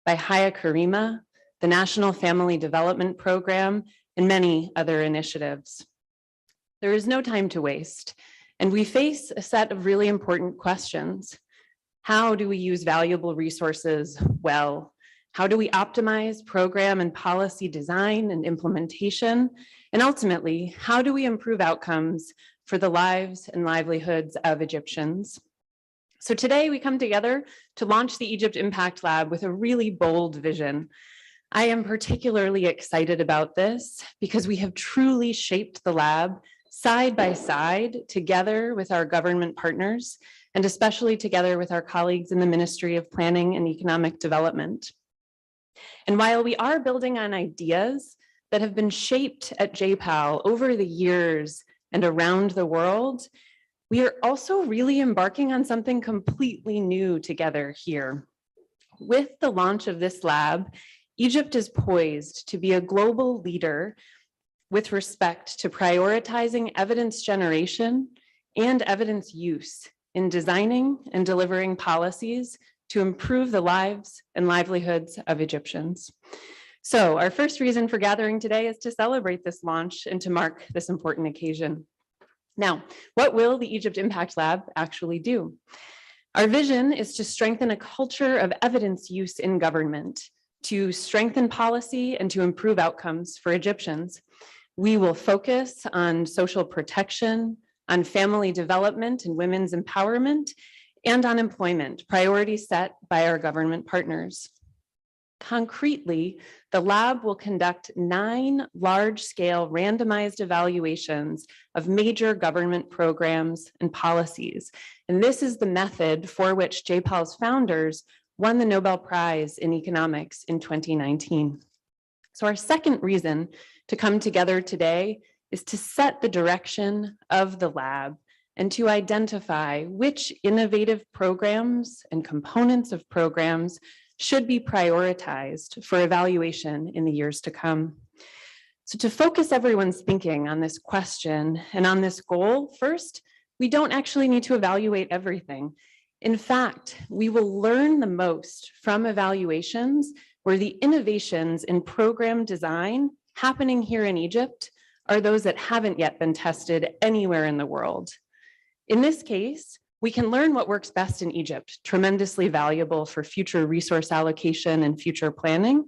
by Haya Karima, the National Family Development Program, and many other initiatives. There is no time to waste, and we face a set of really important questions. How do we use valuable resources well? How do we optimize program and policy design and implementation? And ultimately, how do we improve outcomes for the lives and livelihoods of Egyptians? So today we come together to launch the Egypt Impact Lab with a really bold vision. I am particularly excited about this because we have truly shaped the lab side by side together with our government partners, and especially together with our colleagues in the Ministry of Planning and Economic Development. And while we are building on ideas that have been shaped at JPAL over the years and around the world, we are also really embarking on something completely new together here. With the launch of this lab, Egypt is poised to be a global leader with respect to prioritizing evidence generation and evidence use in designing and delivering policies to improve the lives and livelihoods of Egyptians. So our first reason for gathering today is to celebrate this launch and to mark this important occasion. Now, what will the Egypt Impact Lab actually do? Our vision is to strengthen a culture of evidence use in government, to strengthen policy and to improve outcomes for Egyptians. We will focus on social protection, on family development and women's empowerment, and on employment, priorities set by our government partners. Concretely, the lab will conduct 9 large-scale randomized evaluations of major government programs and policies. And this is the method for which JPAL's founders won the Nobel Prize in Economics in 2019. So our second reason to come together today is to set the direction of the lab and to identify which innovative programs and components of programs should be prioritized for evaluation in the years to come. So to focus everyone's thinking on this question and on this goal, first, we don't actually need to evaluate everything. In fact, we will learn the most from evaluations where the innovations in program design happening here in Egypt are those that haven't yet been tested anywhere in the world. In this case, we can learn what works best in Egypt, tremendously valuable for future resource allocation and future planning,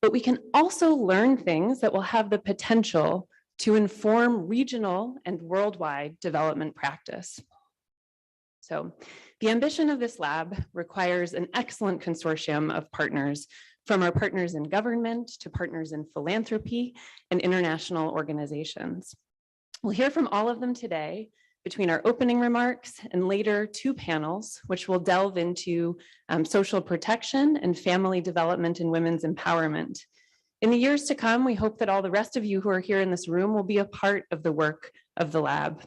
but we can also learn things that will have the potential to inform regional and worldwide development practice. So the ambition of this lab requires an excellent consortium of partners, from our partners in government to partners in philanthropy and international organizations. We'll hear from all of them today between our opening remarks and later 2 panels, which will delve into social protection and family development and women's empowerment. In the years to come, we hope that all the rest of you who are here in this room will be a part of the work of the lab.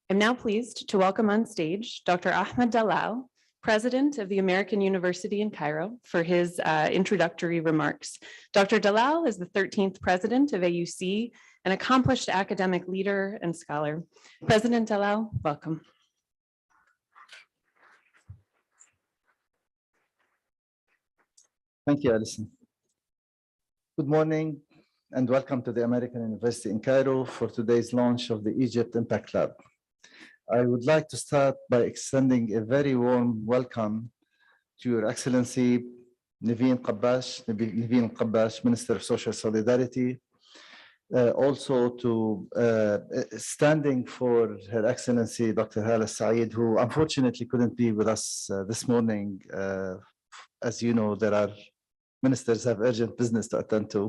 I'm now pleased to welcome on stage Dr. Ahmed Dalal, President of the American University in Cairo, for his introductory remarks. Dr. Dalal is the 13th president of AUC, an accomplished academic leader and scholar. President Dalal, welcome. Thank you, Alison. Good morning and welcome to the American University in Cairo for today's launch of the Egypt Impact Lab. I would like to start by extending a very warm welcome to Your Excellency Naveen Qabbash, Minister of Social Solidarity, also to standing for Her Excellency Dr. Hala Saeed, who unfortunately couldn't be with us this morning. As you know, there are ministers have urgent business to attend to,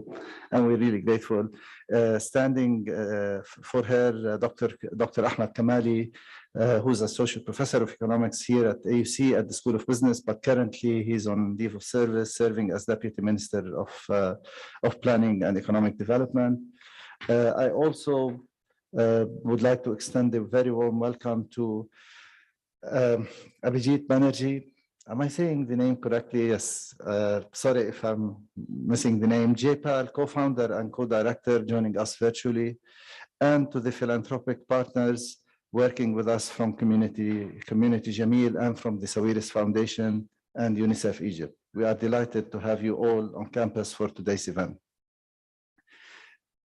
and we're really grateful. Standing for her, Dr. Ahmed Kamali, who's associate professor of economics here at AUC at the School of Business, but currently he's on leave of service, serving as Deputy Minister of Planning and Economic Development. I also would like to extend a very warm welcome to Abhijit Banerjee. Am I saying the name correctly? Yes. Sorry if I'm missing the name. JPAL, co-founder and co-director, joining us virtually, and to the philanthropic partners working with us from Community Jameel and from the Sawiris Foundation and UNICEF Egypt. We are delighted to have you all on campus for today's event.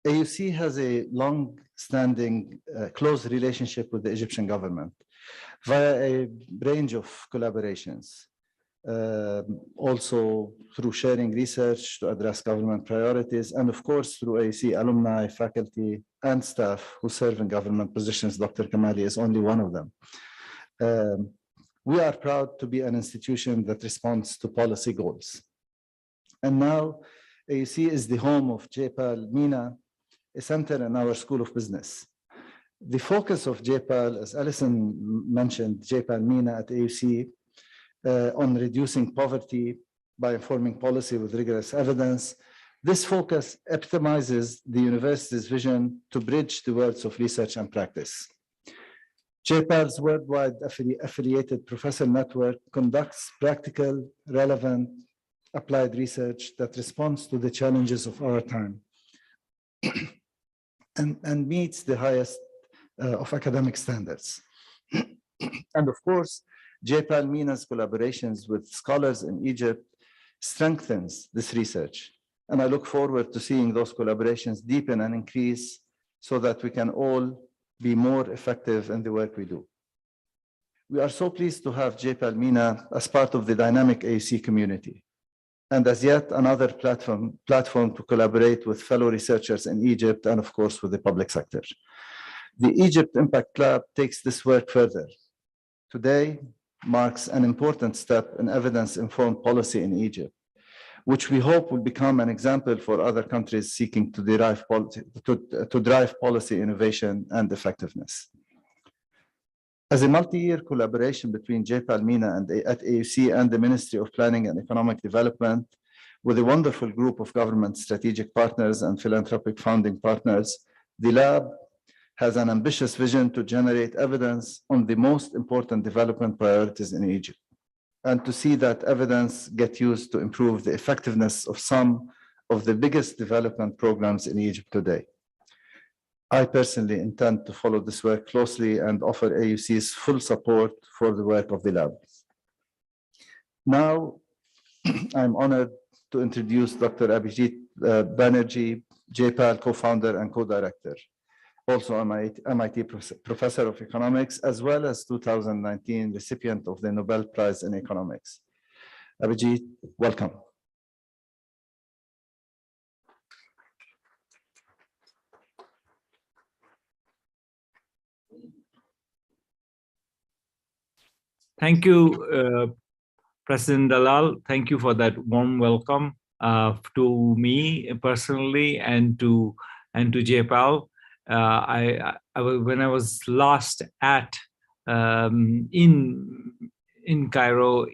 AUC has a long-standing, close relationship with the Egyptian government via a range of collaborations, also through sharing research to address government priorities, and of course through AUC alumni, faculty, and staff who serve in government positions. Dr. Kamali is only one of them. We are proud to be an institution that responds to policy goals. And now AUC is the home of JPAL MENA, a center in our School of Business. The focus of JPAL, as Alison mentioned, JPAL MENA at AUC, on reducing poverty by informing policy with rigorous evidence. This focus epitomizes the university's vision to bridge the worlds of research and practice. JPAL's worldwide affiliated professor network conducts practical, relevant, applied research that responds to the challenges of our time and meets the highest of academic standards. And of course, JPAL MENA's collaborations with scholars in Egypt strengthens this research. And I look forward to seeing those collaborations deepen and increase so that we can all be more effective in the work we do. We are so pleased to have JPAL MENA as part of the dynamic AUC community and as yet another platform to collaborate with fellow researchers in Egypt and of course with the public sector. The Egypt Impact Lab takes this work further. Today marks an important step in evidence-informed policy in Egypt, which we hope will become an example for other countries seeking to drive policy innovation and effectiveness. As a multi-year collaboration between JPAL MENA and at AUC and the Ministry of Planning and Economic Development, with a wonderful group of government strategic partners and philanthropic founding partners, the lab has an ambitious vision to generate evidence on the most important development priorities in Egypt, and to see that evidence get used to improve the effectiveness of some of the biggest development programs in Egypt today. I personally intend to follow this work closely and offer AUC's full support for the work of the lab. Now, I'm honored to introduce Dr. Abhijit Banerjee, JPAL co-founder and co-director, also MIT Professor of Economics, as well as 2019 recipient of the Nobel Prize in Economics. Abhijit, welcome. Thank you, President Dalal. Thank you for that warm welcome to me personally and to JPAL. When I was last at in Cairo,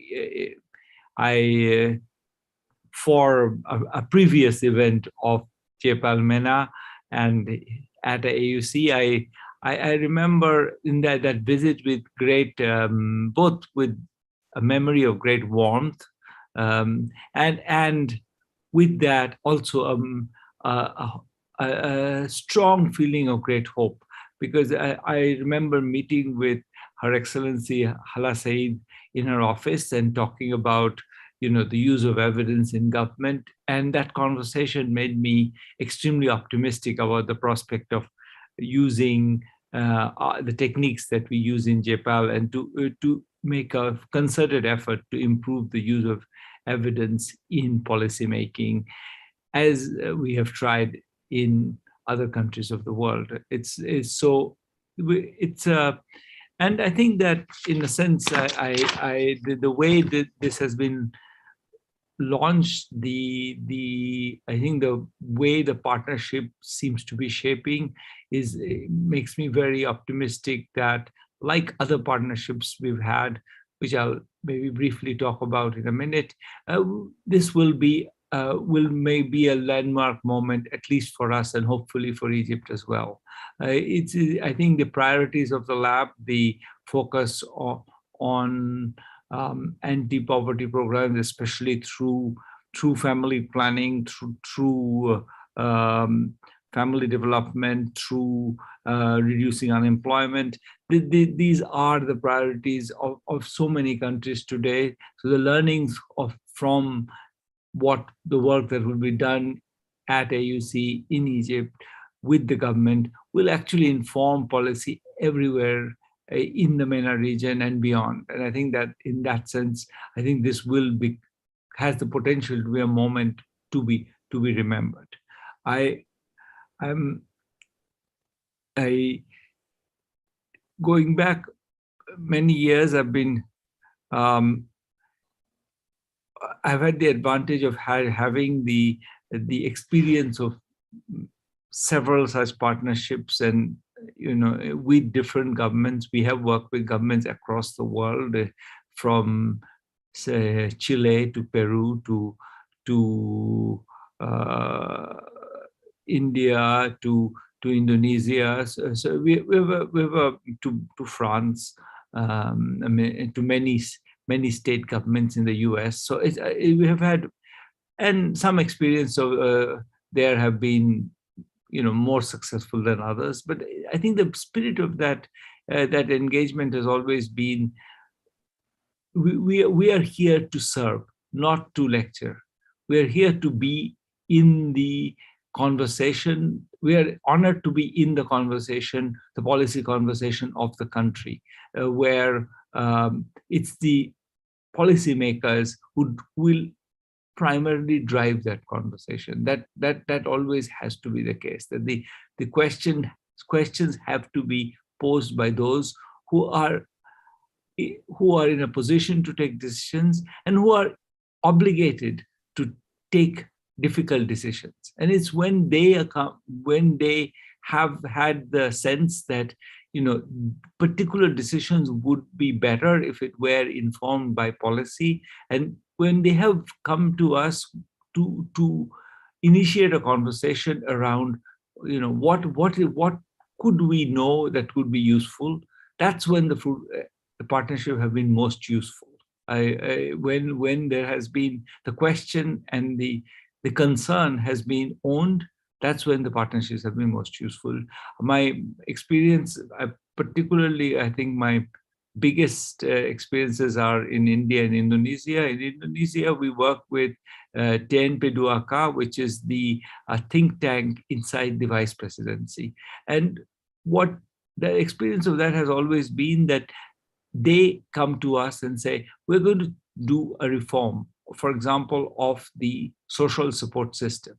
for a previous event of JPAL MENA and at AUC, I remember in that visit with great, both with a memory of great warmth, and with that also a strong feeling of great hope, because I remember meeting with Her Excellency Hala Said in her office and talking about, the use of evidence in government, and that conversation made me extremely optimistic about the prospect of using the techniques that we use in JPAL and to make a concerted effort to improve the use of evidence in policymaking, as we have tried in other countries of the world. And I think that in a sense, the way that this has been launched, I think the way the partnership seems to be shaping makes me very optimistic that, like other partnerships we've had, which I'll maybe briefly talk about in a minute, this will maybe a landmark moment, at least for us and hopefully for Egypt as well. I think the priorities of the lab, the focus on anti-poverty programs, especially through family planning, through family development, through reducing unemployment. These are the priorities of so many countries today. So the learnings from what the work that will be done at AUC in Egypt with the government will actually inform policy everywhere in the MENA region and beyond. And I think that in that sense, I think this has the potential to be a moment to be remembered. Going back many years, I've had the advantage of having the experience of several such partnerships, and with different governments. We have worked with governments across the world, from say Chile to Peru to India to Indonesia. So we were to France, to many state governments in the US. So we have had, and some experience of there have been more successful than others. But I think the spirit of that engagement has always been, we are here to serve, not to lecture. We are here to be in the conversation. We are honored to be in the conversation, the policy conversation of the country, where it's the policymakers who will primarily drive that conversation. That always has to be the case. That the questions have to be posed by those who are in a position to take decisions and who are obligated to take difficult decisions. And it's when they have had the sense that particular decisions would be better if it were informed by policy, and when they have come to us to initiate a conversation around what could we know that would be useful, that's when the partnership have been most useful. When there has been the question and the concern has been owned, that's when the partnerships have been most useful. My experience, particularly, I think my biggest experiences are in India and Indonesia. In Indonesia, we work with TNP2AK, which is the think tank inside the vice presidency. And what the experience of that has always been that they come to us and say, we're going to do a reform, for example, of the social support system.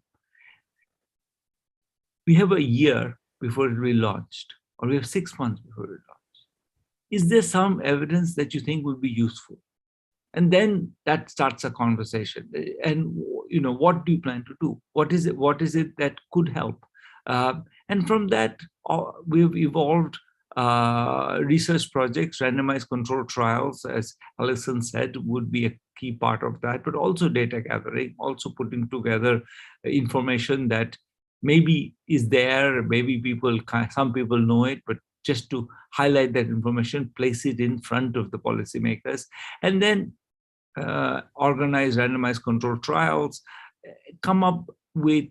We have a year before it will be launched, or we have 6 months before it will launch. Is there some evidence that you think would be useful? And then that starts a conversation. And what do you plan to do? What is it that could help? And from that, we've evolved research projects. Randomized control trials, as Alison said, would be a key part of that, but also data gathering, also putting together information that maybe is there, maybe some people know it, but just to highlight that information, place it in front of the policymakers, and then organize randomized control trials, come up with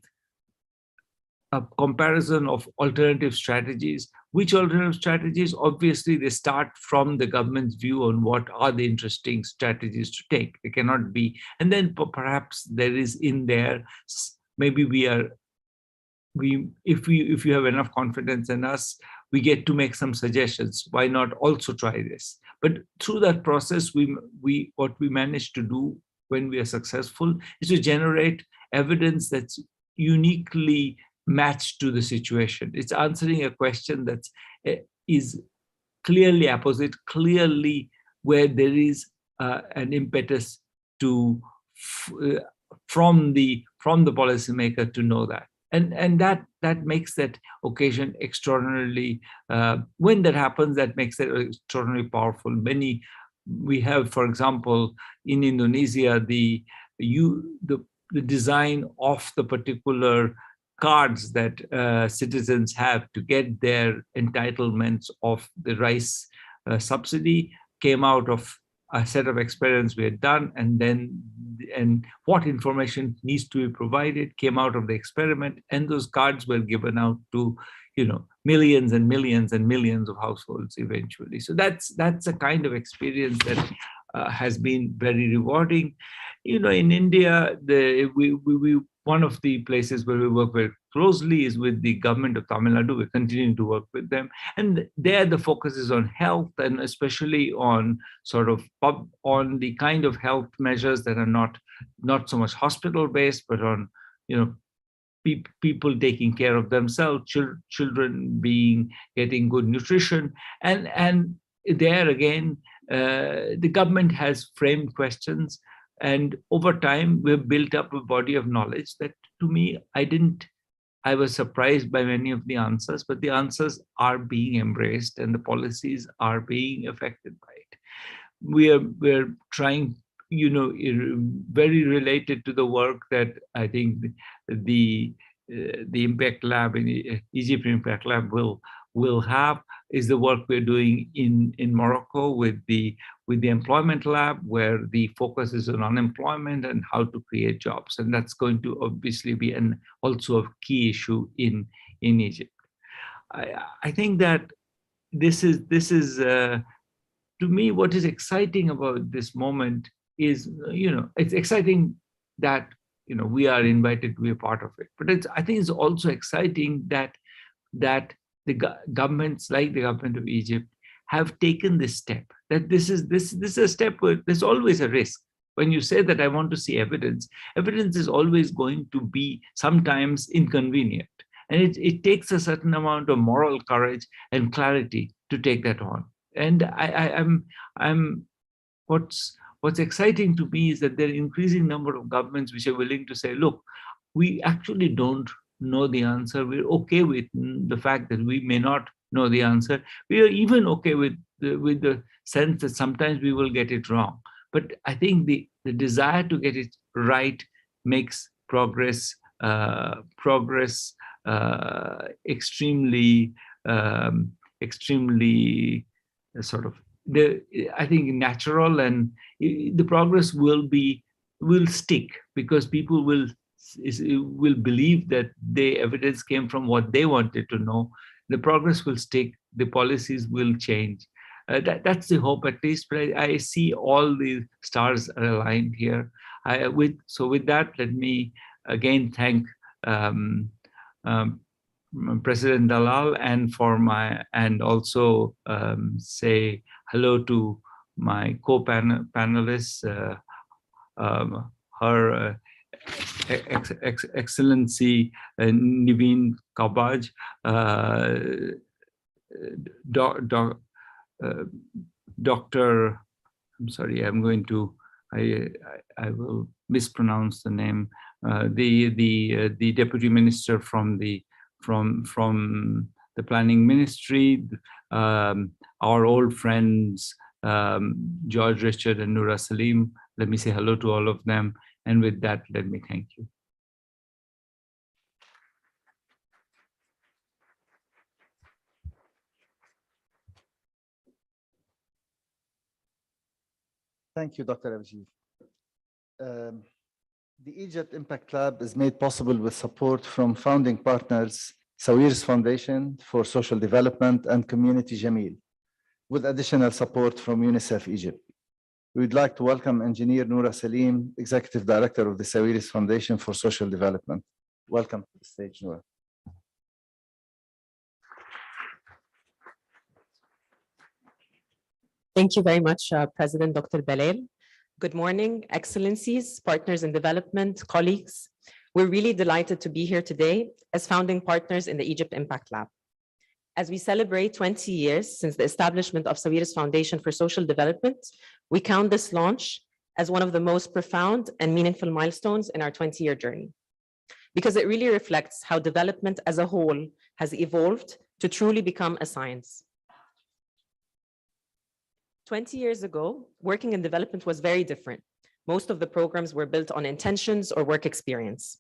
a comparison of alternative strategies. Which alternative strategies? Obviously, they start from the government's view on what are the interesting strategies to take. They cannot be, and then perhaps there is in there, maybe if you have enough confidence in us, we get to make some suggestions. Why not also try this? But through that process, what we manage to do when we are successful is to generate evidence that's uniquely matched to the situation. It's answering a question that is clearly apposite, clearly where there is an impetus to from the policymaker to know that. And that makes that occasion extraordinarily, when that happens, that makes it extraordinarily powerful. We have, for example, in Indonesia, the design of the particular cards that citizens have to get their entitlements of the rice subsidy came out of a set of experiments we had done, and what information needs to be provided came out of the experiment, and those cards were given out to millions and millions and millions of households eventually. So that's a kind of experience that has been very rewarding. In India, one of the places where we work very closely is with the government of Tamil Nadu. We're continuing to work with them, and there the focus is on health, and especially on on the kind of health measures that are not so much hospital based, but on people taking care of themselves, children getting good nutrition, and there again the government has framed questions, and over time we've built up a body of knowledge that, to me, I was surprised by many of the answers, but the answers are being embraced and the policies are being affected by it. We're trying, very related to the work that I think the Impact Lab in Egypt Impact Lab will have, is the work we're doing in Morocco with the Employment Lab, where the focus is on unemployment and how to create jobs, and that's going to obviously be also a key issue in Egypt. I think that this is to me, what is exciting about this moment is, it's exciting that we are invited to be a part of it, but I think it's also exciting that the governments like the government of Egypt have taken this step. That this is a step where there's always a risk. When you say that I want to see evidence is always going to be sometimes inconvenient, and it takes a certain amount of moral courage and clarity to take that on. And I'm what's exciting to me is that there are an increasing number of governments which are willing to say, look, we actually don't know the answer. We're okay with the fact that we may not know the answer. We are even okay with the sense that sometimes we will get it wrong. But I think the desire to get it right makes progress extremely I think natural, and the progress will stick because people will believe that the evidence came from what they wanted to know. The progress will stick, the policies will change. That's the hope, at least. But I see all the stars are aligned here. With that, let me again thank President Dalal and also say hello to my co-panelists, Her Excellency Niveen Kabaj, Dr. I'm sorry, I will mispronounce the name. The Deputy Minister from the Planning Ministry, our old friends George Richard and Noura Salim. Let me say hello to all of them, and with that, let me thank you. Thank you, Dr. Abhijit. The Egypt Impact Lab is made possible with support from founding partners, Sawiris Foundation for Social Development and Community Jameel, with additional support from UNICEF Egypt. We would like to welcome Engineer Noura Salim, Executive Director of the Sawiris Foundation for Social Development. Welcome to the stage, Noura. Thank you very much, President Dr. Belal. Good morning, Excellencies, partners in development, colleagues. We're really delighted to be here today as founding partners in the Egypt Impact Lab. As we celebrate 20 years since the establishment of Sawiris Foundation for Social Development, we count this launch as one of the most profound and meaningful milestones in our 20-year journey, because it really reflects how development as a whole has evolved to truly become a science. 20 years ago, working in development was very different. Most of the programs were built on intentions or work experience.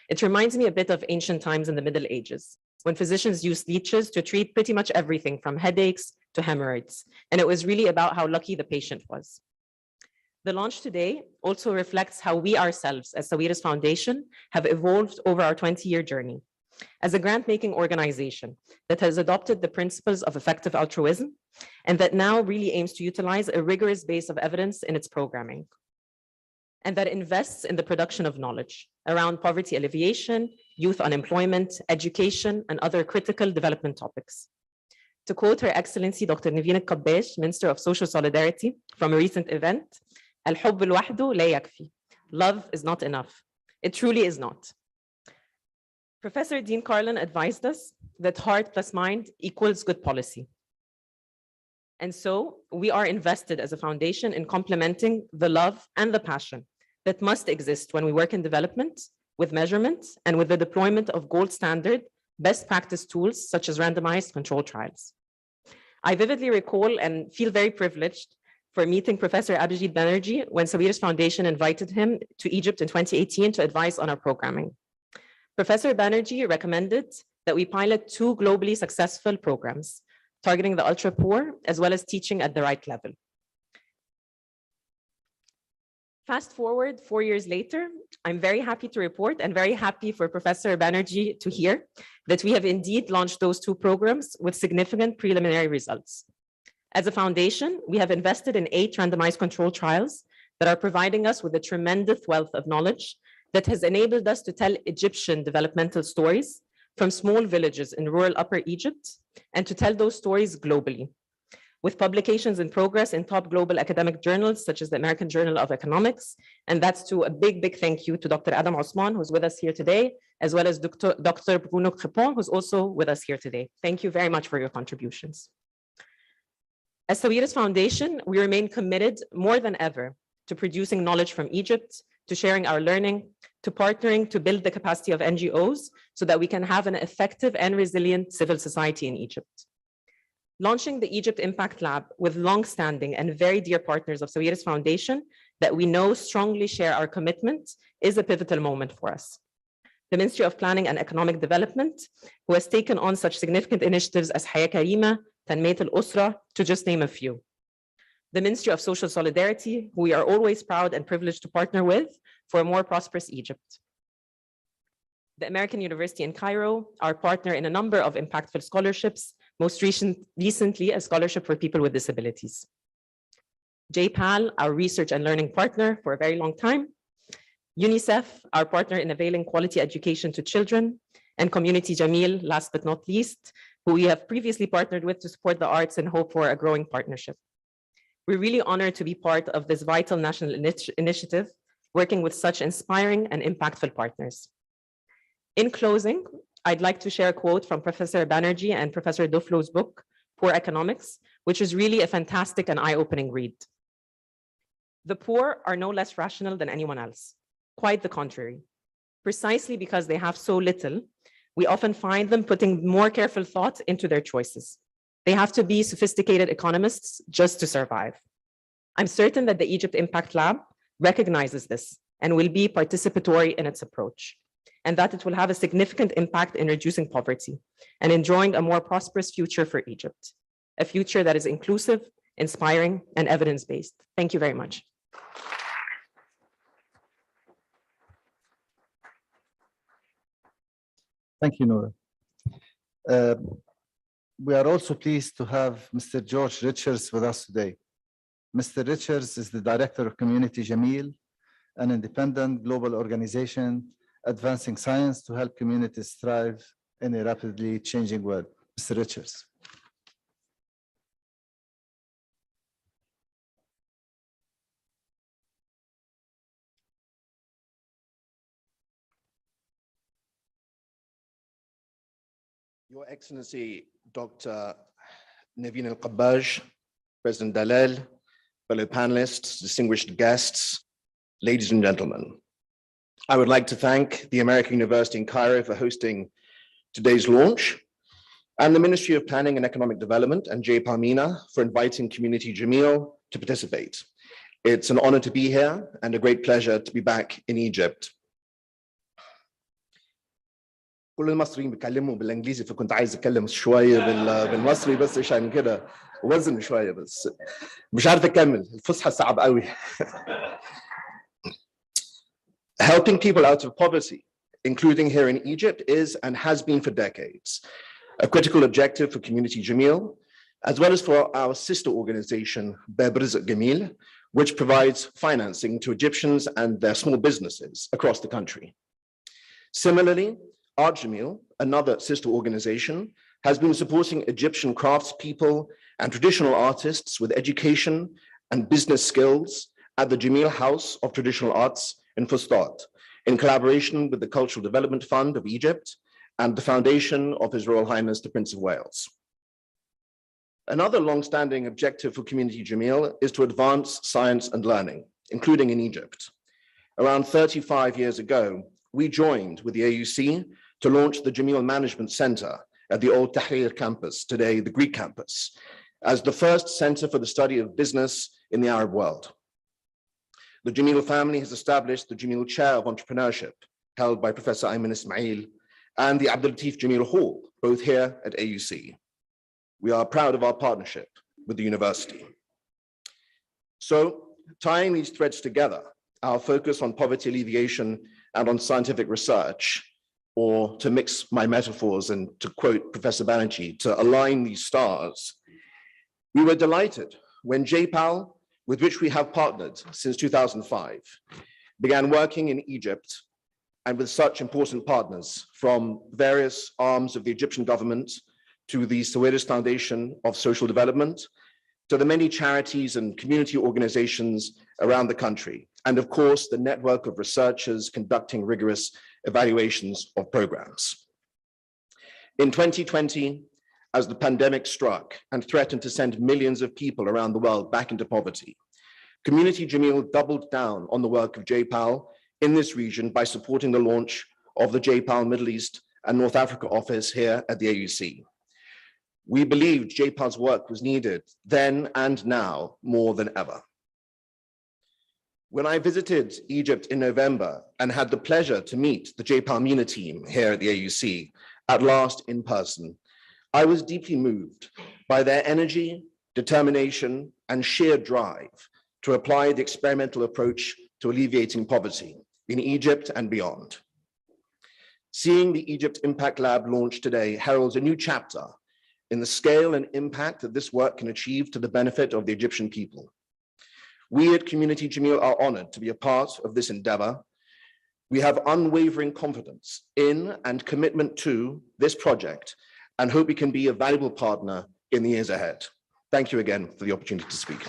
It reminds me a bit of ancient times in the Middle Ages, when physicians used leeches to treat pretty much everything from headaches to hemorrhoids. And it was really about how lucky the patient was. The launch today also reflects how we ourselves as Sawiris Foundation have evolved over our 20-year journey as a grant-making organization that has adopted the principles of effective altruism and that now really aims to utilize a rigorous base of evidence in its programming, and that invests in the production of knowledge around poverty alleviation, youth unemployment, education, and other critical development topics. To quote Her Excellency Dr. Naveen al-Qabbash, Minister of Social Solidarity, from a recent event, "Al-Hubb al-wahdu la yakfi." Love is not enough. It truly is not. Professor Dean Carlin advised us that heart plus mind equals good policy. And so we are invested as a foundation in complementing the love and the passion that must exist when we work in development with measurement and with the deployment of gold standard best practice tools such as randomized controlled trials. I vividly recall and feel very privileged for meeting Professor Abhijit Banerjee when Sawiris Foundation invited him to Egypt in 2018 to advise on our programming. Professor Banerjee recommended that we pilot 2 globally successful programs targeting the ultra poor as well as teaching at the right level. Fast forward 4 years later, I'm very happy to report and very happy for Professor Banerjee to hear that we have indeed launched those 2 programs with significant preliminary results. As a foundation, we have invested in 8 randomized controlled trials that are providing us with a tremendous wealth of knowledge that has enabled us to tell Egyptian developmental stories from small villages in rural Upper Egypt and to tell those stories globally, with publications in progress in top global academic journals such as the American Journal of Economics. And that's to a big, big thank you to Dr. Adam Osman, who's with us here today, as well as Dr. Bruno Crepon, who's also with us here today. Thank you very much for your contributions. As Sawiris Foundation, we remain committed more than ever to producing knowledge from Egypt, to sharing our learning, to partnering to build the capacity of NGOs so that we can have an effective and resilient civil society in Egypt. Launching the Egypt Impact Lab with long-standing and very dear partners of Sawiris Foundation that we know strongly share our commitment is a pivotal moment for us. The Ministry of Planning and Economic Development, who has taken on such significant initiatives as Haya Karima, Tanmiyat al-Usra, to just name a few. The Ministry of Social Solidarity, who we are always proud and privileged to partner with for a more prosperous Egypt. The American University in Cairo, our partner in a number of impactful scholarships, most recently a scholarship for people with disabilities. JPAL, our research and learning partner for a very long time. UNICEF, our partner in availing quality education to children. And Community Jameel, last but not least, who we have previously partnered with to support the arts and hope for a growing partnership. We're really honored to be part of this vital national initiative, working with such inspiring and impactful partners. In closing, I'd like to share a quote from Professor Banerjee and Professor Duflo's book, Poor Economics, which is really a fantastic and eye-opening read. The poor are no less rational than anyone else. Quite the contrary. Precisely because they have so little, we often find them putting more careful thought into their choices. They have to be sophisticated economists just to survive. I'm certain that the Egypt Impact Lab recognizes this and will be participatory in its approach, and that it will have a significant impact in reducing poverty and enjoying a more prosperous future for Egypt, a future that is inclusive, inspiring, and evidence-based. Thank you very much. Thank you, Noura. We are also pleased to have Mr. George Richards with us today. Mr. Richards is the Director of Community Jameel, an independent global organization advancing science to help communities thrive in a rapidly changing world. Mr. Richards. Your Excellency, Dr. Naveen al-Qabbash, President Dalal, fellow panelists, distinguished guests, ladies and gentlemen. I would like to thank the American University in Cairo for hosting today's launch, and the Ministry of Planning and Economic Development and JPAMINA for inviting Community Jameel to participate. It's an honor to be here and a great pleasure to be back in Egypt. كل المصريين بيتكلموا بالانجليزي فكنت عايز اتكلم شويه بالمصري بس عشان كده وزن شوية بس مش عارف أكمل الفصحى صعب قوي. Helping people out of poverty, including here in Egypt, is and has been for decades a critical objective for Community Jameel, as well as for our sister organization, Jameel, which provides financing to Egyptians and their small businesses across the country. Similarly, Art Jameel, another sister organization, has been supporting Egyptian craftspeople and traditional artists with education and business skills at the Jameel House of Traditional Arts in Fustat, in collaboration with the Cultural Development Fund of Egypt and the foundation of His Royal Highness the Prince of Wales. Another long-standing objective for Community Jameel is to advance science and learning, including in Egypt. Around 35 years ago, we joined with the AUC to launch the Jameel Management Center at the old Tahrir campus, today the Greek campus, as the first center for the study of business in the Arab world. The Jameel family has established the Jameel Chair of Entrepreneurship, held by Professor Ayman Ismail, and the Abdul Latif Jameel Hall, both here at AUC. We are proud of our partnership with the university. So, tying these threads together, our focus on poverty alleviation and on scientific research, or to mix my metaphors and to quote Professor Banerjee, to align these stars, we were delighted when JPAL, with which we have partnered since 2005, began working in Egypt and with such important partners from various arms of the Egyptian government to the Sawiris Foundation of Social Development, to the many charities and community organizations around the country, and of course, the network of researchers conducting rigorous evaluations of programs. In 2020, as the pandemic struck and threatened to send millions of people around the world back into poverty, Community Jameel doubled down on the work of JPAL in this region by supporting the launch of the JPAL Middle East and North Africa office here at the AUC. We believed JPAL's work was needed then and now more than ever. When I visited Egypt in November and had the pleasure to meet the JPAL MENA team here at the AUC, at last in person, I was deeply moved by their energy, determination, and sheer drive to apply the experimental approach to alleviating poverty in Egypt and beyond. Seeing the Egypt Impact Lab launch today heralds a new chapter in the scale and impact that this work can achieve to the benefit of the Egyptian people. We at Community Jameel are honored to be a part of this endeavor. We have unwavering confidence in and commitment to this project and hope we can be a valuable partner in the years ahead. Thank you again for the opportunity to speak.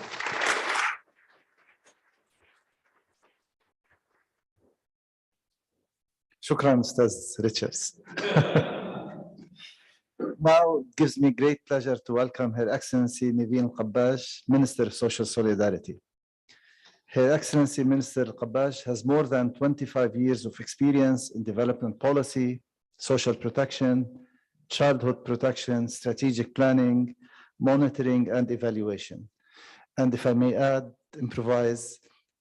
Shukran, Ustaz Richards. Now it gives me great pleasure to welcome Her Excellency Naveen Qabbaj, Minister of Social Solidarity. Her Excellency Minister Qabbaj has more than 25 years of experience in development policy, social protection, childhood protection, strategic planning, monitoring, and evaluation. And if I may add, improvise,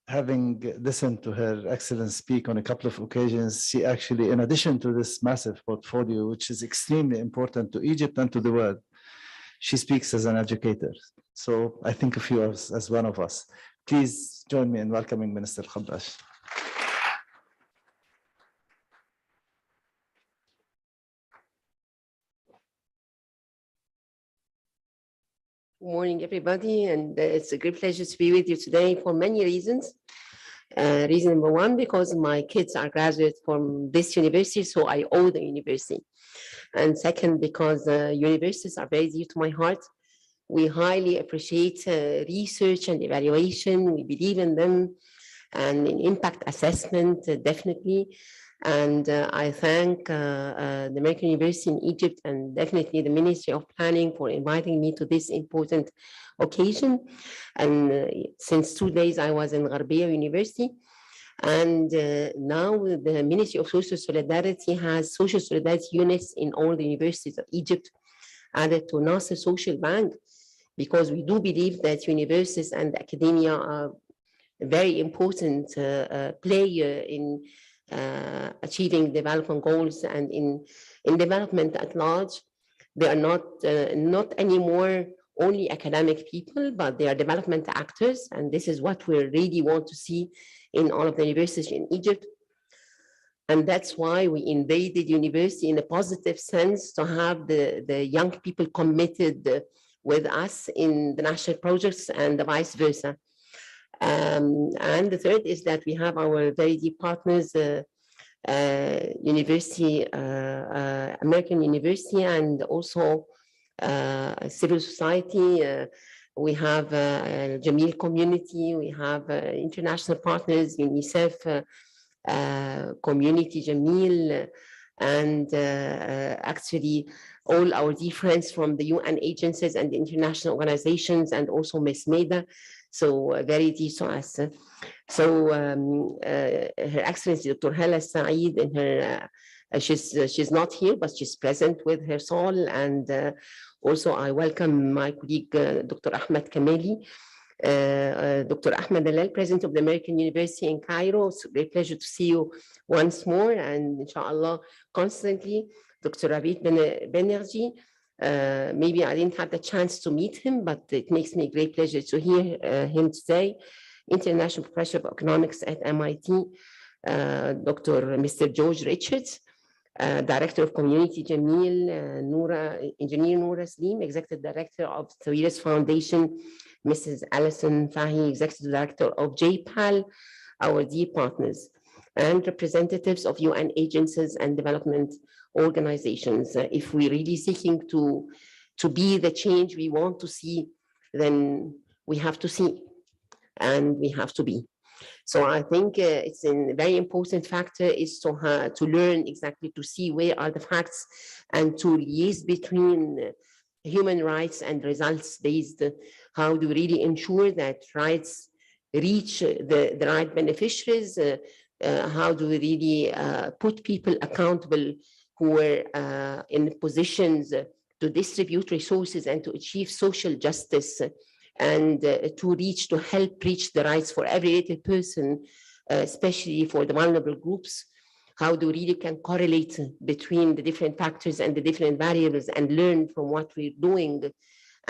having listened to Her Excellency speak on a couple of occasions, she actually, in addition to this massive portfolio, which is extremely important to Egypt and to the world, she speaks as an educator. So I think of you as one of us. Please join me in welcoming Minister Qabbaj. Good morning, everybody, and it's a great pleasure to be with you today for many reasons. Reason number one, because my kids are graduates from this university, so I owe the university. And second, because universities are very dear to my heart. We highly appreciate research and evaluation. We believe in them and in impact assessment, definitely. And I thank the American University in Egypt and definitely the Ministry of Planning for inviting me to this important occasion. And since 2 days, I was in Gharbiya University. And now the Ministry of Social Solidarity has social solidarity units in all the universities of Egypt, added to Nasser Social Bank, because we do believe that universities and academia are a very important player in achieving development goals and in development at large. They are not anymore only academic people, but they are development actors. And this is what we really want to see in all of the universities in Egypt. And that's why we invaded university in a positive sense, to have the young people committed with us in the national projects and the vice versa. And the third is that we have our very deep partners, university, American University, and also civil society. We have Jameel community, we have international partners, UNICEF, community Jameel, and actually all our dear friends from the UN agencies and the international organizations, and also Ms. Meda, so very dear to us. So Her Excellency Dr. Hala Saeed, in her, she's not here, but she's present with her soul, and also I welcome my colleague Dr. Ahmed Kameli, Dr. Ahmed Dalal, President of the American University in Cairo. It's a great pleasure to see you once more, and inshallah, constantly. Dr. Ravid Banerjee, maybe I didn't have the chance to meet him, but it makes me a great pleasure to hear him today. International Professor of Economics at MIT, Mr. George Richards, Director of Community Jameel, Engineer Noura Slim, Executive Director of Tawiras Foundation, Mrs. Alison Fahy, Executive Director of JPAL, our dear partners, and representatives of UN agencies and development organizations. If we're really seeking to be the change we want to see, then we have to see, and we have to be. So I think it's a very important factor is to learn exactly, to see where are the facts, and to liaise between human rights and results-based. How do we really ensure that rights reach the right beneficiaries? How do we really put people accountable who are in positions to distribute resources and to achieve social justice, and to help reach the rights for every little person, especially for the vulnerable groups? How do we really can correlate between the different factors and the different variables, and learn from what we're doing,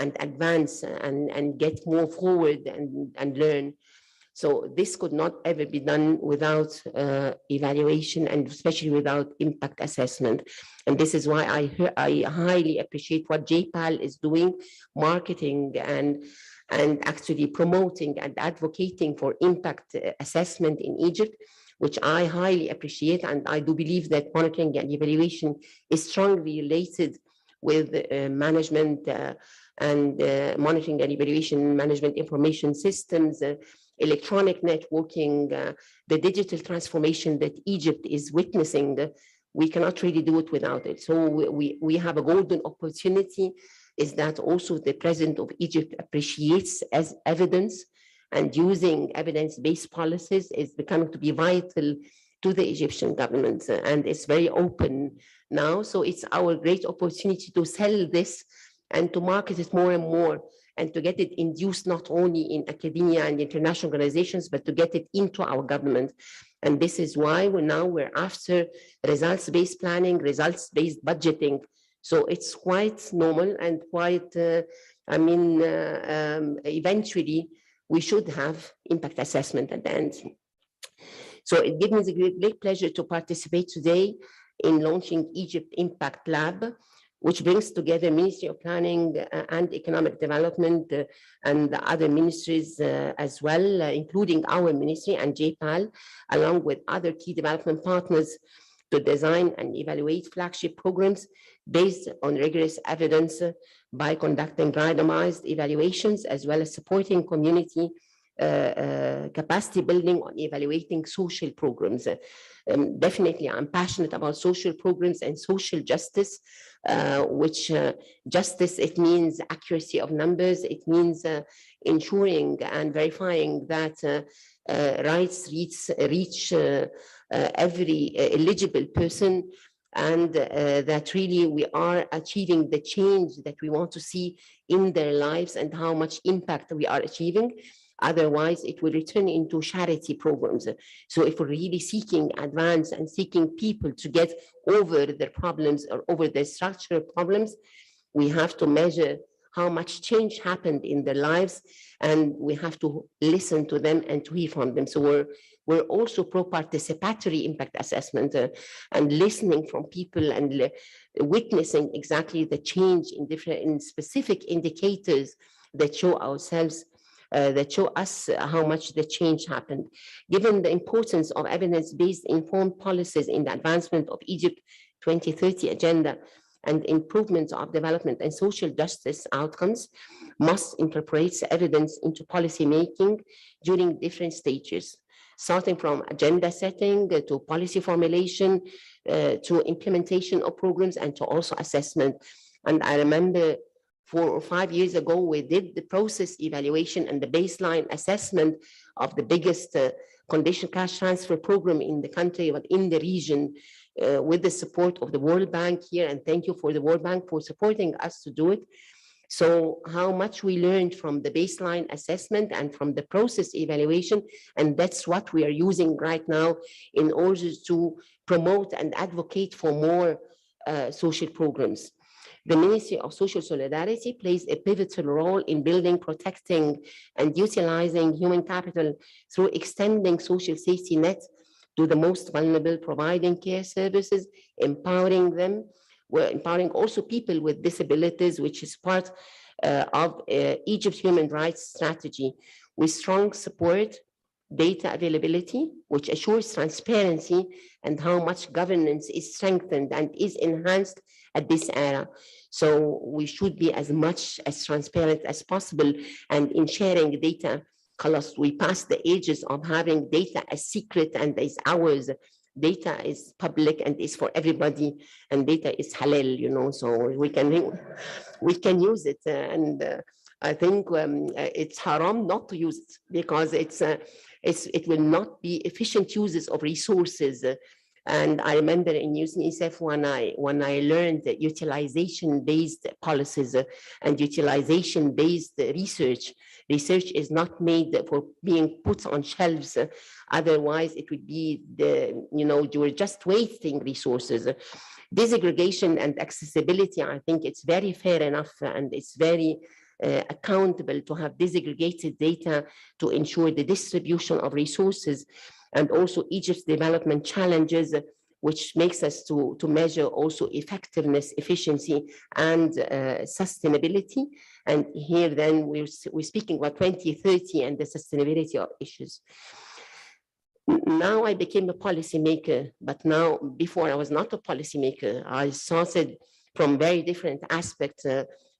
and advance and get more forward and learn? So this could not ever be done without evaluation, and especially without impact assessment. And this is why I highly appreciate what JPAL is doing, marketing and actually promoting and advocating for impact assessment in Egypt, which I highly appreciate. And I do believe that monitoring and evaluation is strongly related with management and monitoring and evaluation management information systems, electronic networking, the digital transformation that Egypt is witnessing. We cannot really do it without it. So we have a golden opportunity, is that also the President of Egypt appreciates as evidence, and using evidence-based policies is becoming to be vital to the Egyptian government, and it's very open now. So it's our great opportunity to sell this and to market it more and more, and to get it induced not only in academia and international organizations, but to get it into our government. And this is why we're after results-based planning, results-based budgeting. So it's quite normal and quite, eventually we should have impact assessment at the end. So it gives me the great pleasure to participate today in launching Egypt Impact Lab, which brings together Ministry of Planning and Economic Development and the other ministries as well, including our ministry and JPAL, along with other key development partners, to design and evaluate flagship programs based on rigorous evidence by conducting randomized evaluations, as well as supporting community capacity building on evaluating social programs. Definitely, I'm passionate about social programs and social justice, which justice, it means accuracy of numbers. It means ensuring and verifying that rights reach every eligible person, and that really we are achieving the change that we want to see in their lives, and how much impact we are achieving. Otherwise, it will return into charity programs. So if we're really seeking advance and seeking people to get over their problems or over their structural problems, we have to measure how much change happened in their lives, and we have to listen to them and to hear from them. So we're also pro-participatory impact assessment and listening from people and witnessing exactly the change in specific indicators that show ourselves, that show us how much the change happened. Given the importance of evidence-based informed policies in the advancement of Egypt 2030 agenda and improvements of development and social justice outcomes, must incorporate evidence into policy making during different stages, starting from agenda setting to policy formulation, to implementation of programs, and to also assessment. And I remember 4 or 5 years ago, we did the process evaluation and the baseline assessment of the biggest conditional cash transfer program in the country, but in the region, with the support of the World Bank here. And thank you for the World Bank for supporting us to do it. So how much we learned from the baseline assessment and from the process evaluation, and that's what we are using right now in order to promote and advocate for more social programs. The Ministry of Social Solidarity plays a pivotal role in building, protecting, and utilizing human capital through extending social safety net to the most vulnerable, providing care services, empowering them. We're empowering also people with disabilities, which is part of Egypt's human rights strategy. with strong support, data availability, which assures transparency and how much governance is strengthened and is enhanced at this era. So we should be as much as transparent as possible, and in sharing data, because we passed the ages of having data as secret and as ours. Data is public and is for everybody, and data is halal, you know, so we can use it. I think it's haram not to use it, because it will not be efficient uses of resources. And I remember in UNICEF when I learned that utilization-based policies and utilization-based research. Research is not made for being put on shelves. Otherwise, it would be you were just wasting resources. Disaggregation and accessibility, I think it's very fair enough, and it's very accountable to have disaggregated data to ensure the distribution of resources, and also Egypt's development challenges, which makes us to measure also effectiveness, efficiency, and sustainability. And here then we're speaking about 2030 and the sustainability of issues. Now I became a policymaker, but now before I was not a policymaker. I started from very different aspects,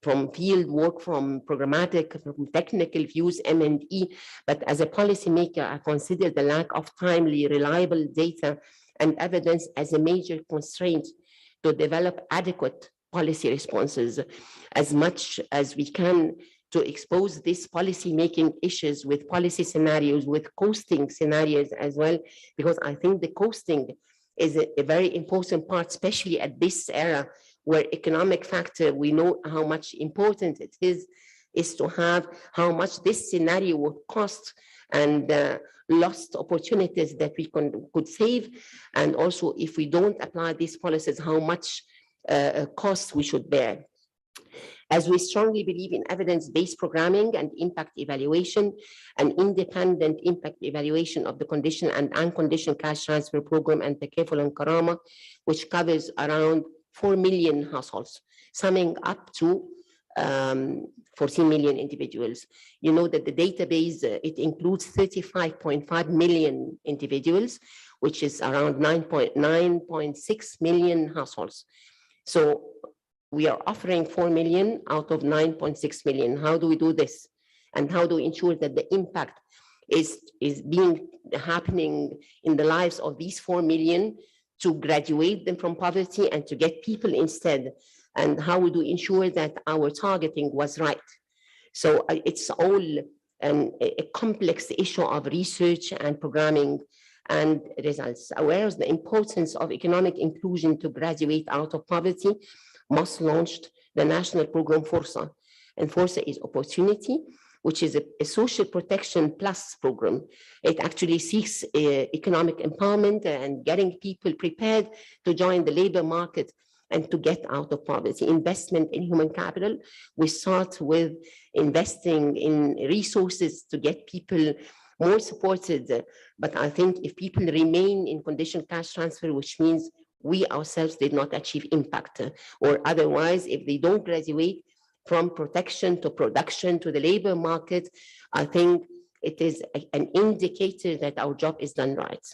from field work, from programmatic, from technical views, M&E. But as a policymaker, I consider the lack of timely, reliable data and evidence as a major constraint to develop adequate policy responses, as much as we can to expose these policy-making issues with policy scenarios, with costing scenarios as well, because I think the costing is a very important part, especially at this era, where economic factor, we know how much important it is to have how much this scenario would cost, and lost opportunities that we could save. And also, if we don't apply these policies, how much cost we should bear. As we strongly believe in evidence-based programming and impact evaluation, an independent impact evaluation of the conditional and unconditional cash transfer program and the Takaful and Karama, which covers around 4 million households, summing up to 14 million individuals. You know that the database, it includes 35.5 million individuals, which is around 9.6 million households. So we are offering 4 million out of 9.6 million. How do we do this? And how do we ensure that the impact is happening in the lives of these 4 million, to graduate them from poverty and to get people instead? And how would we ensure that our targeting was right? So it's all a complex issue of research and programming and results. Aware of the importance of economic inclusion to graduate out of poverty, MOS launched the national program Forsa. And Forsa is opportunity, which is a social protection plus program. It actually seeks economic empowerment and getting people prepared to join the labor market and to get out of poverty. Investment in human capital, we start with investing in resources to get people more supported. But I think if people remain in conditional cash transfer, which means we ourselves did not achieve impact, or otherwise, if they don't graduate from protection to production to the labor market, I think it is an indicator that our job is done right.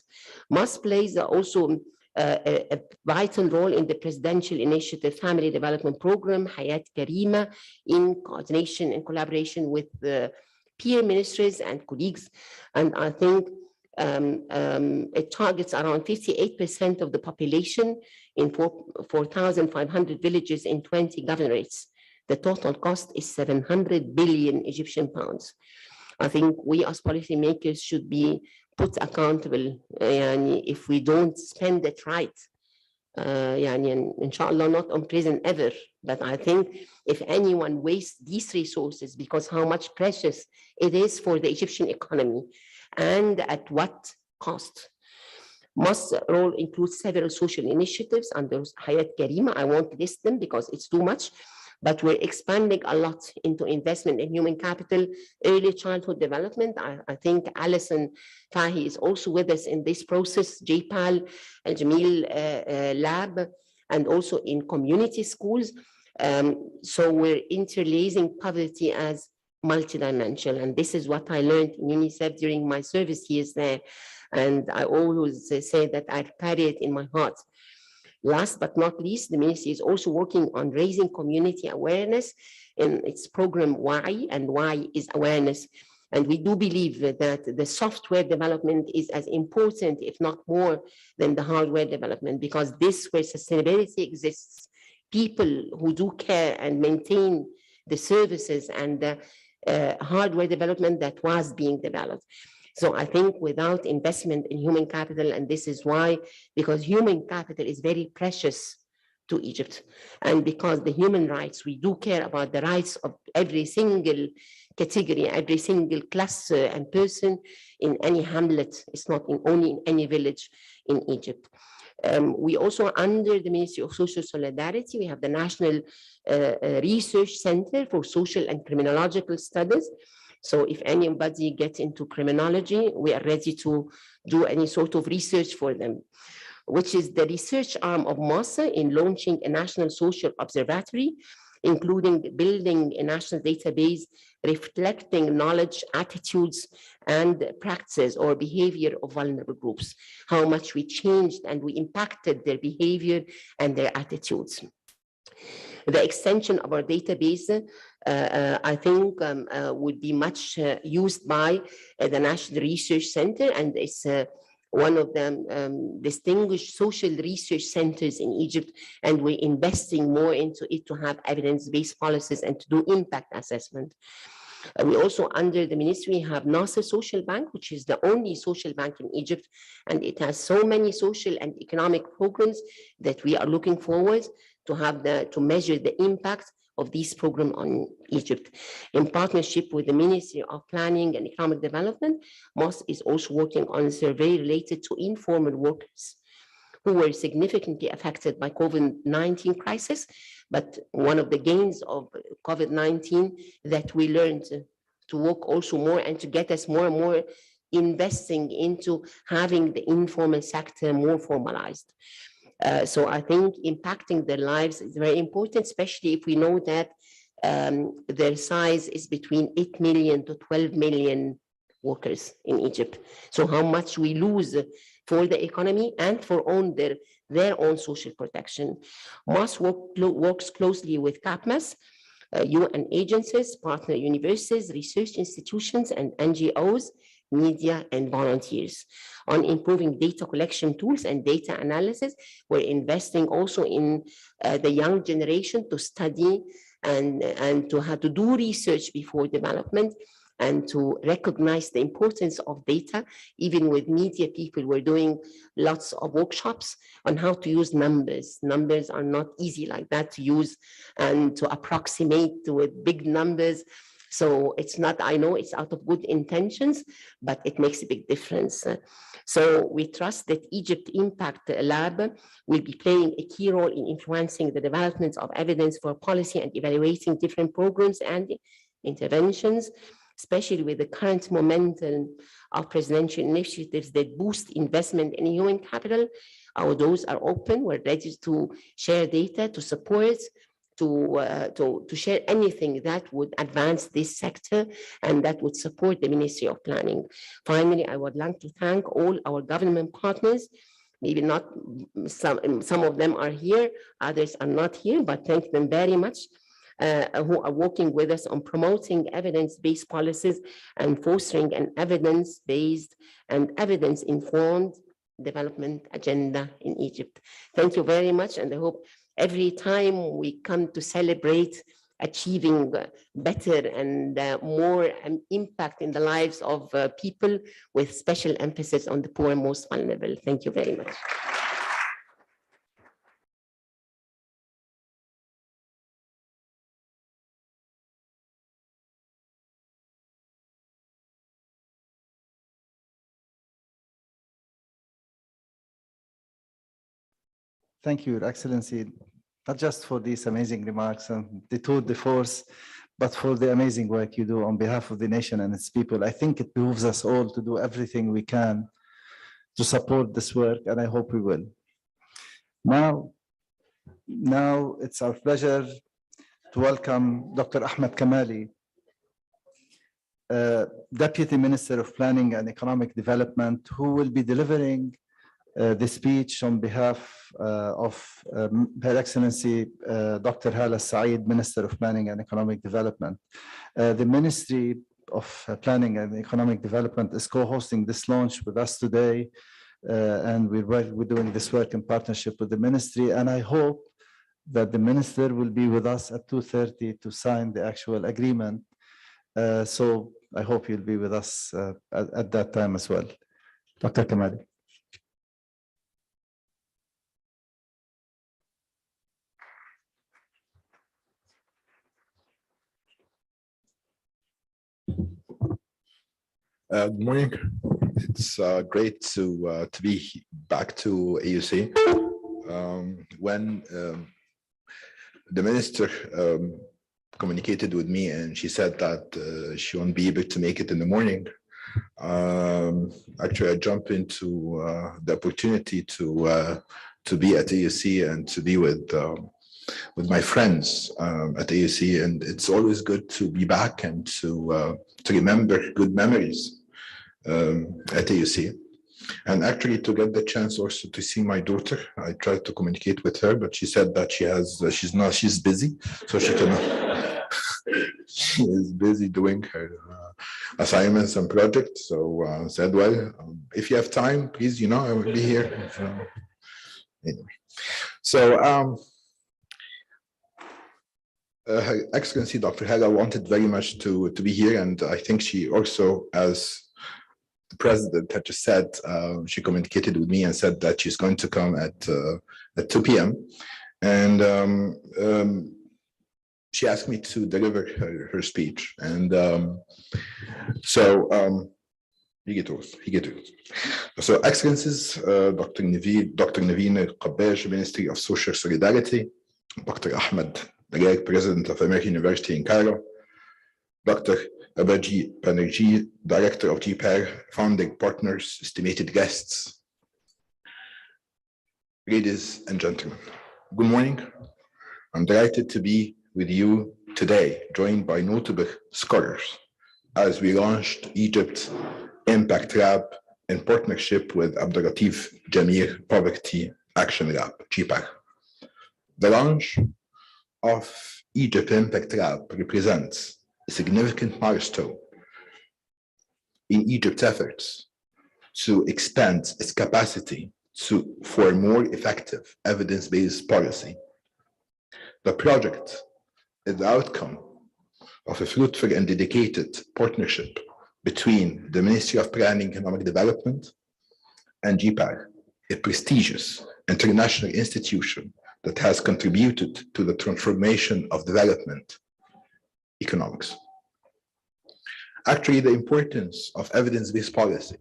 MOS plays also a vital role in the presidential initiative Family Development Program, Hayat Karima, in coordination and collaboration with the peer ministries and colleagues. And I think it targets around 58% of the population in 4,500 villages in 20 governorates. The total cost is 700 billion Egyptian pounds. I think we as policymakers should be put accountable, and if we don't spend it right, and inshallah not on prison ever. But I think if anyone wastes these resources, because how much precious it is for the Egyptian economy and at what cost. MOS role includes several social initiatives under Hayat Karima. I won't list them because it's too much, but we're expanding a lot into investment in human capital, early childhood development. I think Alison Fahi is also with us in this process, JPAL, Jameel Lab, and also in community schools. So we're interlacing poverty as multidimensional. And this is what I learned in UNICEF during my service years there. And I always say that I carry it in my heart. Last but not least, the ministry is also working on raising community awareness in its program Why, and why is awareness. And we do believe that the software development is as important, if not more, than the hardware development, because this where sustainability exists, people who do care and maintain the services and the hardware development that was being developed. So I think without investment in human capital, and this is why, because human capital is very precious to Egypt, and because the human rights, we do care about the rights of every single category, every single cluster and person in any hamlet. It's not only in any village in Egypt. We also, under the Ministry of Social Solidarity, we have the National Research Center for Social and Criminological Studies. So if anybody gets into criminology, we are ready to do any sort of research for them, which is the research arm of MOS in launching a national social observatory, including building a national database reflecting knowledge, attitudes, and practices or behavior of vulnerable groups, how much we changed and we impacted their behavior and their attitudes. The extension of our database, I think, would be much used by the National Research Center, and it's one of the distinguished social research centers in Egypt, and we're investing more into it to have evidence-based policies and to do impact assessment. We also, under the ministry, have Nasser Social Bank, which is the only social bank in Egypt, and it has so many social and economic programs that we are looking forward to have to measure the impact of this program on Egypt. In partnership with the Ministry of Planning and Economic Development, MOS is also working on a survey related to informal workers who were significantly affected by COVID-19 crisis. But one of the gains of COVID-19 that we learned to work also more and to get us more and more investing into having the informal sector more formalized. So I think impacting their lives is very important, especially if we know that their size is between 8 million to 12 million workers in Egypt. So how much we lose for the economy and for their own social protection. MOS works closely with CAPMAS, UN agencies, partner universities, research institutions, and NGOs, media, and volunteers on improving data collection tools and data analysis. We're investing also in the young generation to study and to how to do research before development, and to recognize the importance of data. Even with media people, we're doing lots of workshops on how to use numbers. Numbers are not easy like that to use and to approximate with big numbers. So it's not, I know it's out of good intentions, but it makes a big difference. So we trust that Egypt Impact Lab will be playing a key role in influencing the development of evidence for policy and evaluating different programs and interventions, especially with the current momentum of presidential initiatives that boost investment in human capital. Our doors are open. We're ready to share data, to support, to share anything that would advance this sector and that would support the Ministry of Planning. Finally, I would like to thank all our government partners. Maybe not some of them are here, others are not here, but thank them very much. Who are working with us on promoting evidence-based policies and fostering an evidence-based and evidence-informed development agenda in Egypt. Thank you very much, and I hope every time we come to celebrate achieving better and more impact in the lives of people with special emphasis on the poor and most vulnerable. Thank you very much. Thank you, Your Excellency, not just for these amazing remarks and the tour de force, but for the amazing work you do on behalf of the nation and its people. I think it behooves us all to do everything we can to support this work, and I hope we will. Now it's our pleasure to welcome Dr. Ahmed Kamali, Deputy Minister of Planning and Economic Development, who will be delivering the speech on behalf of Her Excellency Dr. Hala Saeed, Minister of Planning and Economic Development. The Ministry of Planning and Economic Development is co-hosting this launch with us today, and we're doing this work in partnership with the ministry, and I hope that the minister will be with us at 2:30 to sign the actual agreement. So I hope you'll be with us at that time as well. Dr. Kamali. Good morning. It's great to be back to AUC. When the minister communicated with me and she said that she won't be able to make it in the morning, actually I jumped into the opportunity to be at AUC and to be with my friends at AUC, and it's always good to be back and to remember good memories at AUC, and actually to get the chance also to see my daughter. I tried to communicate with her, but she said that she's busy, so she cannot. She is busy doing her assignments and projects. So said, well, if you have time, please, I will be here. So, anyway, so Her Excellency Dr. Hala wanted very much to be here, and I think she also, as the president had just said, she communicated with me and said that she's going to come at 2 p.m. And she asked me to deliver her speech. And so So Excellencies, Dr. Naveen Al-Qabbaj, Ministry of Social Solidarity, Dr. Ahmed Dalal, President of American University in Cairo, Dr. Abaji Banerjee, Director of GPAR, founding partners, estimated guests, ladies and gentlemen, good morning. I'm delighted to be with you today, joined by notable scholars, as we launched Egypt Impact Lab in partnership with Abdulatif Jameel Poverty Action Lab, GPAR. The launch of Egypt Impact Lab represents a significant milestone in Egypt's efforts to expand its capacity for more effective evidence-based policy. The project is the outcome of a fruitful and dedicated partnership between the Ministry of Planning and Economic Development and GPAR, a prestigious international institution that has contributed to the transformation of development economics. Actually, the importance of evidence-based policy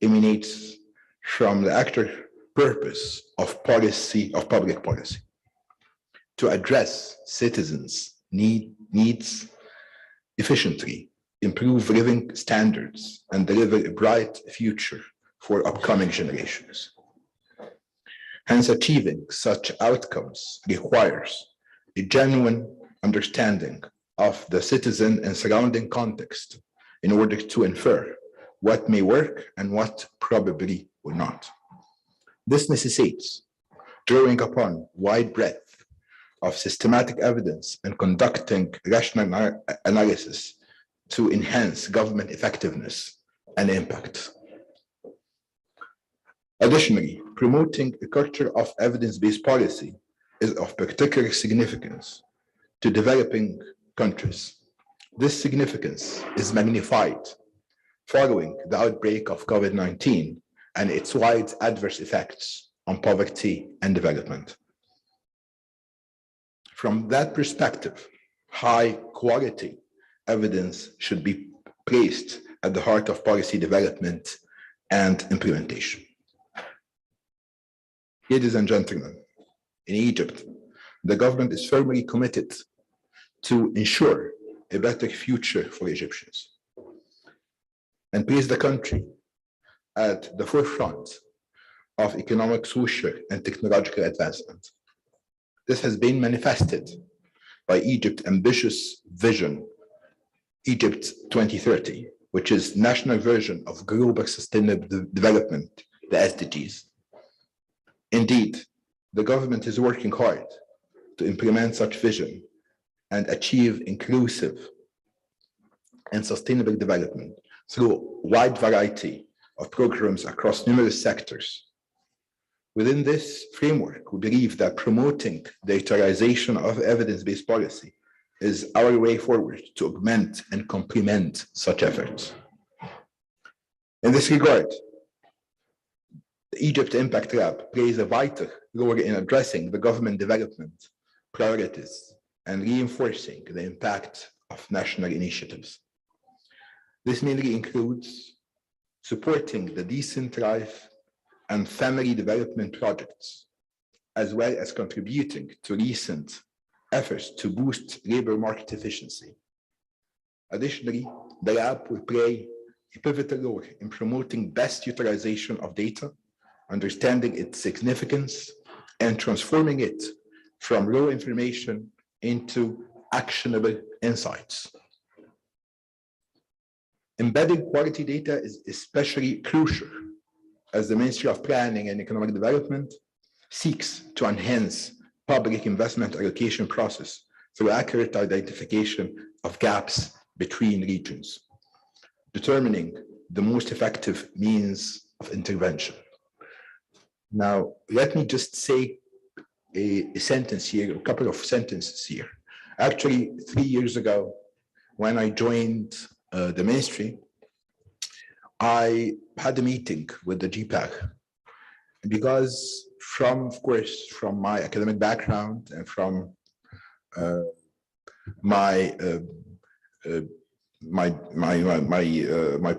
emanates from the actual purpose of public policy, to address citizens' needs efficiently, improve living standards, and deliver a bright future for upcoming generations. Hence, achieving such outcomes requires a genuine understanding of the citizen and surrounding context in order to infer what may work and what probably will not. This necessitates drawing upon wide breadth of systematic evidence and conducting rational analysis to enhance government effectiveness and impact. Additionally, promoting a culture of evidence-based policy is of particular significance to developing countries. This significance is magnified following the outbreak of COVID-19 and its wide adverse effects on poverty and development. From that perspective, high-quality evidence should be placed at the heart of policy development and implementation. Ladies and gentlemen, in Egypt, the government is firmly committed to ensure a better future for Egyptians and place the country at the forefront of economic, social, and technological advancement. This has been manifested by Egypt's ambitious vision, Egypt 2030, which is national version of global sustainable development, the SDGs. Indeed, the government is working hard to implement such vision and achieve inclusive and sustainable development through a wide variety of programs across numerous sectors. Within this framework, we believe that promoting the utilization of evidence-based policy is our way forward to augment and complement such efforts. In this regard, the Egypt Impact Lab plays a vital role in addressing the government development priorities and reinforcing the impact of national initiatives. This mainly includes supporting the decent life and family development projects, as well as contributing to recent efforts to boost labor market efficiency. Additionally, the lab will play a pivotal role in promoting best utilization of data, understanding its significance, and transforming it from raw information into actionable insights. Embedding quality data is especially crucial as the Ministry of Planning and Economic Development seeks to enhance public investment allocation process through accurate identification of gaps between regions, determining the most effective means of intervention. Now, let me just say a sentence here, a couple of sentences here. Actually, 3 years ago, when I joined the ministry, I had a meeting with the GPAG because of course, from my academic background and from my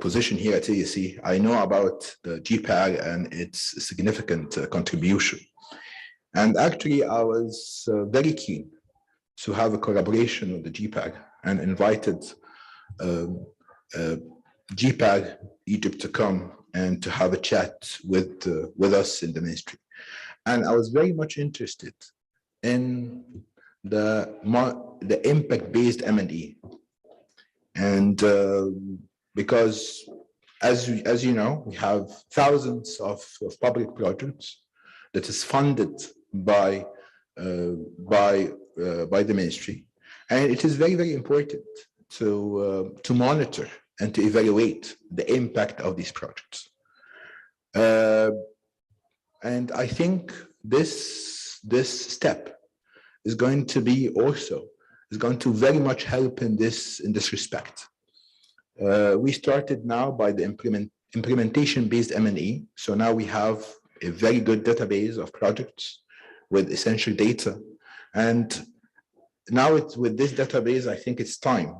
position here at AEC, I know about the GPAG and its significant contribution. And actually, I was very keen to have a collaboration with the GPAG and invited GPAG Egypt to come and to have a chat with us in the ministry. And I was very much interested in the impact-based M&E. And because as you know, we have thousands of public projects that is funded by the ministry. And it is very, very important to monitor and to evaluate the impact of these projects. And I think this step is going to very much help in this respect. We started now by the implementation-based M&E. So now we have a very good database of projects with essential data. And now with this database, I think it's time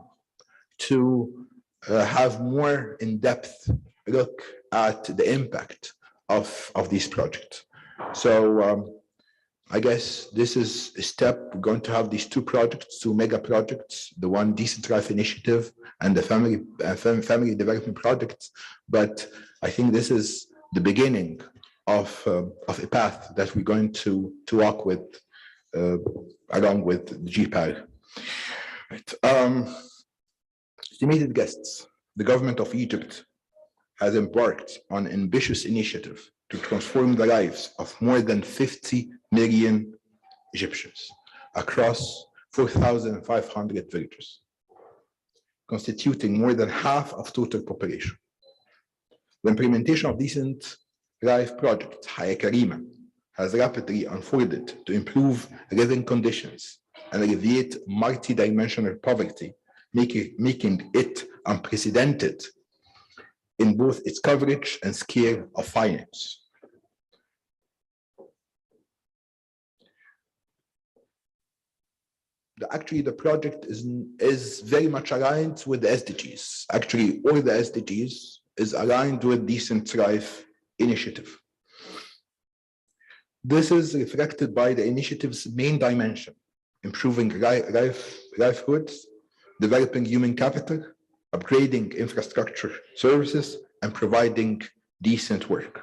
to have more in-depth look at the impact of these projects. So I guess this is a step. We're going to have these two projects, two mega projects, the one Decent Life Initiative and the family development projects. But I think this is the beginning of a path that we're going to walk with along with GPAL. Right. Estimated guests, the government of Egypt has embarked on an ambitious initiative to transform the lives of more than 50 million Egyptians across 4,500 villages, constituting more than half of total population. The implementation of Decent Life Project, Haya Karima, has rapidly unfolded to improve living conditions and alleviate multidimensional poverty, making it unprecedented in both its coverage and scale of finance. Actually, the project is very much aligned with the SDGs. Actually, all the SDGs is aligned with Decent Life Initiative. This is reflected by the initiative's main dimension: improving livelihoods, developing human capital, upgrading infrastructure services, and providing decent work.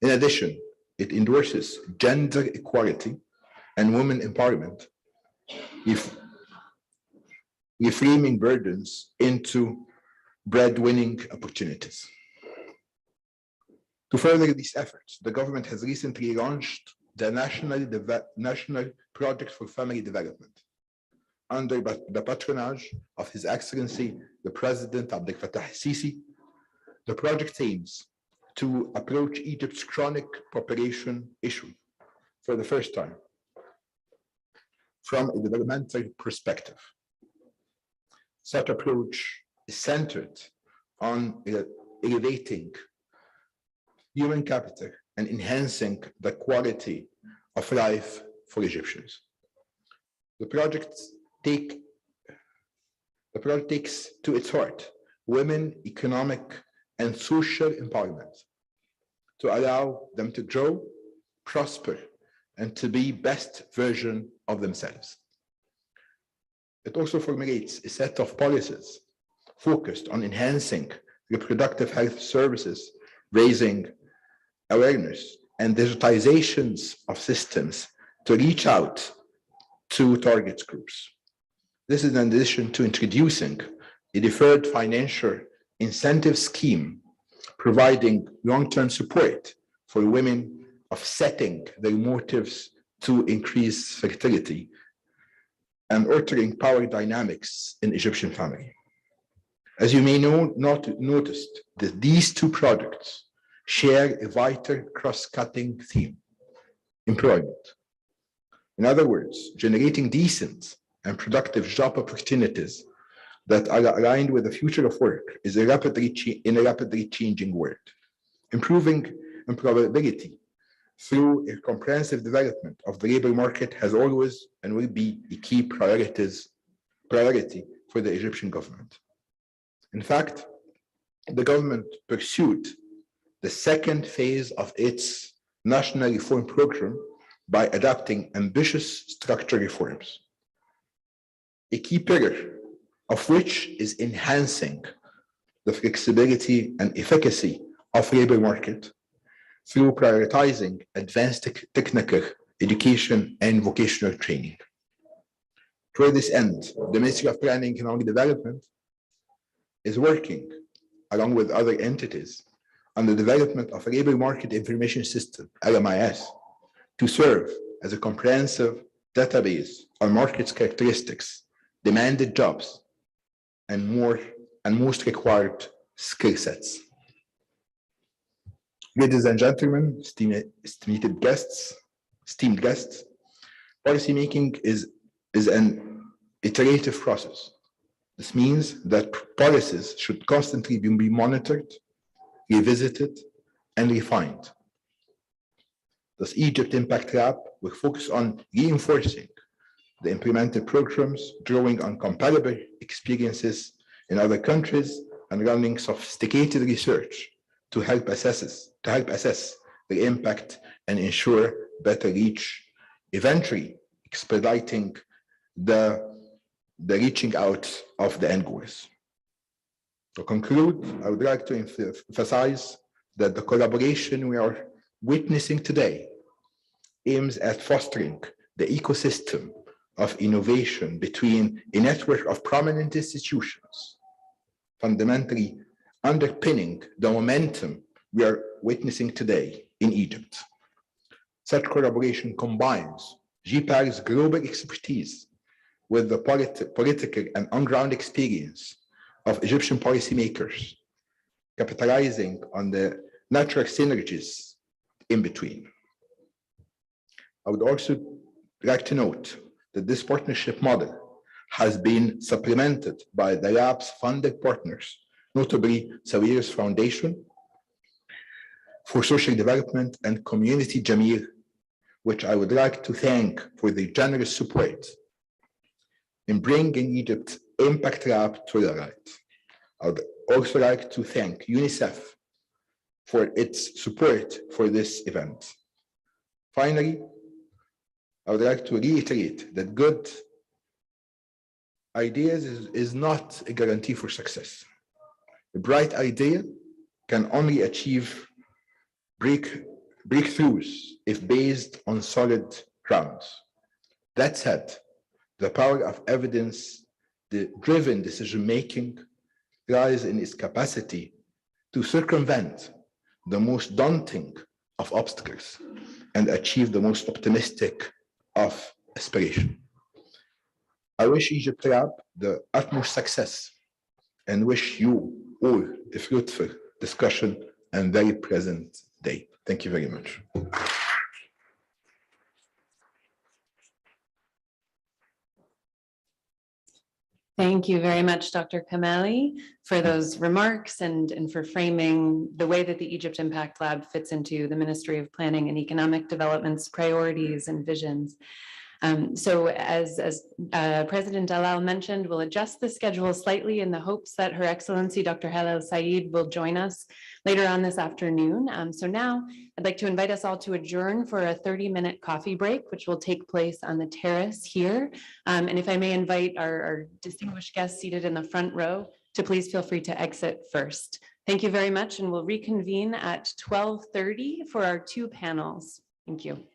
In addition, it endorses gender equality and women empowerment, reframing burdens into breadwinning opportunities. To further these efforts, the government has recently launched the National Project for Family Development under the patronage of His Excellency, the President Abdel Fattah al-Sisi. The project aims to approach Egypt's chronic population issue for the first time from a developmental perspective. Such approach is centered on elevating human capital and enhancing the quality of life for Egyptians. The project takes to its heart women, economic and social empowerment to allow them to grow, prosper, and to be best version of themselves. It also formulates a set of policies focused on enhancing reproductive health services, raising awareness, and digitizations of systems to reach out to target groups. This is in addition to introducing a deferred financial incentive scheme, providing long-term support for women, offsetting their motives to increase fertility and altering power dynamics in Egyptian family. As you may notice that these two projects share a vital cross-cutting theme: employment. In other words, generating decent and productive job opportunities that are aligned with the future of work is in a rapidly changing world. Improving employability through a comprehensive development of the labor market has always and will be a key priority for the Egyptian government. In fact, the government pursued the second phase of its national reform program by adopting ambitious structural reforms, a key pillar of which is enhancing the flexibility and efficacy of labor market through prioritizing advanced technical education and vocational training. To this end, the Ministry of Planning and Economic Development is working, along with other entities, on the development of a labor market information system, LMIS, to serve as a comprehensive database on market characteristics, demanded jobs, and most required skill sets. Ladies and gentlemen, esteemed guests, policymaking is an iterative process. This means that policies should constantly be monitored, revisited, and refined. Thus, Egypt Impact Lab will focus on reinforcing the implemented programs, drawing on comparable experiences in other countries and running sophisticated research to help assess the impact and ensure better reach, eventually expediting the reaching out of the end goals. To conclude, I would like to emphasize that the collaboration we are witnessing today aims at fostering the ecosystem of innovation between a network of prominent institutions, fundamentally underpinning the momentum we are witnessing today in Egypt. Such collaboration combines GPAR's global expertise with the political and on-ground experience of Egyptian policymakers, capitalizing on the natural synergies in between. I would also like to note that this partnership model has been supplemented by the lab's funded partners, notably Sawiris Foundation for Social Development and Community Jameel, which I would like to thank for their generous support in bringing Egypt Impact Lab to the light. I would also like to thank UNICEF for its support for this event. Finally, I would like to reiterate that good ideas is not a guarantee for success. A bright idea can only achieve breakthroughs if based on solid grounds. That said, the power of evidence-driven decision-making lies in its capacity to circumvent the most daunting of obstacles and achieve the most optimistic of aspiration. I wish Egypt Lab the utmost success and wish you all a fruitful discussion and very pleasant day. Thank you very much. Thank you very much, Dr. Kamali, for those remarks and for framing the way that the Egypt Impact Lab fits into the Ministry of Planning and Economic Development's priorities and visions. So as President Dalal mentioned, we'll adjust the schedule slightly in the hopes that Her Excellency Dr. Halal Saeed will join us later on this afternoon. So now I'd like to invite us all to adjourn for a 30-minute coffee break, which will take place on the terrace here. And if I may invite our distinguished guests seated in the front row to please feel free to exit first. Thank you very much, and we'll reconvene at 12:30 for our 2 panels. Thank you.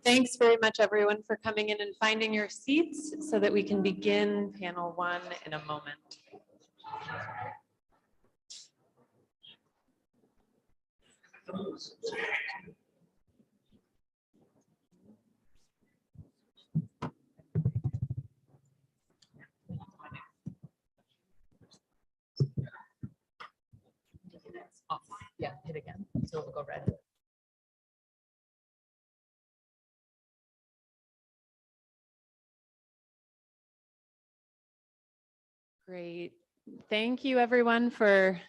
Thanks very much, everyone, for coming in and finding your seats so that we can begin panel 1 in a moment. Yeah, hit again, so it'll go red. Great. Thank you, everyone, for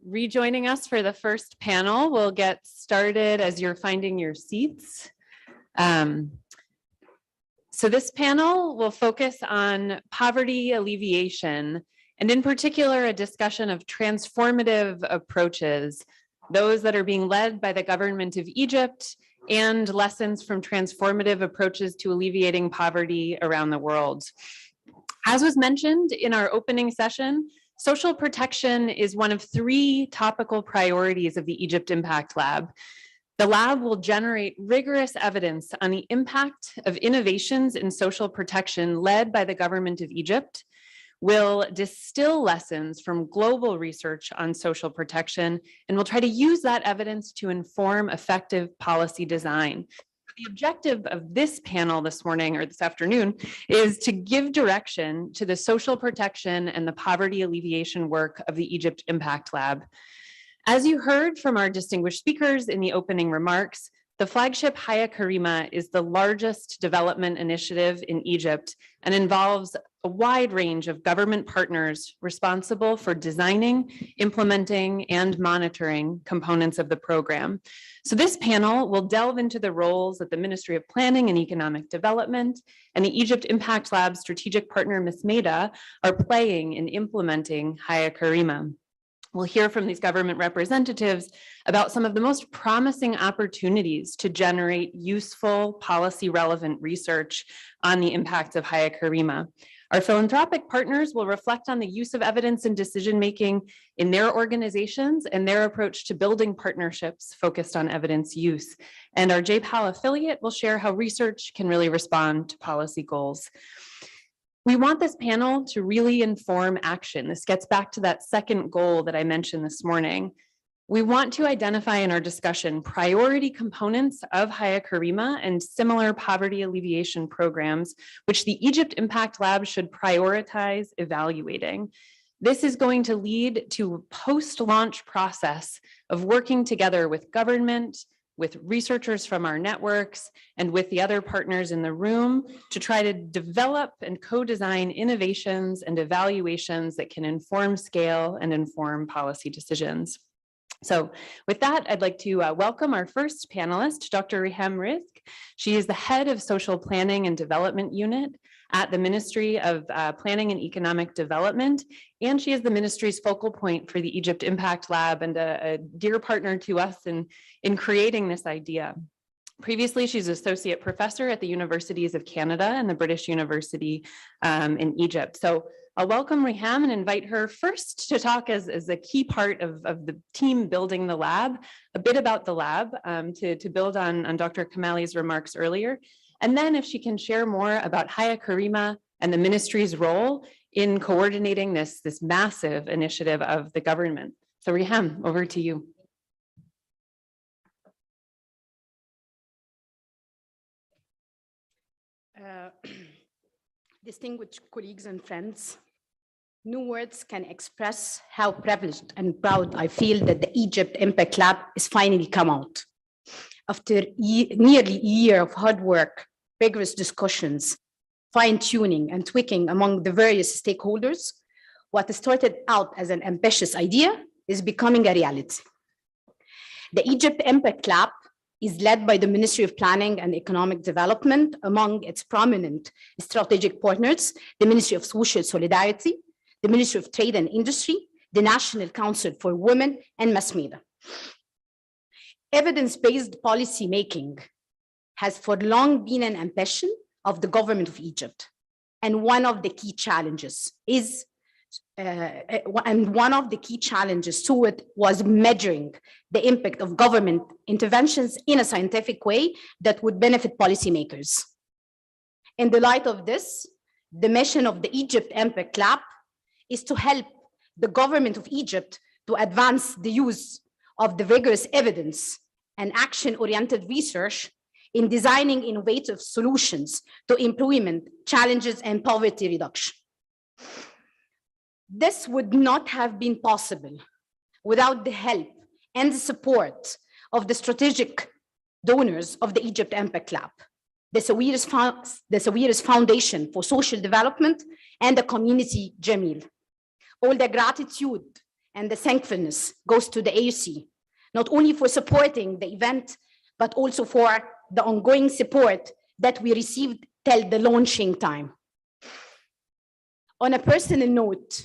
rejoining us for the first panel. We'll get started as you're finding your seats. So this panel will focus on poverty alleviation, and in particular, a discussion of transformative approaches, those that are being led by the government of Egypt, and lessons from transformative approaches to alleviating poverty around the world. As was mentioned in our opening session, social protection is one of 3 topical priorities of the Egypt Impact Lab. The lab will generate rigorous evidence on the impact of innovations in social protection led by the government of Egypt, will distill lessons from global research on social protection, and will try to use that evidence to inform effective policy design. The objective of this panel this morning or this afternoon is to give direction to the social protection and the poverty alleviation work of the Egypt Impact Lab. As you heard from our distinguished speakers in the opening remarks, the flagship Haya Karima is the largest development initiative in Egypt and involves a wide range of government partners responsible for designing, implementing, and monitoring components of the program. So this panel will delve into the roles that the Ministry of Planning and Economic Development and the Egypt Impact Lab strategic partner, Ms. Maida, are playing in implementing Haya Karima. We'll hear from these government representatives about some of the most promising opportunities to generate useful policy relevant research on the impacts of Haya Karima. Our philanthropic partners will reflect on the use of evidence in decision-making in their organizations and their approach to building partnerships focused on evidence use. And our JPAL affiliate will share how research can really respond to policy goals. We want this panel to really inform action. This gets back to that second goal that I mentioned this morning. We want to identify in our discussion priority components of Haya Karima and similar poverty alleviation programs, which the Egypt Impact Lab should prioritize evaluating. This is going to lead to a post-launch process of working together with government, with researchers from our networks, and with the other partners in the room to try to develop and co-design innovations and evaluations that can inform scale and inform policy decisions. So with that, I'd like to welcome our first panelist, Dr. Riham Rizk. She is the head of Social Planning and Development Unit at the Ministry of Planning and Economic Development, and she is the ministry's focal point for the Egypt Impact Lab and a dear partner to us in creating this idea. Previously, she's associate professor at the Universities of Canada and the British University in Egypt. So I'll welcome Riham and invite her first to talk as a key part of the team building the lab, a bit about the lab to build on Dr. Kamali's remarks earlier. And then if she can share more about Haya Karima and the ministry's role in coordinating this massive initiative of the government. So Riham, over to you. Distinguished colleagues and friends, no words can express how privileged and proud I feel that the Egypt Impact Lab is finally come out. After nearly a year of hard work, rigorous discussions, fine-tuning and tweaking among the various stakeholders, what started out as an ambitious idea is becoming a reality. The Egypt Impact Lab is led by the Ministry of Planning and Economic Development. Among its prominent strategic partners, the Ministry of Social Solidarity, the Ministry of Trade and Industry, the National Council for Women, and mass media. Evidence-based policy making has for long been an ambition of the government of Egypt. And one of the key challenges to it was measuring the impact of government interventions in a scientific way that would benefit policymakers. In the light of this, the mission of the Egypt Impact Lab is to help the government of Egypt to advance the use of the rigorous evidence and action-oriented research in designing innovative solutions to employment challenges and poverty reduction. This would not have been possible without the help and the support of the strategic donors of the Egypt Impact Lab, the Sawiris Foundation for Social Development, and the community Jameel. All the gratitude and the thankfulness goes to the AUC, not only for supporting the event, but also for the ongoing support that we received till the launching time. On a personal note,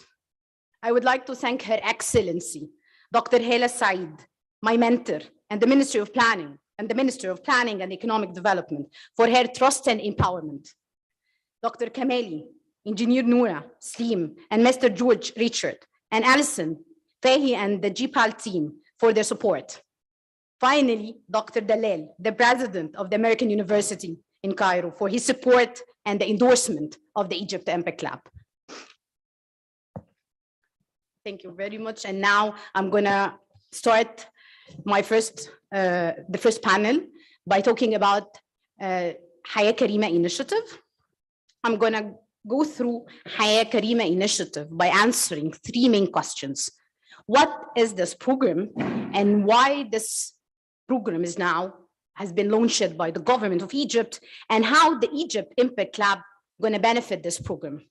I would like to thank Her Excellency, Dr. Hala Said, my mentor, and the Ministry of Planning and the Minister of Planning and Economic Development for her trust and empowerment. Dr. Kamali, Engineer Noura, Slim, and Mr. George Richard, and Alison, Fahi, and the GPAL team for their support. Finally, Dr. Dalal, the president of the American University in Cairo, for his support and the endorsement of the Egypt Impact Lab. Thank you very much. And now I'm gonna start my the first panel by talking about Haya Karima initiative. I'm gonna go through Haya Karima initiative by answering three main questions. What is this program and why this program has been launched by the government of Egypt, and how the Egypt Impact Lab gonna benefit this program?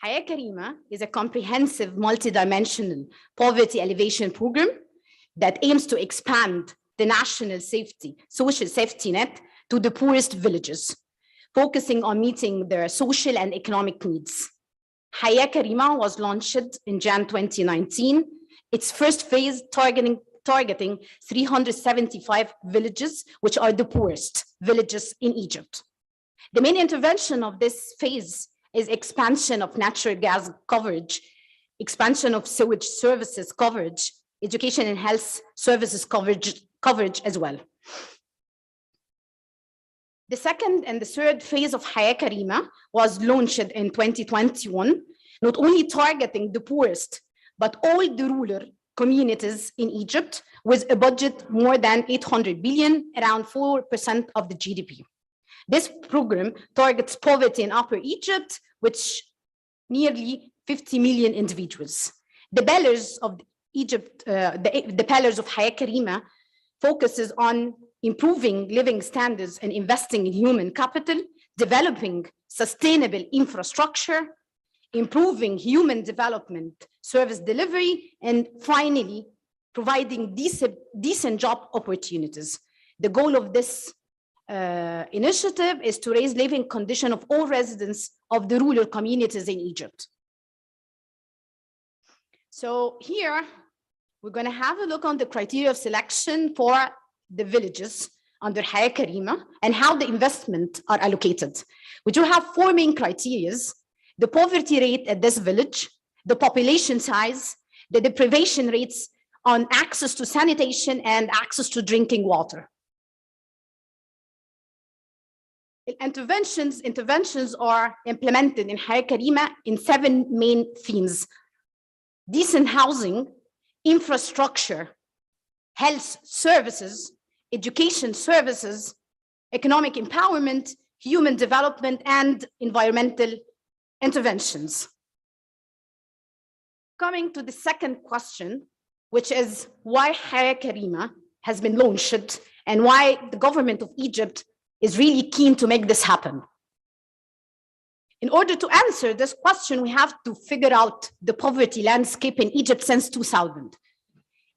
Haya Karima is a comprehensive multidimensional poverty alleviation program that aims to expand the national social safety net to the poorest villages, focusing on meeting their social and economic needs. Haya Karima was launched in Jan 2019. Its first phase targeting 375 villages, which are the poorest villages in Egypt. The main intervention of this phase is expansion of natural gas coverage, expansion of sewage services coverage, education and health services coverage as well. The second and the third phase of Haya Karima was launched in 2021, not only targeting the poorest, but all the rural communities in Egypt with a budget more than 800 billion, around 4% of the GDP. This program targets poverty in Upper Egypt, which nearly 50 million individuals. The pillars of Egypt, the pillars of Haya Karima focuses on improving living standards and investing in human capital, developing sustainable infrastructure, improving human development, service delivery, and finally, providing decent job opportunities. The goal of this initiative is to raise living condition of all residents of the rural communities in Egypt. So here, we're going to have a look on the criteria of selection for the villages under Hayat Karima and how the investment are allocated. We do have 4 main criteria: the poverty rate at this village, the population size, the deprivation rates on access to sanitation and access to drinking water. Interventions are implemented in Hayat Karima in 7 main themes: decent housing, infrastructure, health services, education services, economic empowerment, human development, and environmental interventions. Coming to the second question, which is why Hayat Karima has been launched and why the government of Egypt is really keen to make this happen. In order to answer this question, we have to figure out the poverty landscape in Egypt since 2000.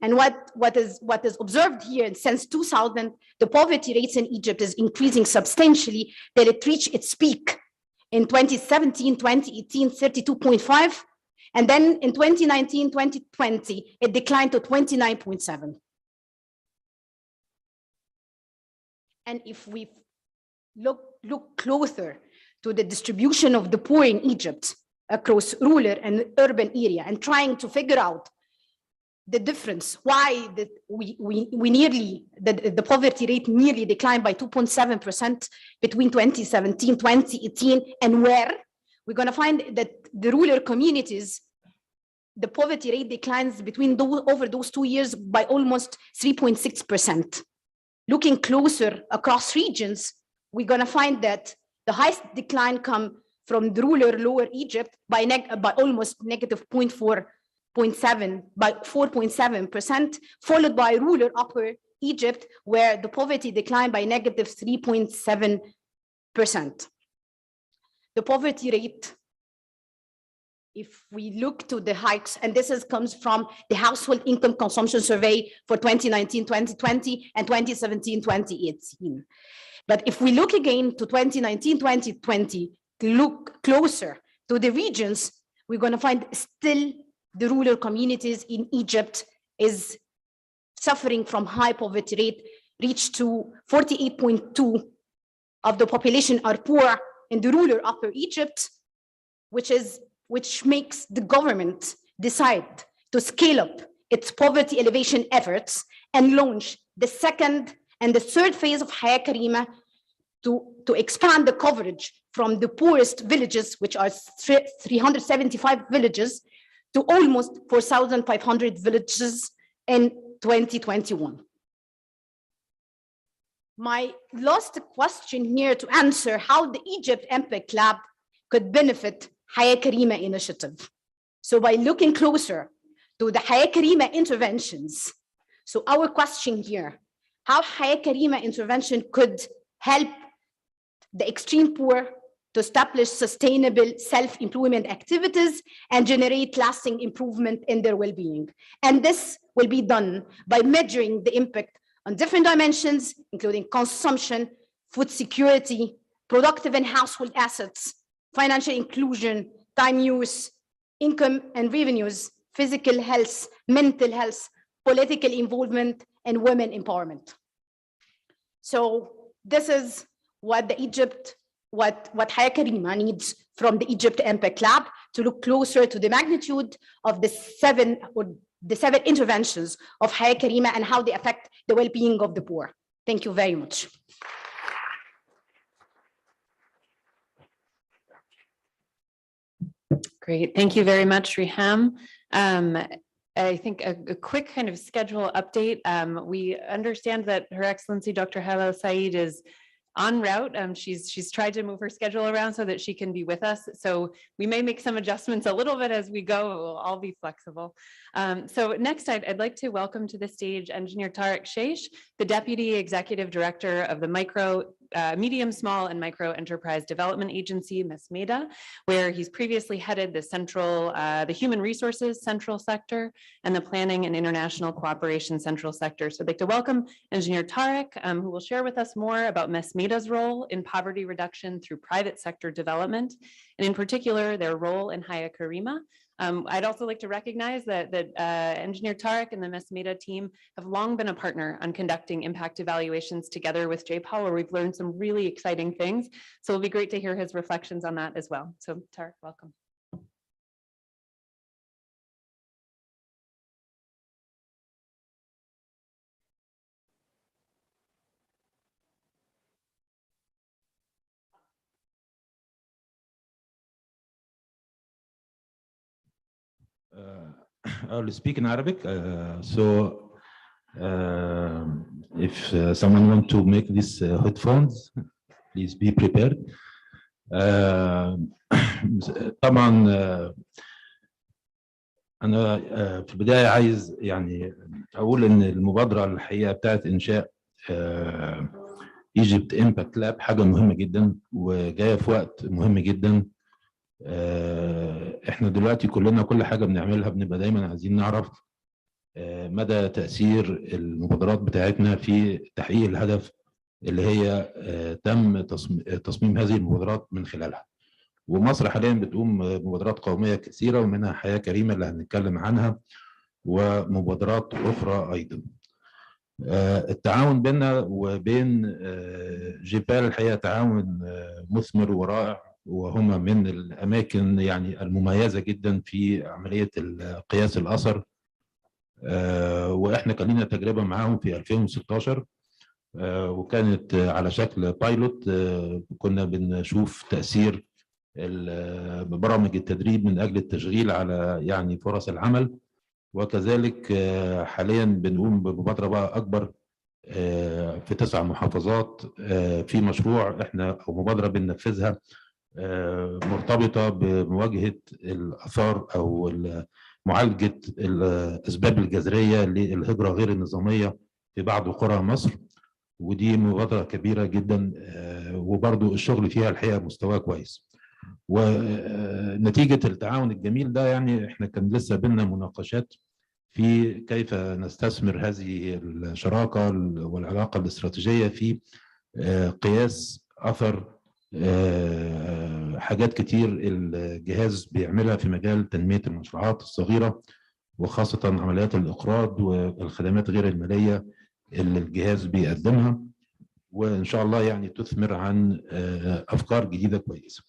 And what is observed here since 2000, the poverty rates in Egypt is increasing substantially till it reached its peak in 2017, 2018, 32.5. And then in 2019, 2020, it declined to 29.7. And if we look closer to the distribution of the poor in Egypt across rural and urban area and trying to figure out the difference, why the poverty rate nearly declined by 2.7% between 2017, 2018, and where we're going to find that the rural communities, the poverty rate declines over those 2 years by almost 3.6%. Looking closer across regions, we're going to find that the highest decline comes from the rural lower Egypt by almost negative 4.7%, followed by rural upper Egypt, where the poverty declined by negative 3.7%. The poverty rate, if we look to the hikes, and this comes from the Household Income Consumption Survey for 2019-2020 and 2017-2018. But if we look again to 2019-2020, to look closer to the regions, we're going to find still the rural communities in Egypt is suffering from high poverty rate, reached to 48.2% of the population are poor in the rural upper Egypt, which makes the government decide to scale up its poverty alleviation efforts and launch the second and the third phase of Hayat Karima to expand the coverage from the poorest villages, which are 375 villages, to almost 4,500 villages in 2021. My last question here to answer how the Egypt Impact Lab could benefit Hayat Karima initiative. So by looking closer to the Hayat Karima interventions, so our question here, how Hayat Karima intervention could help the extreme poor to establish sustainable self-employment activities and generate lasting improvement in their well-being. And this will be done by measuring the impact on different dimensions, including consumption, food security, productive and household assets, financial inclusion, time use, income and revenues, physical health, mental health, political involvement, and women empowerment. So this is what what Hayat Karima needs from the Egypt Impact Lab to look closer to the magnitude of the seven interventions of Hayat Karima and how they affect the well-being of the poor. Thank you very much. Great. Thank you very much, Riham. I think a quick kind of schedule update. We understand that Her Excellency Dr. Hala Saeed is en route. She's tried to move her schedule around so that she can be with us. So we may make some adjustments a little bit as we go. We'll all be flexible. So next, I'd like to welcome to the stage Engineer Tariq Sheish, the Deputy Executive Director of the Micro Medium, Small, and Micro Enterprise Development Agency, MESMEDA, where he's previously headed the Human Resources Central Sector and the Planning and International Cooperation Central Sector. So I'd like to welcome Engineer Tarek, who will share with us more about MESMEDA's role in poverty reduction through private sector development, and in particular, their role in Haya Karima. I'd also like to recognize that Engineer Tarek and the MESMEDA team have long been a partner on conducting impact evaluations together with JPAL, where we've learned some really exciting things. So it'll be great to hear his reflections on that as well. So Tarek, welcome. I'll speak in Arabic. If someone want to make these headphones, please be prepared. طبعا أنا في البداية عايز يعني أقول إن المبادرة الحقيقة بتاعت إنشاء Egypt Impact Lab حاجة مهمة جدا وجاية في وقت مهم جدا. احنا دلوقتي كلنا كل حاجه بنعملها بنبقى دايما عايزين نعرف مدى تاثير المبادرات بتاعتنا في تحقيق الهدف اللي هي تم تصميم هذه المبادرات من خلالها. ومصر حاليا بتقوم مبادرات قوميه كثيره ومنها حياه كريمه اللي هنتكلم عنها ومبادرات اخرى ايضا. التعاون بيننا وبين جيبال الحقيقه تعاون مثمر ورائع، وهم من الأماكن يعني المميزة جدا في عملية قياس الأثر. وإحنا كان لنا تجربة معاهم في 2016 وكانت على شكل بايلوت. كنا بنشوف تأثير برامج التدريب من أجل التشغيل على يعني فرص العمل، وكذلك حاليا بنقوم بمبادرة بقى أكبر في 9 محافظات في مشروع إحنا أو مبادرة بننفذها مرتبطة بمواجهة الآثار أو معالجة الأسباب الجذرية للهجرة غير النظامية في بعض قرى مصر، ودي مبادرة كبيرة جدا وبرضو الشغل فيها الحقيقة مستواه كويس. ونتيجة التعاون الجميل ده يعني احنا كان لسه بينا مناقشات في كيف نستثمر هذه الشراكة والعلاقة الاستراتيجية في قياس أثر حاجات كتير الجهاز بيعملها في مجال تنمية المشروعات الصغيرة وخاصة عمليات الإقراض والخدمات غير المالية اللي الجهاز بيقدمها، وإن شاء الله يعني تثمر عن أفكار جديدة كويسة.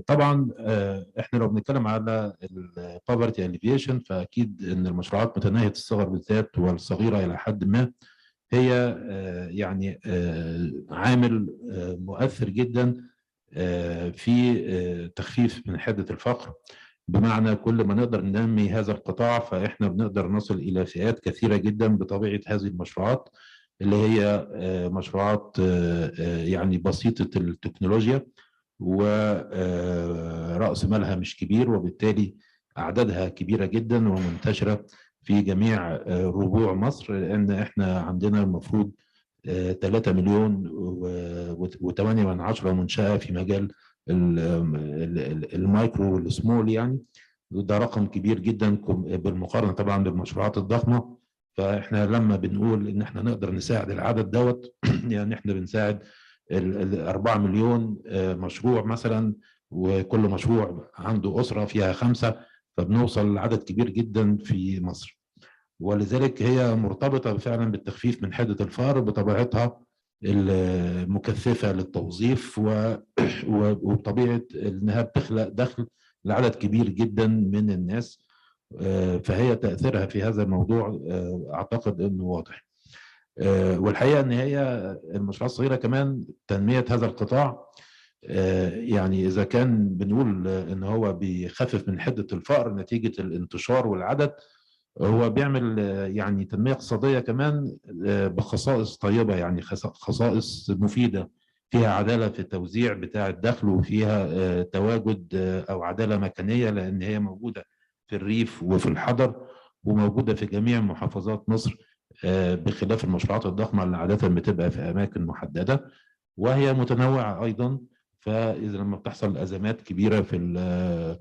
طبعا احنا لو بنتكلم على البوفرتي alleviation فأكيد إن المشروعات متناهية الصغر بالذات والصغيرة إلى حد ما هي يعني عامل مؤثر جدا في تخفيف من حدة الفقر، بمعنى كل ما نقدر ننمي هذا القطاع فإحنا بنقدر نصل إلى فئات كثيرة جدا بطبيعة هذه المشروعات اللي هي مشروعات يعني بسيطة التكنولوجيا ورأس مالها مش كبير، وبالتالي أعدادها كبيرة جدا ومنتشرة في جميع ربوع مصر، لأن احنا عندنا المفروض 3 مليون و8 منشأة في مجال المايكرو والسمول يعني، وده رقم كبير جدا بالمقارنة طبعا بالمشروعات الضخمة. فاحنا لما بنقول ان احنا نقدر نساعد العدد دوت يعني احنا بنساعد 4 مليون مشروع مثلا، وكل مشروع عنده أسرة فيها 5، فبنوصل لعدد كبير جدا في مصر. ولذلك هي مرتبطة فعلا بالتخفيف من حدة الفقر بطبيعتها المكثفة للتوظيف وبطبيعة انها بتخلق دخل لعدد كبير جدا من الناس، فهي تأثيرها في هذا الموضوع اعتقد انه واضح. والحقيقة ان هي المشروعات الصغيرة كمان تنمية هذا القطاع يعني إذا كان بنقول إن هو بيخفف من حدة الفقر نتيجة الانتشار والعدد، هو بيعمل يعني تنمية اقتصادية كمان بخصائص طيبة، يعني خصائص مفيدة فيها عدالة في التوزيع بتاع الدخل، وفيها تواجد أو عدالة مكانية لأن هي موجودة في الريف وفي الحضر وموجودة في جميع محافظات مصر بخلاف المشروعات الضخمه اللي عاده بتبقى في اماكن محدده وهي متنوعه ايضا. فاذا لما بتحصل ازمات كبيره في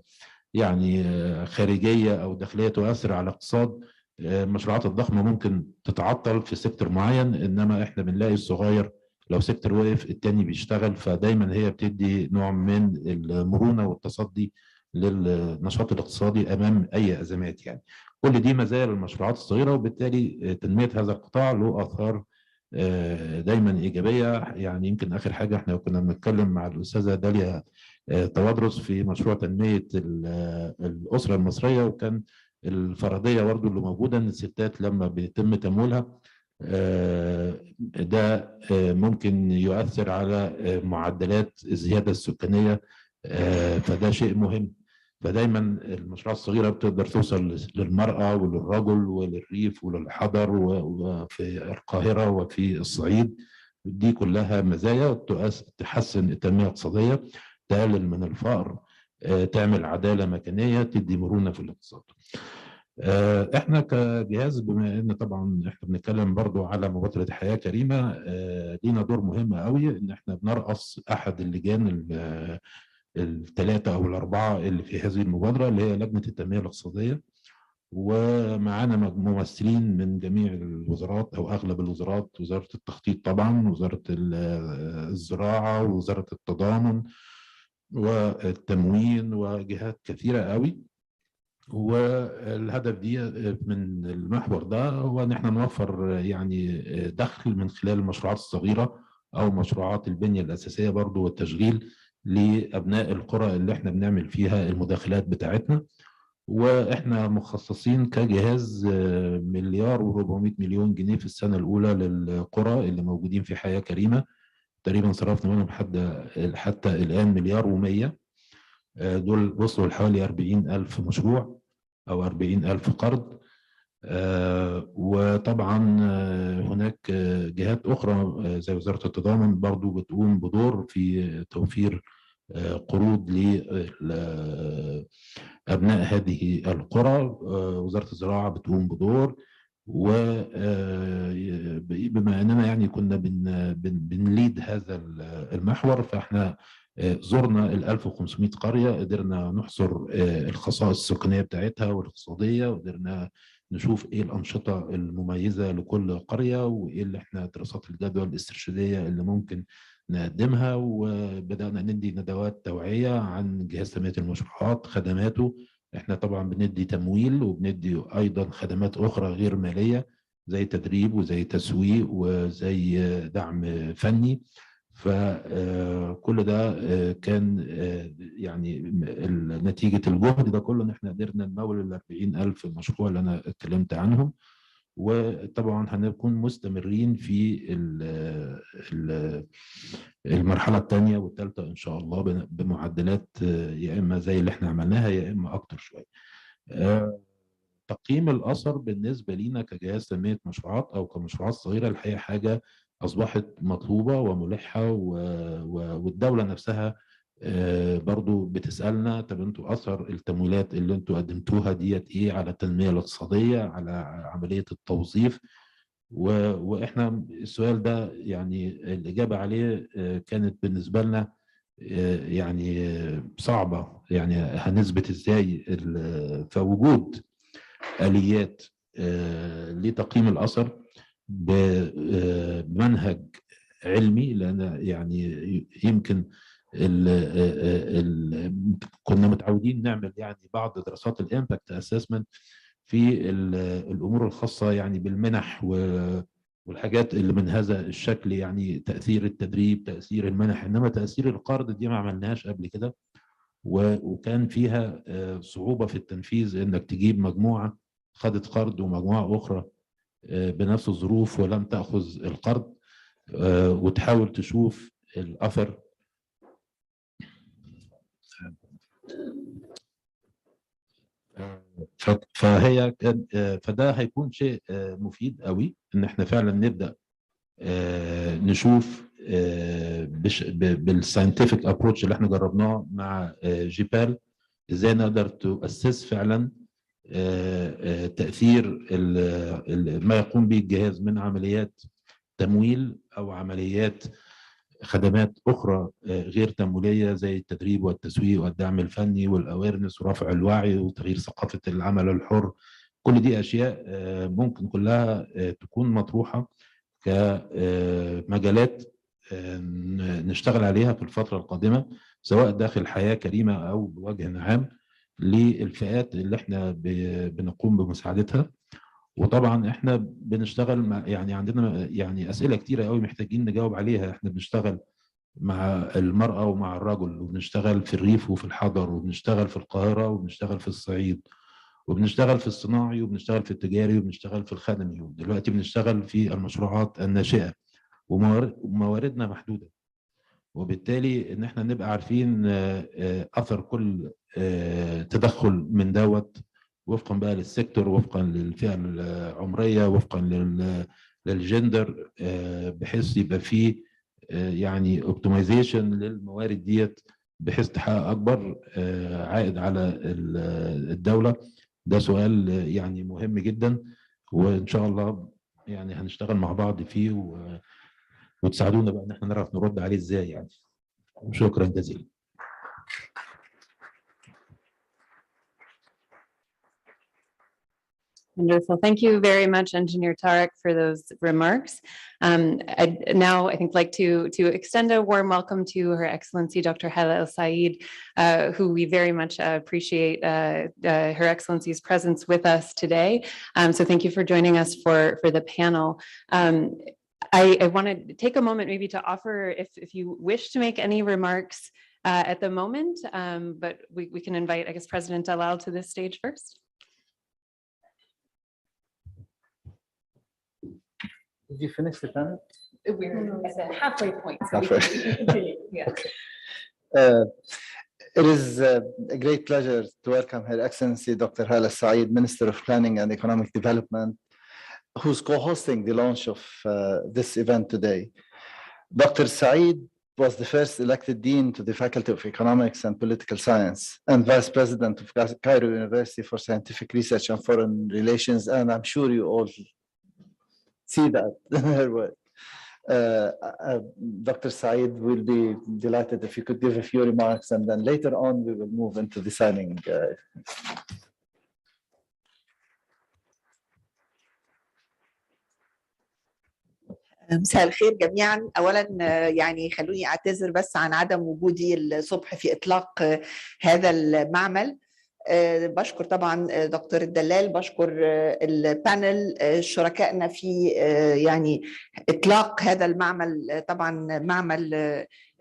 يعني خارجيه او داخليه تؤثر على الاقتصاد، المشروعات الضخمه ممكن تتعطل في سيكتور معين، انما احنا بنلاقي الصغير لو سيكتور وقف التاني بيشتغل. فدايما هي بتدي نوع من المرونه والتصدي للنشاط الاقتصادي امام اي ازمات. يعني كل دي مزايا للمشروعات الصغيره، وبالتالي تنميه هذا القطاع له اثار دايما ايجابيه. يعني يمكن اخر حاجه احنا كنا بنتكلم مع الاستاذه داليا توادرس في مشروع تنميه الاسره المصريه، وكان الفرديه برضه اللي موجوده ان الستات لما بيتم تمويلها ده ممكن يؤثر على معدلات الزياده السكانيه، فده شيء مهم. فدايما المشروعات الصغيره بتقدر توصل للمراه وللرجل وللريف وللحضر وفي القاهره وفي الصعيد. دي كلها مزايا تحسن التنميه الاقتصاديه، تقلل من الفقر، تعمل عداله مكانيه، تدي مرونه في الاقتصاد. احنا كجهاز بما ان طبعا احنا بنتكلم برضو على مبادره حياه كريمه، لينا دور مهم قوي ان احنا بنرأس احد اللجان الثلاثه او الاربعه اللي في هذه المبادره، اللي هي لجنه التنميه الاقتصاديه. ومعانا ممثلين من جميع الوزارات او اغلب الوزارات، وزاره التخطيط طبعا، وزاره الزراعه، ووزاره التضامن والتموين، وجهات كثيره قوي. والهدف دي من المحور ده هو ان احنا نوفر يعني دخل من خلال المشروعات الصغيره او مشروعات البنيه الاساسيه برضو والتشغيل لابناء القرى اللي احنا بنعمل فيها المداخلات بتاعتنا. واحنا مخصصين كجهاز مليار و400 مليون جنيه في السنه الاولى للقرى اللي موجودين في حياه كريمه. تقريبا صرفنا منهم حتى الان مليار و100. دول وصلوا لحوالي 40,000 مشروع أو 40,000 قرض. وطبعا هناك جهات أخرى زي وزارة التضامن برضو بتقوم بدور في توفير قروض لأبناء هذه القرى. وزارة الزراعة بتقوم بدور. وبما أننا يعني كنا بنليد هذا المحور، فإحنا زرنا ال 1500 قرية، قدرنا نحصر الخصائص السكانية بتاعتها والاقتصادية، وقدرنا نشوف ايه الأنشطة المميزة لكل قرية، وايه اللي احنا دراسات الجدوى الاسترشادية اللي ممكن نقدمها. وبدأنا ندي ندوات توعية عن جهاز تنمية المشروعات، خدماته. احنا طبعا بندي تمويل وبندي أيضا خدمات أخرى غير مالية زي تدريب وزي تسويق وزي دعم فني. فكل ده كان يعني نتيجة الجهد ده كله ان احنا قدرنا نمول ال 40,000 مشروع اللي انا اتكلمت عنهم. وطبعا هنكون مستمرين في المرحلة الثانية والثالثة ان شاء الله بمعدلات يا اما زي اللي احنا عملناها يا اما اكتر شوية. تقييم الاثر بالنسبة لينا كجهاز تنمية مشروعات او كمشروعات صغيرة، الحقيقة حاجة أصبحت مطلوبة وملحة، والدولة نفسها برضو بتسألنا طب انتوا أثر التمويلات اللي انتوا قدمتوها ديت إيه على التنمية الاقتصادية، على عملية التوظيف. وإحنا السؤال ده يعني الإجابة عليه كانت بالنسبة لنا يعني صعبة. يعني هنثبت إزاي فوجود آليات لتقييم الأثر بمنهج علمي، لان يعني يمكن كنا متعودين نعمل يعني بعض دراسات الامباكت اسسمنت في الامور الخاصه يعني بالمنح والحاجات اللي من هذا الشكل، يعني تاثير التدريب، تاثير المنح، انما تاثير القرض دي ما عملناهاش قبل كده. وكان فيها صعوبه في التنفيذ، انك تجيب مجموعه خدت قرض ومجموعه اخرى بنفس الظروف ولم تأخذ القرض، وتحاول تشوف الأثر. فده هيكون شيء مفيد قوي ان احنا فعلا نبدأ نشوف بالساينتفك ابروتش اللي احنا جربناه مع جيبال ازاي نقدر تؤسس فعلا تأثير ما يقوم به الجهاز من عمليات تمويل أو عمليات خدمات أخرى غير تمويلية زي التدريب والتسويق والدعم الفني والأويرنس ورفع الوعي وتغيير ثقافة العمل الحر. كل دي أشياء ممكن كلها تكون مطروحة كمجالات نشتغل عليها في الفترة القادمة، سواء داخل حياة كريمة أو بوجه عام للفئات اللي احنا بنقوم بمساعدتها. وطبعا احنا بنشتغل يعني عندنا يعني أسئلة كتيرة قوي محتاجين نجاوب عليها. احنا بنشتغل مع المرأة ومع الرجل، وبنشتغل في الريف وفي الحضر، وبنشتغل في القاهرة وبنشتغل في الصعيد، وبنشتغل في الصناعي وبنشتغل في التجاري وبنشتغل في الخدمي، ودلوقتي بنشتغل في المشروعات الناشئة، ومواردنا محدودة. وبالتالي ان احنا نبقى عارفين اثر كل تدخل من دوت وفقا بقى للسيكتور، وفقا للفئة العمرية، وفقا للجندر، بحيث يبقى فيه يعني اوبتمايزيشن للموارد ديت بحيث تحقق اكبر عائد على الدولة. ده سؤال يعني مهم جدا، وان شاء الله يعني هنشتغل مع بعض فيه وتساعدونا بقى ان احنا نعرف نرد عليه ازاي يعني. شكرا جزيلا. Wonderful. Thank you very much, Engineer Tarek, for those remarks. I'd now, I think, like to extend a warm welcome to Her Excellency Dr. Hala El Said, who we very much appreciate Her Excellency's presence with us today. So thank you for joining us for the panel. I want to take a moment maybe to offer, if you wish to make any remarks at the moment, but we can invite, I guess, President Dalal to this stage first. Did you finish the panel? We're at the halfway point, so we Halfway. can continue. Yeah. It is a great pleasure to welcome Her Excellency Dr. Hala Said, Minister of Planning and Economic Development, who's co-hosting the launch of this event today. Dr. Said was the first elected dean to the Faculty of Economics and Political Science and vice president of Cairo University for Scientific Research and Foreign Relations, and I'm sure you all see that in her work. Dr. Said will be delighted if you could give a few remarks, and then later on we will move into the signing. مساء الخير جميعا. اولا يعني خلوني اعتذر بس عن عدم وجودي الصبح في اطلاق هذا المعمل. بشكر طبعا دكتور الدلال، بشكر البانل شركائنا في يعني اطلاق هذا المعمل. طبعا معمل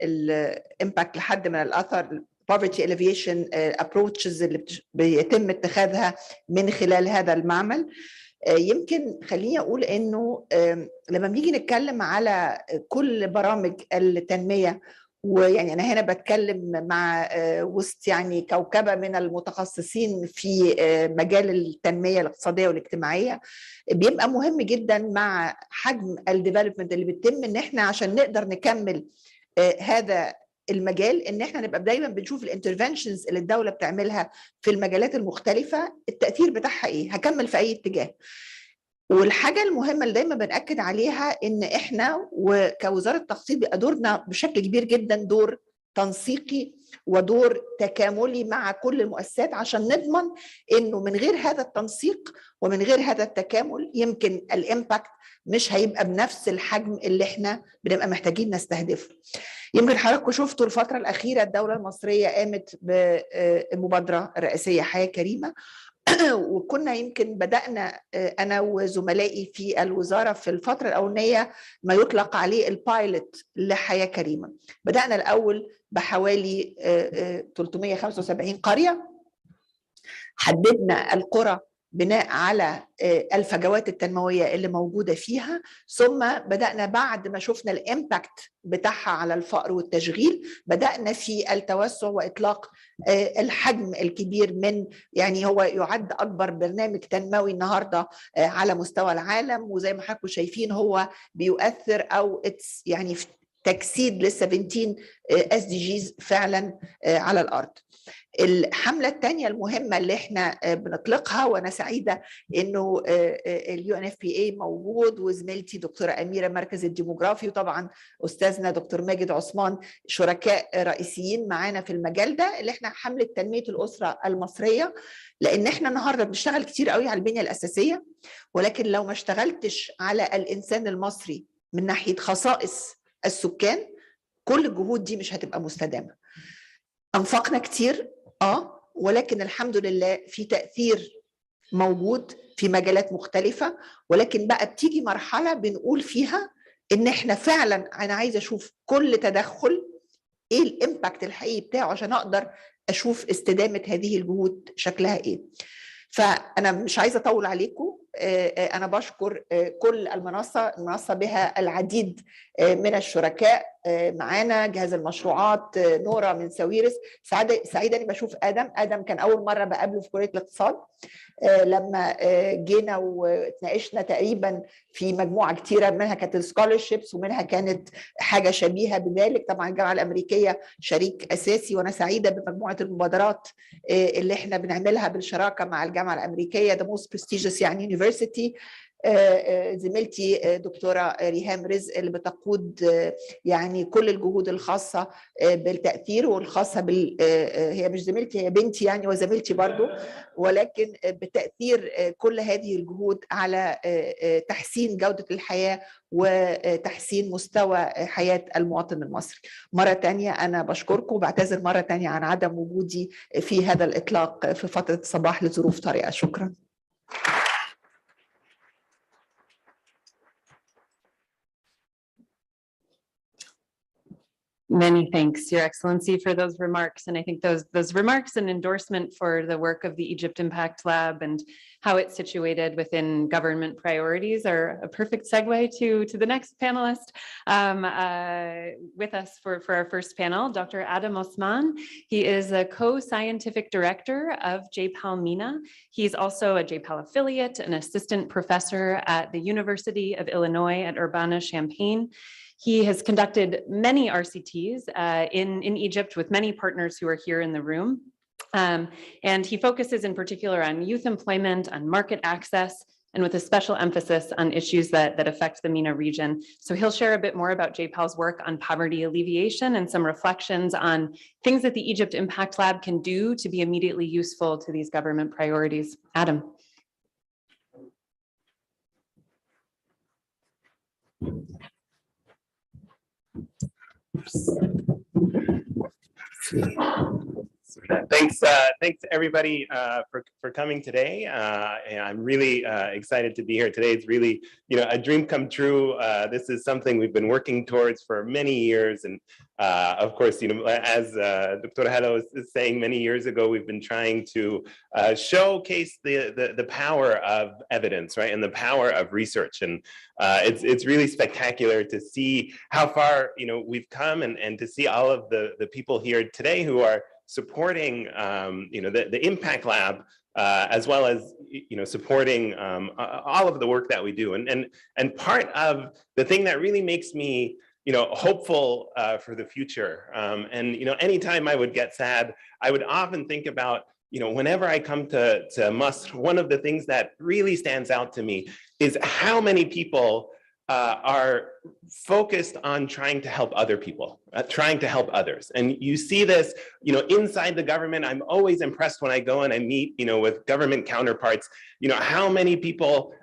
الامباكت لحد من الاثر poverty alleviation approaches اللي بيتم اتخاذها من خلال هذا المعمل. يمكن خليني اقول انه لما بنيجي نتكلم على كل برامج التنميه، ويعني انا هنا بتكلم مع وسط يعني كوكبه من المتخصصين في مجال التنميه الاقتصاديه والاجتماعيه، بيبقى مهم جدا مع حجم الديفلوبمنت اللي بيتم ان احنا عشان نقدر نكمل هذا المجال ان احنا نبقى دايما بنشوف الانترفنشنز اللي الدوله بتعملها في المجالات المختلفه التاثير بتاعها ايه، هكمل في اي اتجاه. والحاجه المهمه اللي دايما بنأكد عليها ان احنا وكوزاره تخطيط بيبقى دورنا بشكل كبير جدا دور تنسيقي ودور تكاملي مع كل المؤسسات، عشان نضمن انه من غير هذا التنسيق ومن غير هذا التكامل يمكن الامباكت مش هيبقى بنفس الحجم اللي احنا بنبقى محتاجين نستهدفه. يمكن حضراتكم شفتوا الفترة الأخيرة الدولة المصرية قامت بمبادرة رئاسية حياة كريمة، وكنا يمكن بدأنا أنا وزملائي في الوزارة في الفترة الأولانية ما يطلق عليه البايلوت لحياة كريمة. بدأنا الأول بحوالي 375 قرية، حددنا القرى بناء على الفجوات التنموية اللي موجودة فيها، ثم بدأنا بعد ما شفنا الامباكت بتاعها على الفقر والتشغيل بدأنا في التوسع وإطلاق الحجم الكبير من يعني هو يعد أكبر برنامج تنموي النهاردة على مستوى العالم، وزي ما حضراتكم شايفين هو بيؤثر أو يعني تجسيد لل 17 SDGs فعلا على الارض. الحمله الثانيه المهمه اللي احنا بنطلقها، وانا سعيده انه UNFPA موجود، وزميلتي دكتوره اميره مركز الديموغرافي، وطبعا استاذنا دكتور ماجد عثمان شركاء رئيسيين معانا في المجال ده، اللي احنا حمله تنميه الاسره المصريه. لان احنا النهارده بنشتغل كتير قوي على البنيه الاساسيه، ولكن لو ما اشتغلتش على الانسان المصري من ناحيه خصائص السكان، كل الجهود دي مش هتبقى مستدامه. انفقنا كتير ولكن الحمد لله في تأثير موجود في مجالات مختلفة، ولكن بقى بتيجي مرحلة بنقول فيها ان احنا فعلا انا عايزة اشوف كل تدخل ايه الامباكت الحقيقي بتاعه عشان اقدر اشوف استدامة هذه الجهود شكلها ايه. فانا مش عايزة اطول عليكم، انا بشكر كل المنصة بها العديد من الشركاء معانا، جهاز المشروعات، نورا من ساويرس. سعيدة اني بشوف ادم كان اول مرة بقابله في كلية الاقتصاد، لما جينا واتناقشنا تقريبا في مجموعه كتيره، منها كانت السكولرشيبس ومنها كانت حاجه شبيهه بذلك. طبعا الجامعه الامريكيه شريك اساسي، وانا سعيده بمجموعه المبادرات اللي احنا بنعملها بالشراكه مع الجامعه الامريكيه، the most prestigious يعني university. زميلتي دكتورة ريهام رزق اللي بتقود يعني كل الجهود الخاصة بالتأثير والخاصة هي مش زميلتي، هي بنتي يعني وزميلتي برضو، ولكن بتأثير كل هذه الجهود على تحسين جودة الحياة وتحسين مستوى حياة المواطن المصري. مرة تانية أنا بشكركم، وبعتذر مرة تانية عن عدم وجودي في هذا الإطلاق في فترة الصباح لظروف طارئة. شكرا. Many thanks, Your Excellency, for those remarks. And I think those remarks and endorsement for the work of the Egypt Impact Lab and how it's situated within government priorities are a perfect segue to the next panelist with us for our first panel, Dr. Adam Osman. He is a co-scientific director of JPAL MENA. He's also a JPAL affiliate, an assistant professor at the University of Illinois at Urbana-Champaign. He has conducted many RCTs in Egypt with many partners who are here in the room. And he focuses in particular on youth employment, on market access, and with a special emphasis on issues that affect the MENA region. So he'll share a bit more about JPAL's work on poverty alleviation and some reflections on things that the Egypt Impact Lab can do to be immediately useful to these government priorities. Adam. Thanks everybody for coming today. And I'm really excited to be here today. It's really, a dream come true. This is something we've been working towards for many years, and of course, as Dr. Hello is saying, many years ago we've been trying to showcase the power of evidence, right, and the power of research. And it's really spectacular to see how far we've come, and to see all of the people here today who are supporting the Impact Lab, as well as supporting all of the work that we do. And part of the thing that really makes me hopeful for the future, and anytime I would get sad, I would often think about whenever I come to Masr, one of the things that really stands out to me is how many people are focused on trying to help other people, trying to help others. And you see this, inside the government. I'm always impressed when I go and I meet, with government counterparts, how many people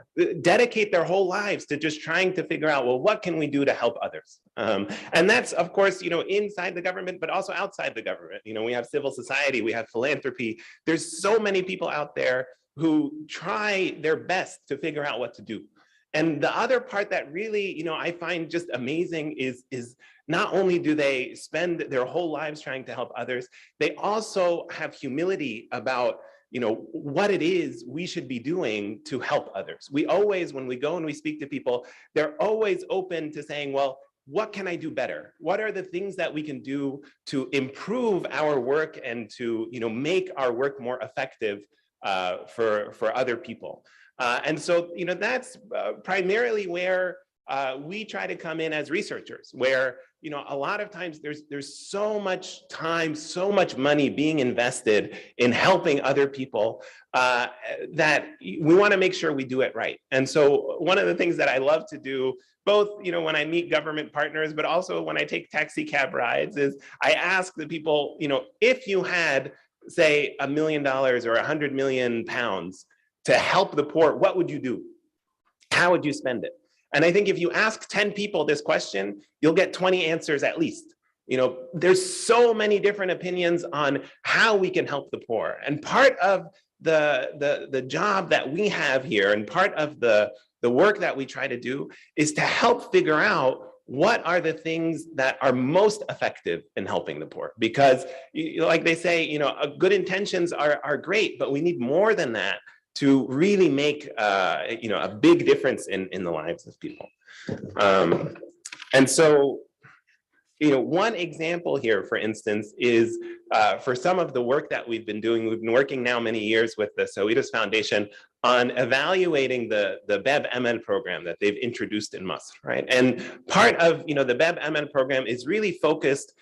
dedicate their whole lives to just trying to figure out, well, what can we do to help others? And that's, of course, inside the government, but also outside the government. We have civil society, we have philanthropy. There's so many people out there who try their best to figure out what to do. And the other part that really, I find just amazing is not only do they spend their whole lives trying to help others, they also have humility about, what it is we should be doing to help others. We always, when we go and we speak to people, they're always open to saying, well, what can I do better? What are the things that we can do to improve our work and to, make our work more effective for other people? And so, that's primarily where we try to come in as researchers where, a lot of times there's so much time, so much money being invested in helping other people that we want to make sure we do it right. And so one of the things that I love to do, both when I meet government partners, but also when I take taxi cab rides, is I ask the people, if you had, say, $1 million or 100 million pounds to help the poor, what would you do? How would you spend it? And I think if you ask 10 people this question, you'll get 20 answers at least. There's so many different opinions on how we can help the poor. And part of the job that we have here, and part of the work that we try to do, is to help figure out what are the things that are most effective in helping the poor. Because like they say, good intentions are great, but we need more than that to really make a big difference in the lives of people. And so, one example here, for instance, is for some of the work that we've been doing. We've been working now many years with the Sawiris Foundation on evaluating the BEB-ML program that they've introduced in Masr, right? And part of the BEB-ML program is really focused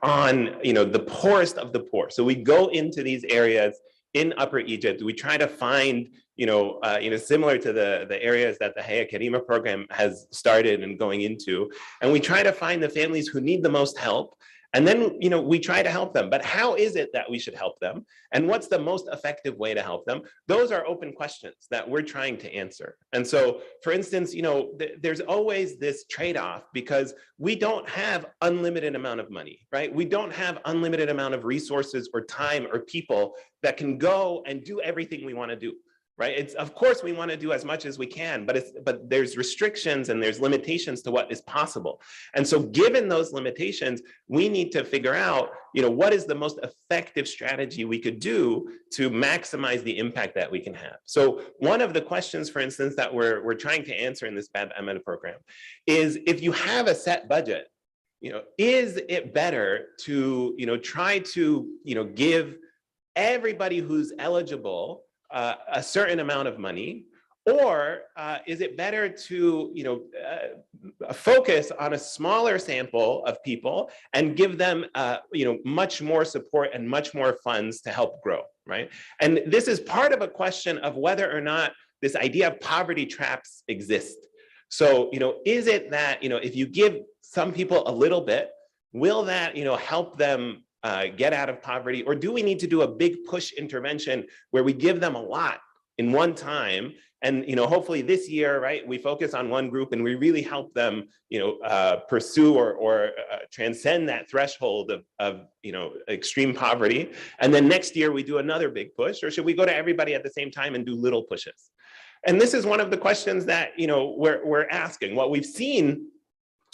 on the poorest of the poor. So we go into these areas in Upper Egypt. We try to find, similar to the areas that the Haya Karima program has started and going into, and we try to find the families who need the most help. And then, we try to help them. But how is it that we should help them? And what's the most effective way to help them? Those are open questions that we're trying to answer. And so, for instance, there's always this trade-off because we don't have unlimited amount of money, right? We don't have unlimited amount of resources or time or people that can go and do everything we want to do. Right? Of course, we want to do as much as we can, but there's restrictions and there's limitations to what is possible. And so given those limitations, we need to figure out, what is the most effective strategy we could do to maximize the impact that we can have. So one of the questions, for instance, that we're trying to answer in this BEB-ML program is, if you have a set budget, is it better to, try to, give everybody who's eligible a certain amount of money, or is it better to focus on a smaller sample of people and give them much more support and much more funds to help grow, right? And this is part of a question of whether or not this idea of poverty traps exist. So is it that if you give some people a little bit, will that help them get out of poverty? Or do we need to do a big push intervention where we give them a lot in one time? And hopefully this year, right, we focus on one group and we really help them pursue or transcend that threshold of extreme poverty. And then next year we do another big push, or should we go to everybody at the same time and do little pushes? And this is one of the questions that we're asking. What we've seen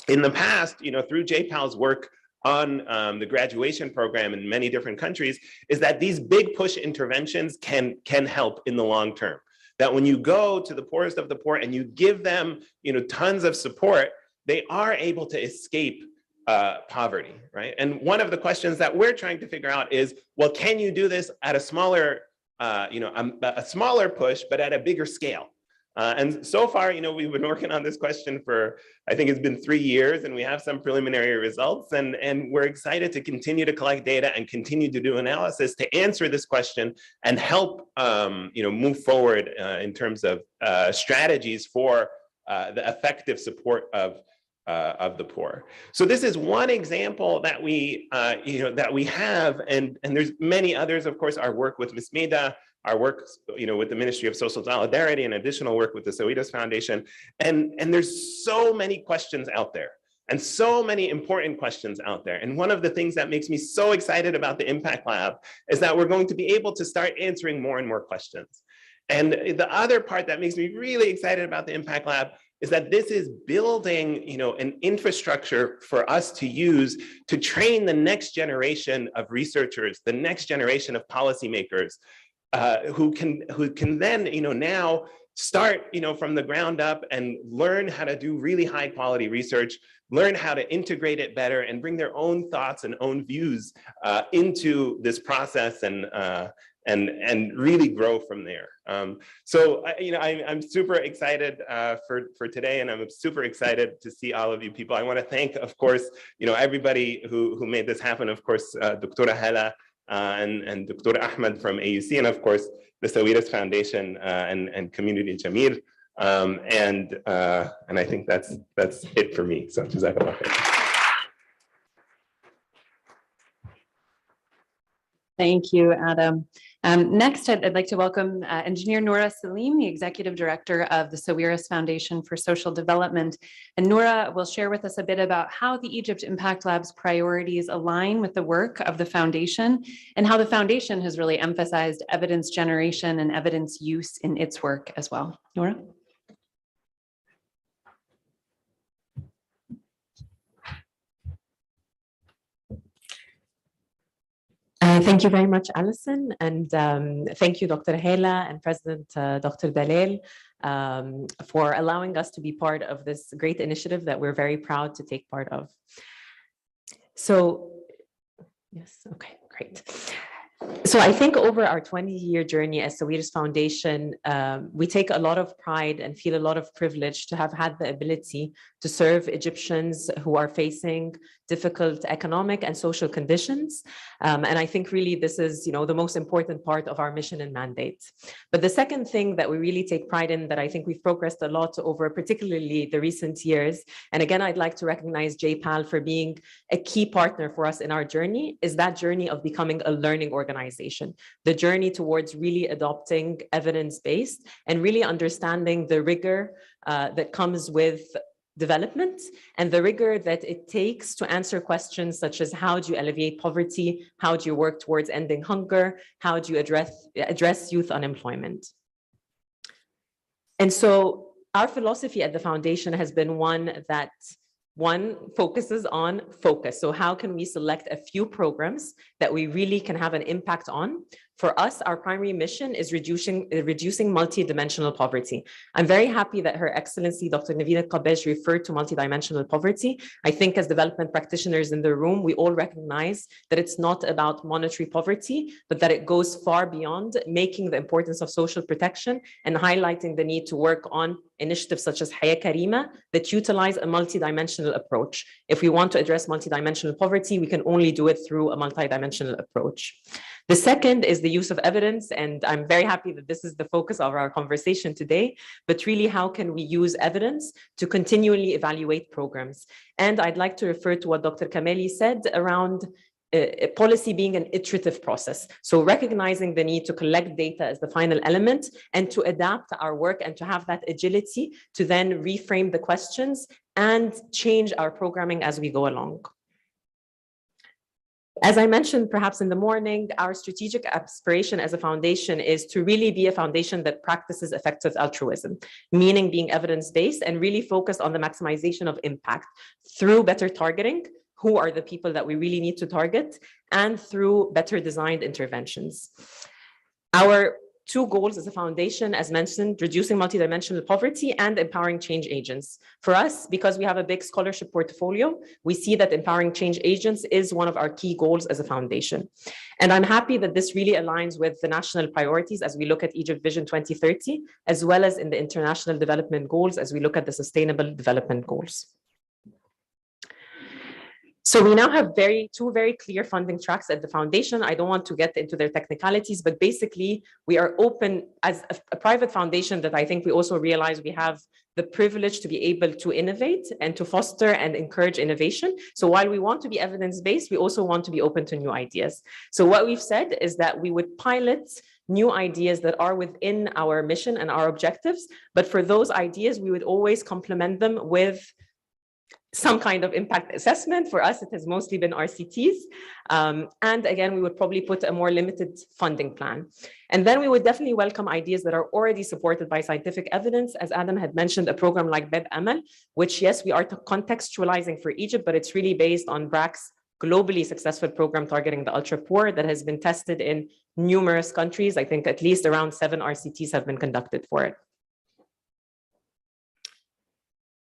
in the past, through JPAL's work on the graduation program in many different countries, is that these big push interventions can help in the long term. That when you go to the poorest of the poor and you give them tons of support, they are able to escape poverty, right? And one of the questions that we're trying to figure out is, well, can you do this at a smaller, a smaller push, but at a bigger scale? And so far, we've been working on this question for, I think it's been 3 years, and we have some preliminary results, and we're excited to continue to collect data and continue to do analysis to answer this question and help, move forward in terms of strategies for the effective support of the poor. So this is one example that we, that we have, and there's many others. Of course, our work with Ms. Maida, our work, with the Ministry of Social Solidarity, and additional work with the Sawiris Foundation. And there's so many questions out there, and so many important questions out there. And one of the things that makes me so excited about the Impact Lab is that we're going to be able to start answering more and more questions. And the other part that makes me really excited about the Impact Lab is that this is building, an infrastructure for us to use to train the next generation of researchers, the next generation of policymakers, who can then, now start, from the ground up and learn how to do really high quality research, learn how to integrate it better and bring their own thoughts and own views into this process, and and really grow from there. So I'm super excited for today, and I'm super excited to see all of you people. I want to thank, of course, everybody who made this happen. Of course, Dr. Hala and Dr. Ahmed from AUC, and of course the Sawiris Foundation and Community Jameel. And I think that's it for me. So Jazakallah khair. Thank you, Adam. Next, I'd like to welcome Engineer Noura Salim, the Executive Director of the Sawiris Foundation for Social Development. And Noura will share with us a bit about how the Egypt Impact Lab's priorities align with the work of the foundation and how the foundation has really emphasized evidence generation and evidence use in its work as well. Noura? Thank you very much, Alison, and thank you, Dr. Hala and President Dr. Dalal, for allowing us to be part of this great initiative that we're very proud to take part of. So, yes, okay, great. So I think over our 20-year journey as Sawiris Foundation, we take a lot of pride and feel a lot of privilege to have had the ability to serve Egyptians who are facing difficult economic and social conditions. And I think really this is, the most important part of our mission and mandate. But the second thing that we really take pride in, that I think we've progressed a lot over, particularly the recent years, and again, I'd like to recognize JPAL for being a key partner for us in our journey, is that journey of becoming a learning organization, the journey towards really adopting evidence-based and really understanding the rigor that comes with development and the rigor that it takes to answer questions such as how do you alleviate poverty, how do you work towards ending hunger, how do you address youth unemployment. And so our philosophy at the foundation has been one that focuses on focus. So how can we select a few programs that we really can have an impact on? For us, our primary mission is reducing multidimensional poverty. I'm very happy that Her Excellency, Dr. Naveen Al-Qabbaj, referred to multidimensional poverty. I think as development practitioners in the room, we all recognize that it's not about monetary poverty, but that it goes far beyond, making the importance of social protection and highlighting the need to work on initiatives such as Haya Karima that utilize a multidimensional approach. If we want to address multidimensional poverty, we can only do it through a multidimensional approach. The second is the use of evidence, and I'm very happy that this is the focus of our conversation today, but really how can we use evidence to continually evaluate programs? And I'd like to refer to what Dr. Kameli said around policy being an iterative process. So recognizing the need to collect data as the final element and to adapt our work and to have that agility to then reframe the questions and change our programming as we go along. As I mentioned, perhaps in the morning, our strategic aspiration as a foundation is to really be a foundation that practices effective altruism, meaning being evidence-based and really focused on the maximization of impact through better targeting, who are the people that we really need to target, and through better designed interventions. Our two goals as a foundation, as mentioned, reducing multidimensional poverty and empowering change agents. For us, because we have a big scholarship portfolio, we see that empowering change agents is one of our key goals as a foundation. And I'm happy that this really aligns with the national priorities as we look at Egypt Vision 2030, as well as in the international development goals as we look at the sustainable development goals. So we now have two very clear funding tracks at the foundation. I don't want to get into their technicalities, but basically we are open as a private foundation that I think we also realize we have the privilege to be able to innovate and to foster and encourage innovation. So while we want to be evidence-based, we also want to be open to new ideas. So what we've said is that we would pilot new ideas that are within our mission and our objectives, but for those ideas, we would always complement them with some kind of impact assessment. For us, it has mostly been RCTs. And again, we would probably put a more limited funding plan. And then we would definitely welcome ideas that are already supported by scientific evidence. As Adam had mentioned, a program like Beb Amal, which yes, we are contextualizing for Egypt, but it's really based on BRAC's globally successful program targeting the ultra poor that has been tested in numerous countries. I think at least around 7 RCTs have been conducted for it.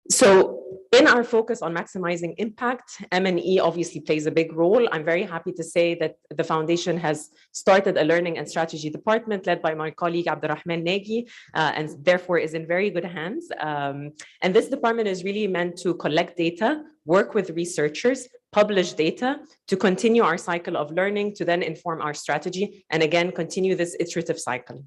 So In our focus on maximizing impact, M&E obviously plays a big role. I'm very happy to say that the foundation has started a learning and strategy department led by my colleague Abdurrahman Nagy, and therefore is in very good hands. And this department is really meant to collect data, work with researchers, publish data to continue our cycle of learning, to then inform our strategy, and again, continue this iterative cycle.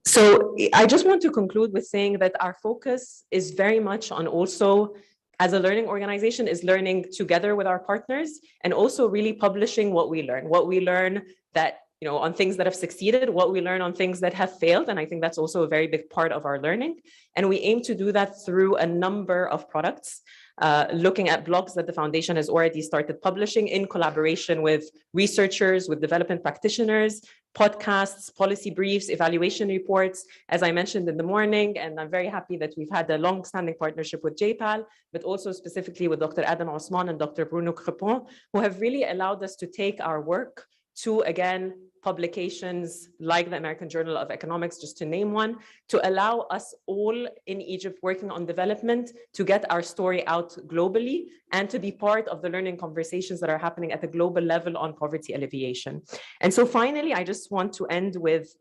So I just want to conclude with saying that our focus is very much on also, as a learning organization, is learning together with our partners and also really publishing what we learn that, you know, on things that have succeeded, what we learn on things that have failed. And I think that's also a very big part of our learning. And we aim to do that through a number of products, looking at blogs that the foundation has already started publishing in collaboration with researchers, with development practitioners, podcasts, policy briefs, evaluation reports, as I mentioned in the morning. And I'm very happy that we've had a long-standing partnership with JPAL, but also specifically with Dr. Adam Osman and Dr. Bruno Crepon, who have really allowed us to take our work to, again, publications like the American Journal of Economics, just to name one, to allow us all in Egypt working on development to get our story out globally and to be part of the learning conversations that are happening at the global level on poverty alleviation. And so finally, I just want to end with,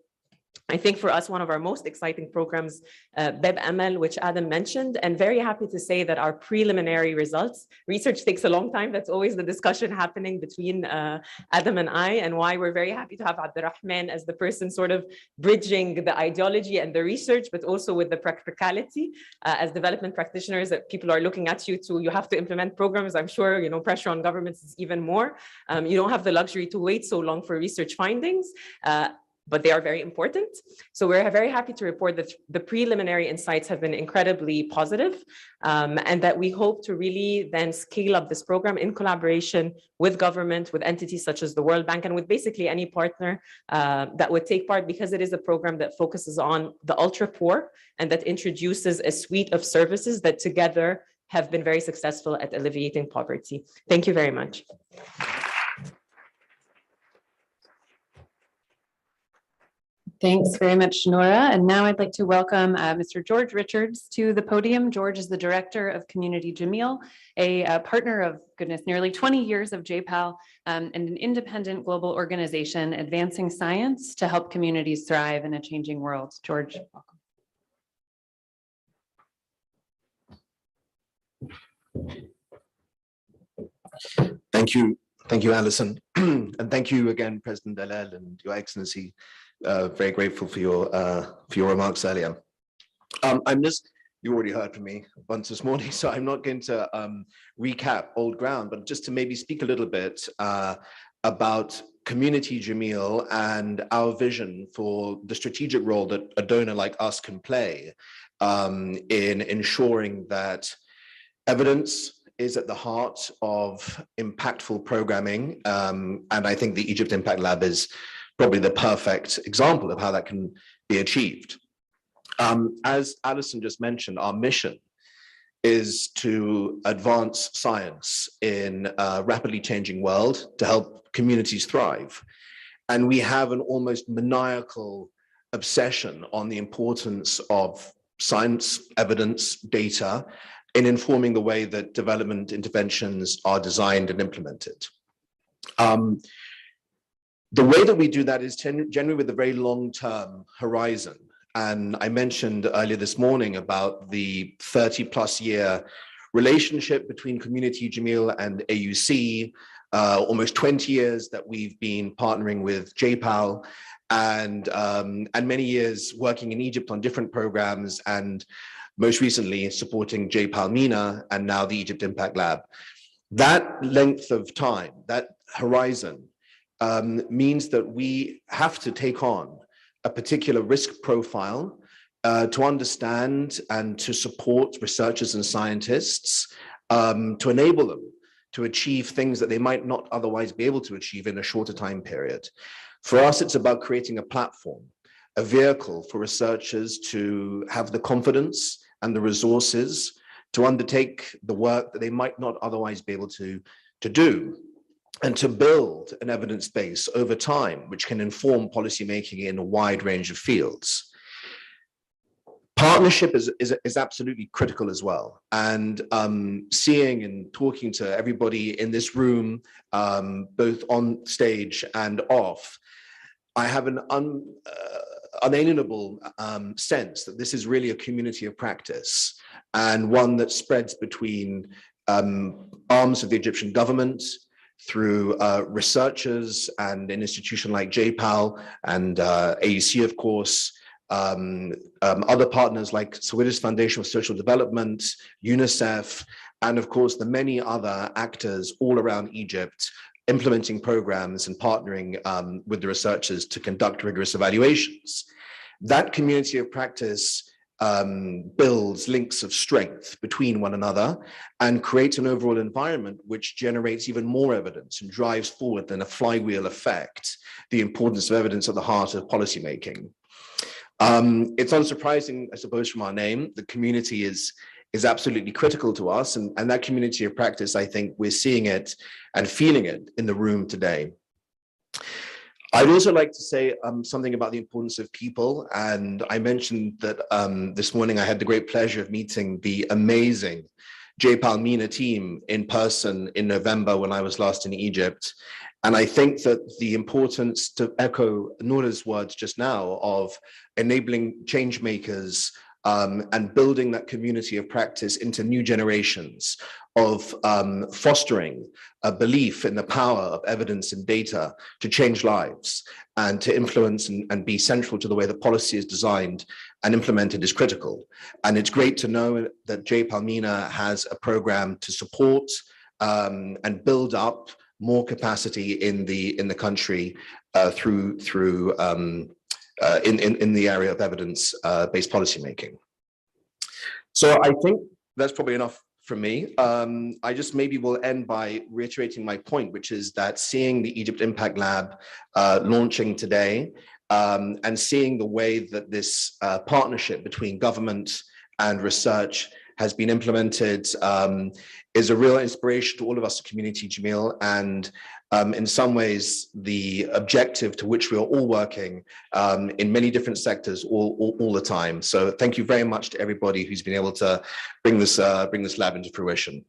I think for us, one of our most exciting programs, BEB ML, which Adam mentioned, and very happy to say that our preliminary results, research takes a long time. That's always the discussion happening between Adam and I, and why we're very happy to have Abdurrahman as the person sort of bridging the ideology and the research, but also with the practicality. As development practitioners, that people are looking at you to, you have to implement programs. I'm sure, you know, pressure on governments is even more. You don't have the luxury to wait so long for research findings. But they are very important. So we're very happy to report that the preliminary insights have been incredibly positive, and that we hope to really then scale up this program in collaboration with government, with entities such as the World Bank, and with basically any partner that would take part, because it is a program that focuses on the ultra poor and that introduces a suite of services that together have been very successful at alleviating poverty. Thank you very much. Thanks very much, Nora. And now I'd like to welcome Mr. George Richards to the podium. George is the Director of Community Jameel, a partner of, goodness, nearly 20 years of JPAL, and an independent global organization advancing science to help communities thrive in a changing world. George, welcome. Thank you, Alison. And thank you again, President Dalal and Your Excellency. Very grateful for your remarks earlier. You already heard from me once this morning, so I'm not going to recap old ground, but just to maybe speak a little bit about Community Jameel and our vision for the strategic role that a donor like us can play in ensuring that evidence is at the heart of impactful programming. And I think the Egypt Impact Lab is probably the perfect example of how that can be achieved. As Alison just mentioned, our mission is to advance science in a rapidly changing world to help communities thrive. And we have an almost maniacal obsession on the importance of science, evidence, data in informing the way that development interventions are designed and implemented. The way that we do that is generally with a very long-term horizon. And I mentioned earlier this morning about the 30+ year relationship between Community Jameel and AUC, almost 20 years that we've been partnering with JPAL, and many years working in Egypt on different programs, and most recently supporting JPAL MENA and now the Egypt Impact Lab. That length of time, that horizon, means that we have to take on a particular risk profile to understand and to support researchers and scientists, to enable them to achieve things that they might not otherwise be able to achieve in a shorter time period. For us, it's about creating a platform, a vehicle for researchers to have the confidence and the resources to undertake the work that they might not otherwise be able to do, and to build an evidence base over time, which can inform policymaking in a wide range of fields. Partnership is absolutely critical as well. And seeing and talking to everybody in this room, both on stage and off, I have an unalienable sense that this is really a community of practice, and one that spreads between arms of the Egyptian government, through researchers and an institution like JPAL and AEC, of course, other partners like Swedish Foundation for Social Development, UNICEF, and of course the many other actors all around Egypt implementing programs and partnering with the researchers to conduct rigorous evaluations. That community of practice builds links of strength between one another and creates an overall environment which generates even more evidence and drives forward in a flywheel effect the importance of evidence at the heart of policymaking. It's unsurprising, I suppose, from our name, the community is absolutely critical to us, and that community of practice, I think we're seeing it and feeling it in the room today. I'd also like to say something about the importance of people, and I mentioned that this morning I had the great pleasure of meeting the amazing JPAL MENA team in person in November when I was last in Egypt. And I think that the importance, to echo Nora's words just now, of enabling change makers and building that community of practice into new generations, of fostering a belief in the power of evidence and data to change lives and to influence and be central to the way the policy is designed and implemented is critical. And it's great to know that JPAL MENA has a program to support and build up more capacity in the country through in the area of evidence-based policymaking. So I think that's probably enough from me. I just maybe will end by reiterating my point, which is that seeing the Egypt Impact Lab launching today and seeing the way that this partnership between government and research has been implemented is a real inspiration to all of us, the community, Jameel, and in some ways the objective to which we are all working in many different sectors all the time. So thank you very much to everybody who's been able to bring this lab into fruition.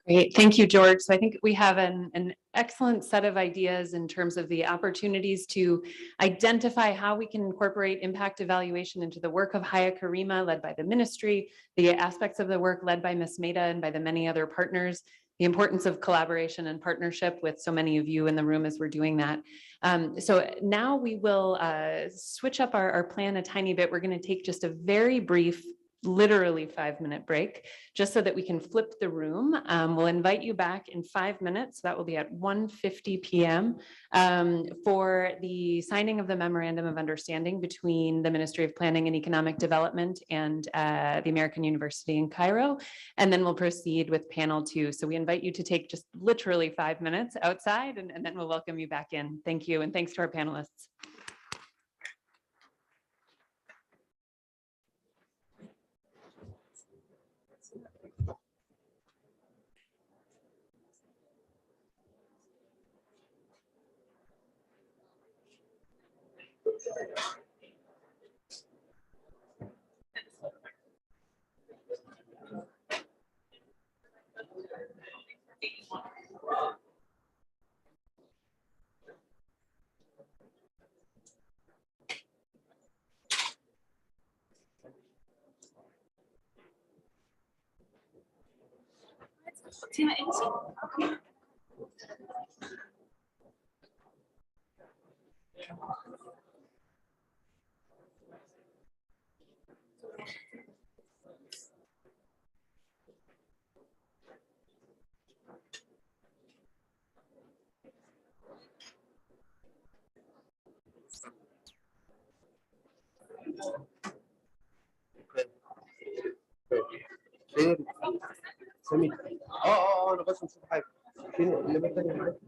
Great, thank you, George. So I think we have an excellent set of ideas in terms of the opportunities to identify how we can incorporate impact evaluation into the work of Haya Karima, led by the ministry, the aspects of the work led by Ms. Maida and by the many other partners, the importance of collaboration and partnership with so many of you in the room as we're doing that. So now we will switch up our plan a tiny bit. We're going to take just a very brief, literally 5-minute break, just so that we can flip the room. We'll invite you back in 5 minutes. That will be at 1:50 p.m. For the signing of the Memorandum of Understanding between the Ministry of Planning and Economic Development and the American University in Cairo. And then we'll proceed with panel 2. So we invite you to take just literally 5 minutes outside, and then we'll welcome you back in. Thank you, and thanks to our panelists. سمير انا بس نشوف حاجه فين اللي الثانيه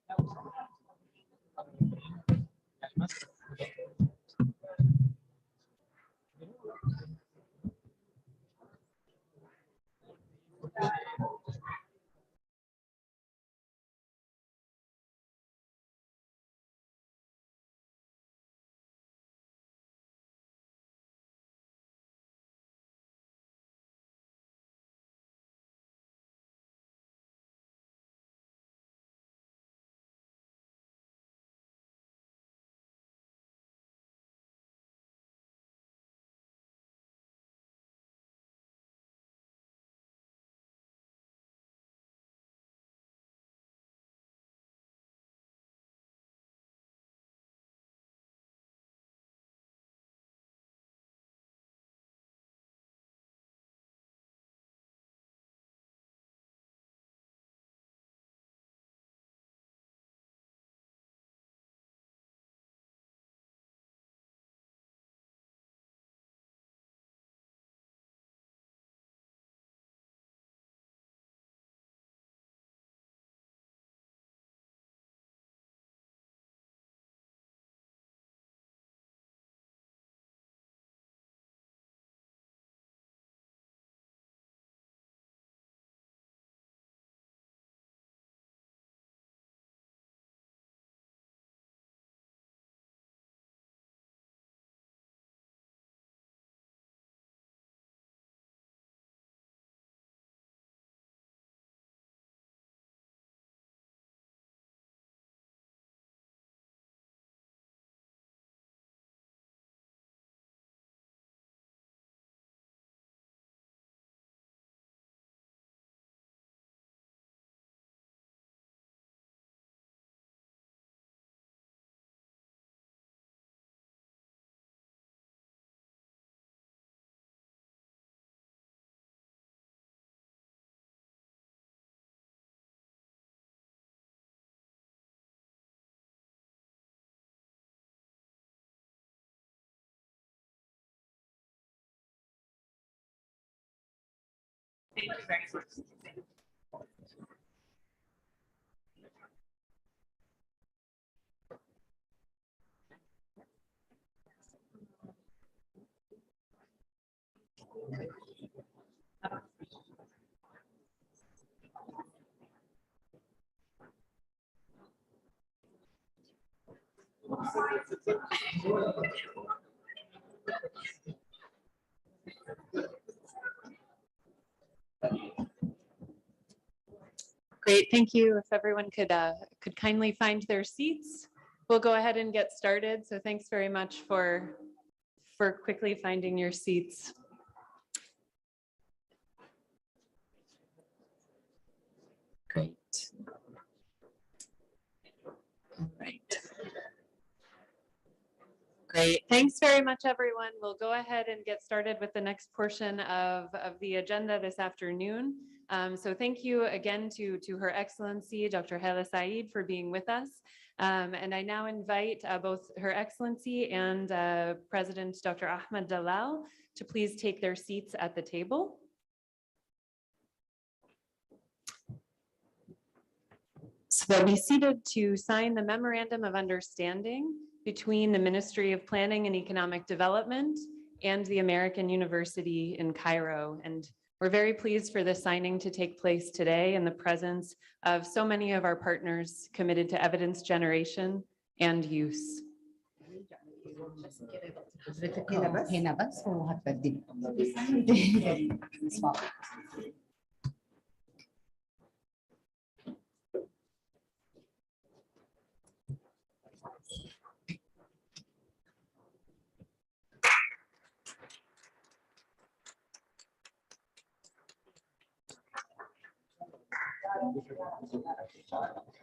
Thank you very much. Great, thank you. If everyone could kindly find their seats, we'll go ahead and get started. So thanks very much for quickly finding your seats. Great. All right. Great. Thanks very much, everyone. We'll go ahead and get started with the next portion of the agenda this afternoon. So thank you again to Her Excellency, Dr. Hala Saeed, for being with us. And I now invite both Her Excellency and President Dr. Ahmed Dalal to please take their seats at the table. So they'll be seated to sign the Memorandum of Understanding between the Ministry of Planning and Economic Development and the American University in Cairo. And we're very pleased for this signing to take place today in the presence of so many of our partners committed to evidence generation and use.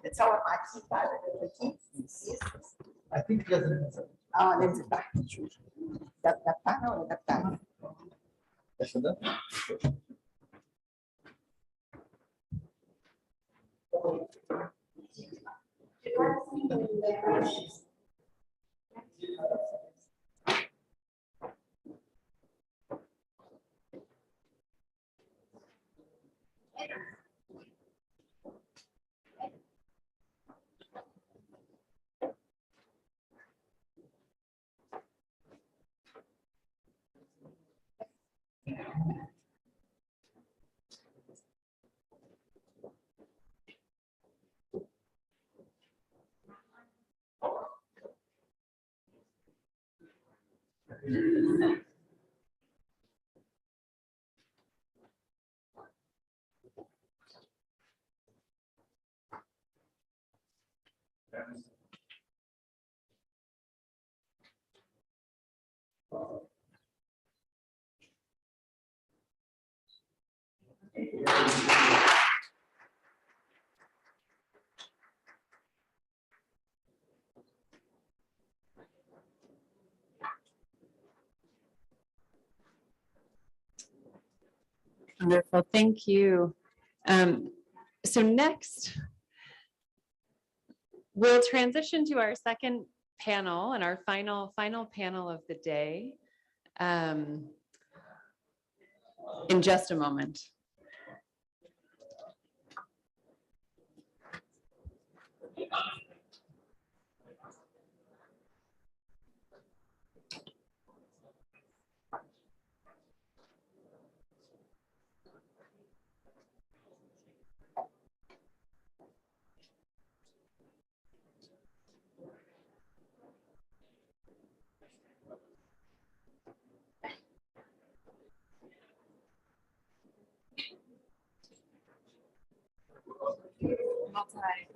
نتصور معاك بعد I think لازم ننزل تحت نشوف ده بتاعنا ولا ده بتاعنا؟ ده. Wonderful, thank you. So next, we'll transition to our second panel and our final panel of the day in just a moment.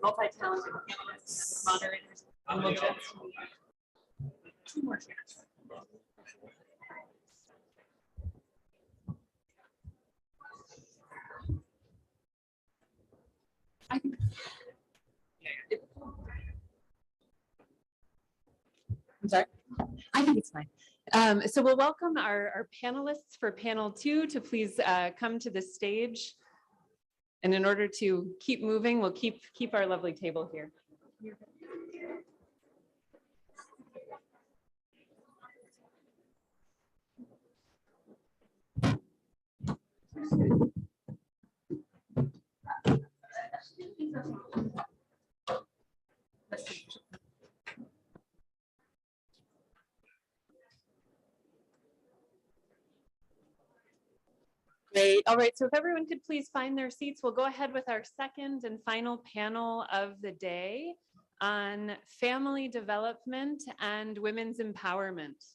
Multi-talented panelists, moderators, and we'll just need 2 more chairs. I'm sorry. I think it's fine. So we'll welcome our panelists for panel 2 to please come to the stage. And in order to keep moving, we'll keep our lovely table here. Great. All right. So if everyone could please find their seats, we'll go ahead with our second and final panel of the day on family development and women's empowerment.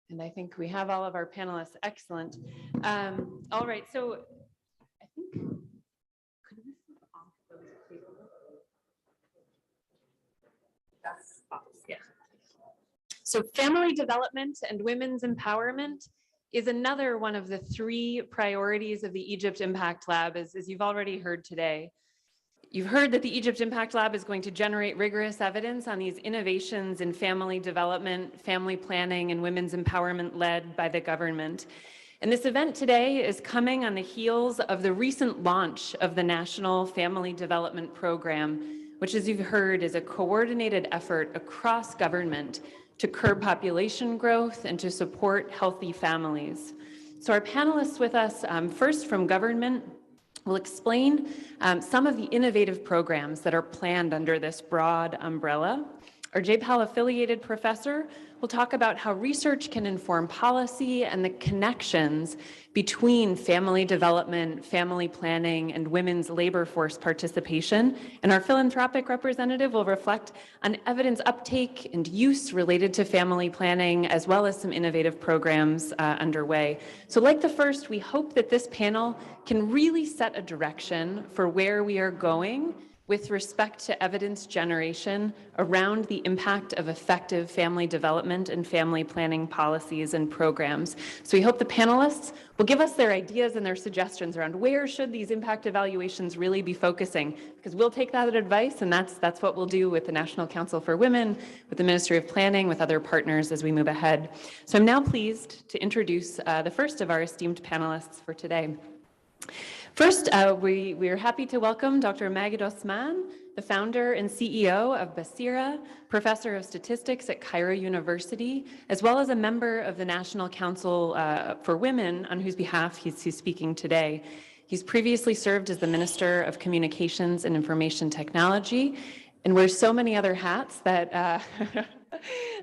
And I think we have all of our panelists. Excellent. All right. So I think, could we flip off those tables? Yeah. So family development and women's empowerment is another one of the 3 priorities of the Egypt Impact Lab, as you've already heard today. You've heard that the Egypt Impact Lab is going to generate rigorous evidence on these innovations in family development, family planning, and women's empowerment led by the government. And this event today is coming on the heels of the recent launch of the National Family Development Program, which, as you've heard, is a coordinated effort across government to curb population growth and to support healthy families. So our panelists with us, first from government, will explain some of the innovative programs that are planned under this broad umbrella. Our JPAL affiliated professor will talk about how research can inform policy and the connections between family development, family planning, and women's labor force participation. And our philanthropic representative will reflect on evidence uptake and use related to family planning, as well as some innovative programs underway. So like the first, we hope that this panel can really set a direction for where we are going with respect to evidence generation around the impact of effective family development and family planning policies and programs. So we hope the panelists will give us their ideas and their suggestions around where should these impact evaluations really be focusing, because we'll take that advice, and that's what we'll do with the National Council for Women, with the Ministry of Planning, with other partners as we move ahead. So I'm now pleased to introduce the first of our esteemed panelists for today. First, we are happy to welcome Dr. Maged Osman, the founder and CEO of Basira, professor of statistics at Cairo University, as well as a member of the National Council for Women, on whose behalf he's speaking today. He's previously served as the Minister of Communications and Information Technology, and wears so many other hats that,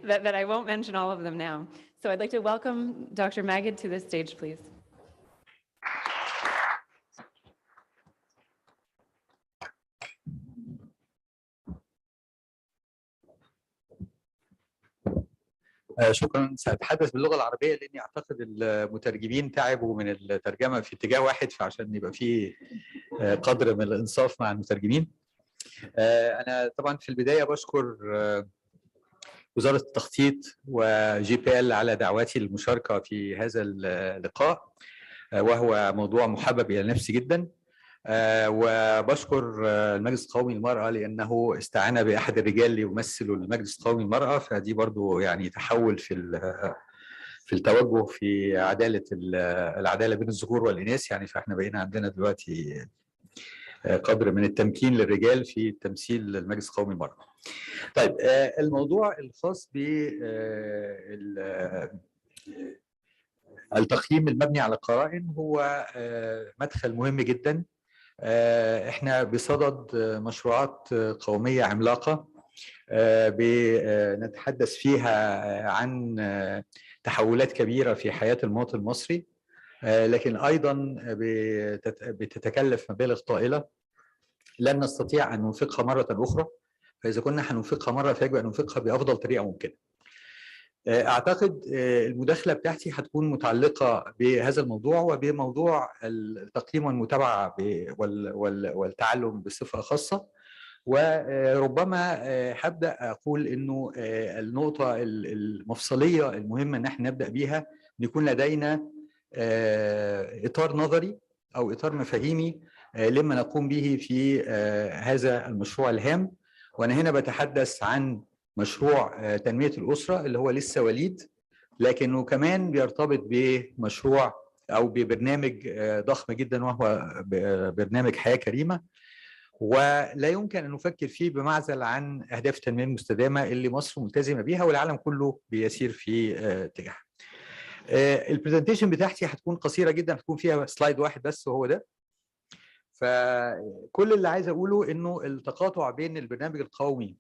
that I won't mention all of them now. So I'd like to welcome Dr. Maged to the stage, please. شكرا. سأتحدث باللغة العربية لأني أعتقد المترجمين تعبوا من الترجمة في اتجاه واحد، فعشان يبقى فيه قدر من الإنصاف مع المترجمين. أنا طبعا في البداية بشكر وزارة التخطيط وجي بي ال على دعوتي للمشاركة في هذا اللقاء، وهو موضوع محبب إلى نفسي جدا. وبشكر المجلس القومي للمرأة لأنه استعان بأحد الرجال ليمثل المجلس القومي للمرأة، فدي برضو يعني تحول في التوجه في العدالة بين الذكور والإناث، يعني فإحنا بقينا عندنا دلوقتي قدر من التمكين للرجال في تمثيل المجلس القومي للمرأة. طيب الموضوع الخاص ب التقييم المبني على القرائن هو مدخل مهم جدا. احنا بصدد مشروعات قومية عملاقة بنتحدث فيها عن تحولات كبيرة في حياة المواطن المصري، لكن أيضا بتتكلف مبالغ طائلة لن نستطيع أن ننفقها مرة أخرى، فإذا كنا هننفقها مرة فيجب أن ننفقها بأفضل طريقة ممكنة. أعتقد المداخلة بتاعتي هتكون متعلقة بهذا الموضوع وبموضوع التقييم والمتابعة والتعلم بصفة خاصة، وربما هبدأ أقول إنه النقطة المفصلية المهمة إن احنا نبدأ بيها يكون لدينا إطار نظري أو إطار مفاهيمي لما نقوم به في هذا المشروع الهام. وأنا هنا بتحدث عن مشروع تنمية الأسرة اللي هو لسه وليد، لكنه كمان بيرتبط بمشروع أو ببرنامج ضخم جدا وهو برنامج حياة كريمة، ولا يمكن أن نفكر فيه بمعزل عن أهداف التنمية المستدامة اللي مصر ملتزمة بيها والعالم كله بيسير في اتجاهها. البرزنتيشن بتاعتي هتكون قصيرة جدا، هتكون فيها سلايد واحد بس وهو ده. فكل اللي عايز أقوله إنه التقاطع بين البرنامج القومي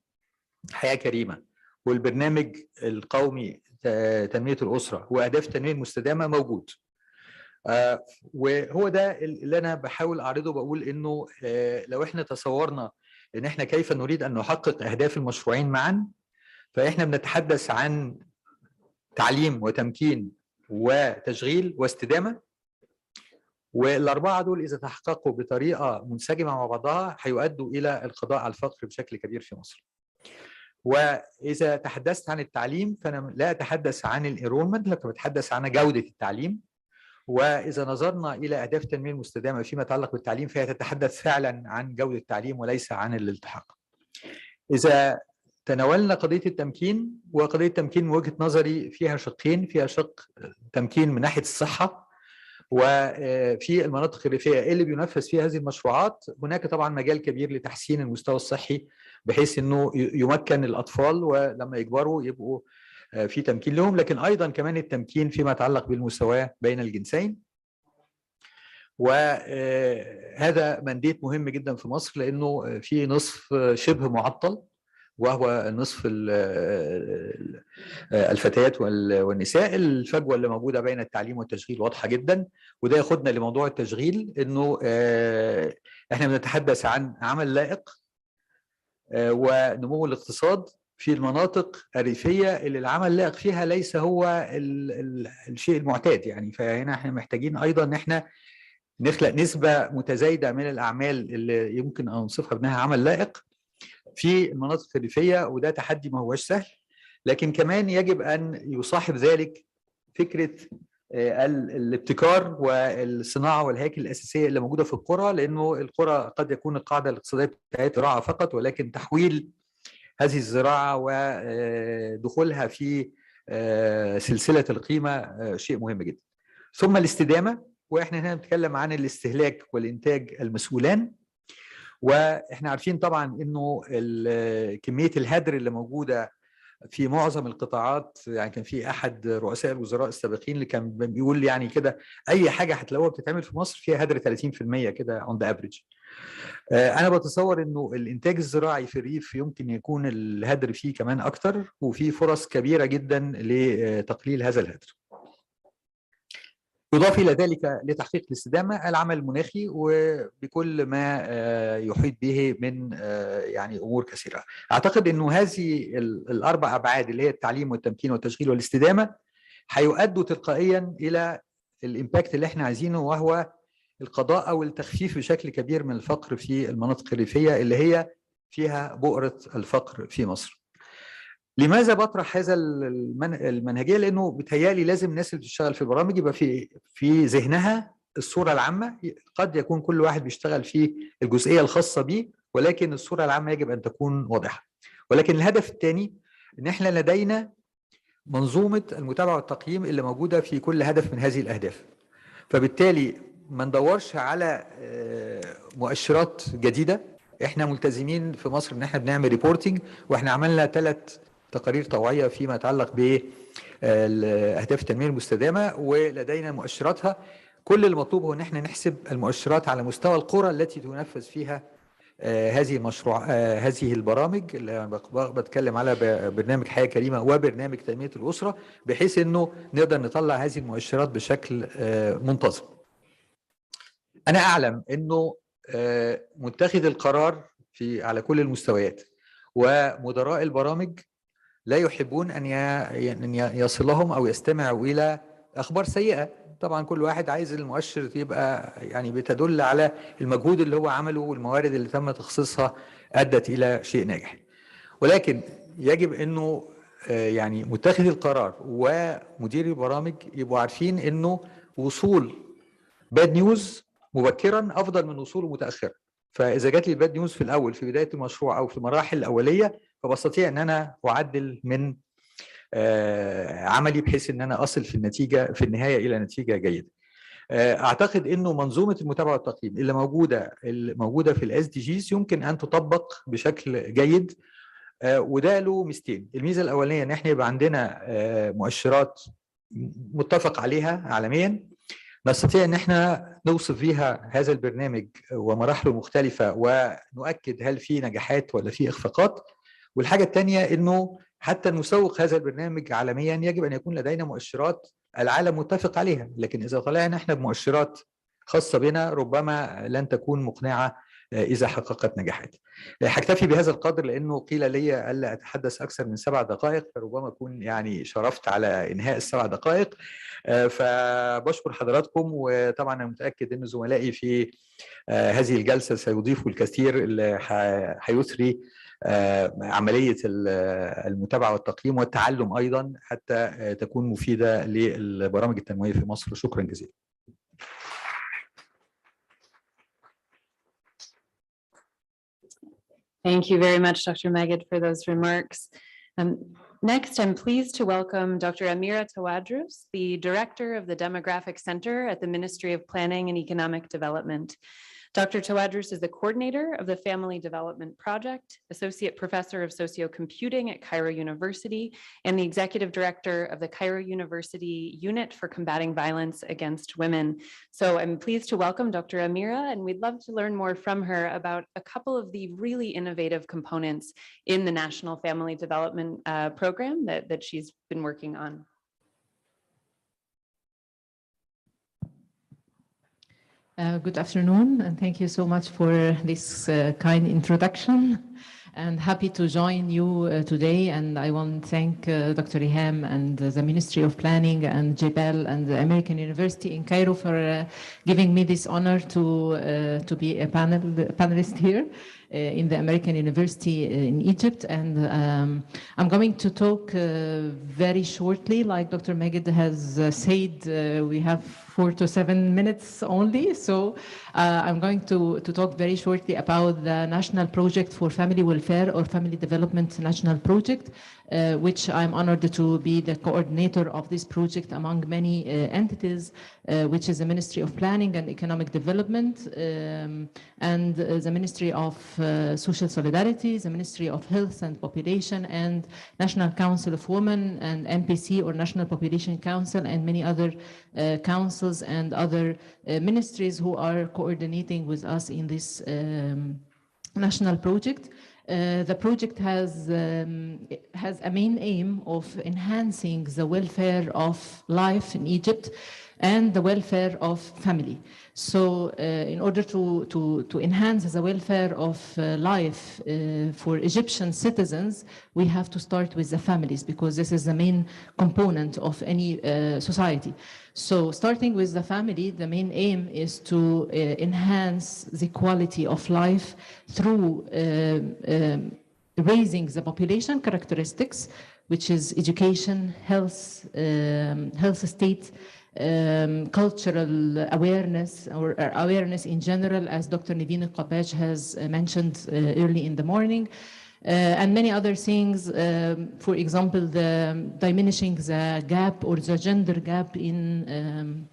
حياة كريمة والبرنامج القومي تنمية الأسرة وأهداف التنمية المستدامة موجود. وهو ده اللي أنا بحاول أعرضه، بقول إنه لو إحنا تصورنا إن إحنا كيف نريد أن نحقق أهداف المشروعين معا، فإحنا بنتحدث عن تعليم وتمكين وتشغيل واستدامة، والأربعة دول إذا تحققوا بطريقة منسجمة مع بعضها هيؤدوا إلى القضاء على الفقر بشكل كبير في مصر. وإذا تحدثت عن التعليم فأنا لا أتحدث عن الإنرولمنت، لكن بتحدث عن جودة التعليم. وإذا نظرنا إلى أهداف التنمية المستدامة فيما يتعلق بالتعليم فهي تتحدث فعلا عن جودة التعليم وليس عن الالتحاق. إذا تناولنا قضية التمكين، وقضية التمكين من وجهة نظري فيها شقين، فيها شق تمكين من ناحية الصحة، وفي المناطق الريفية اللي بينفذ فيها هذه المشروعات هناك طبعا مجال كبير لتحسين المستوى الصحي بحيث انه يمكن الاطفال ولما يكبروا يبقوا في تمكين لهم، لكن ايضا كمان التمكين فيما يتعلق بالمساواة بين الجنسين. وهذا منديت مهم جدا في مصر لانه في نصف شبه معطل وهو نصف الفتيات والنساء. الفجوة اللي موجودة بين التعليم والتشغيل واضحة جدا، وده ياخدنا لموضوع التشغيل، انه احنا بنتحدث عن عمل لائق ونمو الاقتصاد في المناطق الريفية اللي العمل اللائق فيها ليس هو الشيء المعتاد يعني. فهنا احنا محتاجين ايضا ان احنا نخلق نسبة متزايدة من الاعمال اللي يمكن ان نوصفها بانها عمل لائق في المناطق الريفية، وده تحدي ما هوش سهل. لكن كمان يجب أن يصاحب ذلك فكرة الابتكار والصناعة والهياكل الأساسية اللي موجودة في القرى، لأنه القرى قد يكون القاعدة الاقتصادية بتاعتها زراعة فقط، ولكن تحويل هذه الزراعة ودخولها في سلسلة القيمة شيء مهم جدا. ثم الاستدامة، وإحنا هنا بنتكلم عن الاستهلاك والإنتاج المسؤولان. واحنا عارفين طبعا انه كميه الهدر اللي موجوده في معظم القطاعات، يعني كان في احد رؤساء الوزراء السابقين اللي كان بيقول يعني كده اي حاجه هتلاقوها بتتعمل في مصر فيها هدر 30% كده اون ذا افريج. انا بتصور انه الانتاج الزراعي في الريف يمكن يكون الهدر فيه كمان اكتر، وفي فرص كبيره جدا لتقليل هذا الهدر. يضاف إلى ذلك لتحقيق الاستدامة العمل المناخي وبكل ما يحيط به من يعني أمور كثيرة. أعتقد أنه هذه الأربع أبعاد اللي هي التعليم والتمكين والتشغيل والاستدامة هيؤدوا تلقائيا إلى الإمباكت اللي احنا عايزينه، وهو القضاء أو التخفيف بشكل كبير من الفقر في المناطق الريفية اللي هي فيها بؤرة الفقر في مصر. لماذا بطرح هذا المنهجيه؟ لانه بيتهيألي لازم الناس اللي بتشتغل في البرامج يبقى في ذهنها الصوره العامه. قد يكون كل واحد بيشتغل في الجزئيه الخاصه به، ولكن الصوره العامه يجب ان تكون واضحه. ولكن الهدف الثاني ان احنا لدينا منظومه المتابعه والتقييم اللي موجوده في كل هدف من هذه الاهداف. فبالتالي ما ندورش على مؤشرات جديده. احنا ملتزمين في مصر ان احنا بنعمل ريبورتنج، واحنا عملنا 3 تقارير طوعيه فيما يتعلق باهداف التنميه المستدامه ولدينا مؤشراتها. كل المطلوب هو ان احنا نحسب المؤشرات على مستوى القرى التي تنفذ فيها هذه المشروع هذه البرامج اللي بتكلم على برنامج حياه كريمه وبرنامج تنميه الاسره، بحيث انه نقدر نطلع هذه المؤشرات بشكل منتظم. انا اعلم انه متخذ القرار على كل المستويات ومدراء البرامج لا يحبون أن يصلهم أو يستمعوا إلى أخبار سيئة. طبعا كل واحد عايز المؤشر يبقى يعني بتدل على المجهود اللي هو عمله والموارد اللي تم تخصيصها أدت إلى شيء ناجح. ولكن يجب أنه يعني متخذ القرار ومدير البرامج يبقوا عارفين أنه وصول باد نيوز مبكرا أفضل من وصوله متأخرا. فإذا جات لي الباد نيوز في الأول في بداية المشروع أو في المراحل الأولية، فبستطيع أن أنا أعدل من عملي بحيث أن أنا أصل في النهاية إلى نتيجة جيدة. أعتقد أنه منظومة المتابعة والتقييم اللي موجودة في الاس دي جيز يمكن أن تطبق بشكل جيد، وده له ميزتين. الميزة الأولانية أن احنا يبقى عندنا مؤشرات متفق عليها عالميا نستطيع ان احنا نوصف فيها هذا البرنامج ومراحله المختلفه ونؤكد هل في نجاحات ولا في اخفاقات. والحاجه الثانيه انه حتى نسوق هذا البرنامج عالميا يجب ان يكون لدينا مؤشرات العالم متفق عليها، لكن اذا طلعنا احنا بمؤشرات خاصه بنا ربما لن تكون مقنعه اذا حققت نجاحات. هكتفي بهذا القدر لانه قيل لي الا اتحدث اكثر من 7 دقائق، فربما اكون يعني شرفت على انهاء ال7 دقائق. فبشكر حضراتكم، وطبعا انا متاكد ان زملائي في هذه الجلسه سيضيفوا الكثير اللي هيثري عمليه المتابعه والتقييم والتعلم ايضا حتى تكون مفيده للبرامج التنمويه في مصر. شكرا جزيلا. Thank you very much, Dr. Magid, for those remarks. Next, I'm pleased to welcome Dr. Amira Tawadros, the Director of the Demographic Center at the Ministry of Planning and Economic Development. Dr. Tawadros is the coordinator of the Family Development Project, Associate Professor of Sociocomputing at Cairo University, and the Executive Director of the Cairo University Unit for Combating Violence Against Women. So I'm pleased to welcome Dr. Amira, and we'd love to learn more from her about a couple of the really innovative components in the National Family Development Program that she's been working on. Good afternoon, and thank you so much for this kind introduction. And happy to join you today. And I want to thank Dr. Iham and the Ministry of Planning and Jameel and the American University in Cairo for giving me this honor to be a panelist here in the American University in Egypt. And I'm going to talk very shortly, like Dr. Magid has said, we have 4 to 7 minutes only. So I'm going to talk very shortly about the National Project for Family Welfare or Family Development National Project, which I'm honored to be the coordinator of this project among many entities, which is the Ministry of Planning and Economic Development, and the Ministry of Social Solidarity, the Ministry of Health and Population, and National Council of Women, and NPC or National Population Council, and many other councils and other ministries who are coordinating with us in this national project. The project has a main aim of enhancing the welfare of life in Egypt and the welfare of family. So in order to enhance the welfare of life for Egyptian citizens, we have to start with the families, because this is the main component of any society. So starting with the family, the main aim is to enhance the quality of life through raising the population characteristics, which is education, health, health state, cultural awareness, or awareness in general, as Dr. Naveen Al-Qabbaj has mentioned early in the morning, and many other things. For example, the diminishing the gap or the gender gap in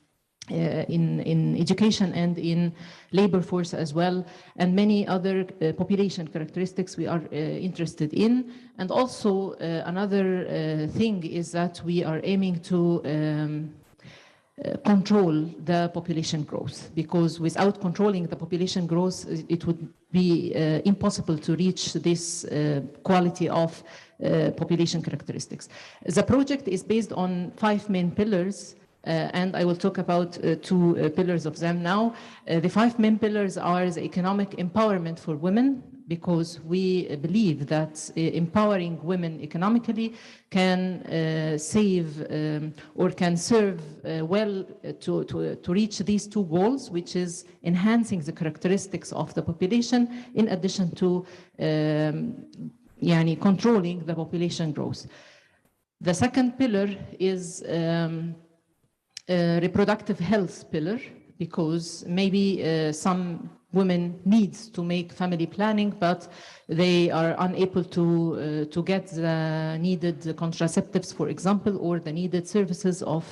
education and in labor force as well, and many other population characteristics we are interested in. And also another thing is that we are aiming to control the population growth, because without controlling the population growth, it would be impossible to reach this quality of population characteristics. The project is based on 5 main pillars, and I will talk about 2 pillars of them now. The 5 main pillars are the economic empowerment for women, because we believe that empowering women economically can save or can serve well to reach these 2 goals, which is enhancing the characteristics of the population in addition to controlling the population growth. The second pillar is reproductive health pillar, because maybe some women need to make family planning, but they are unable to get the needed contraceptives, for example, or the needed services of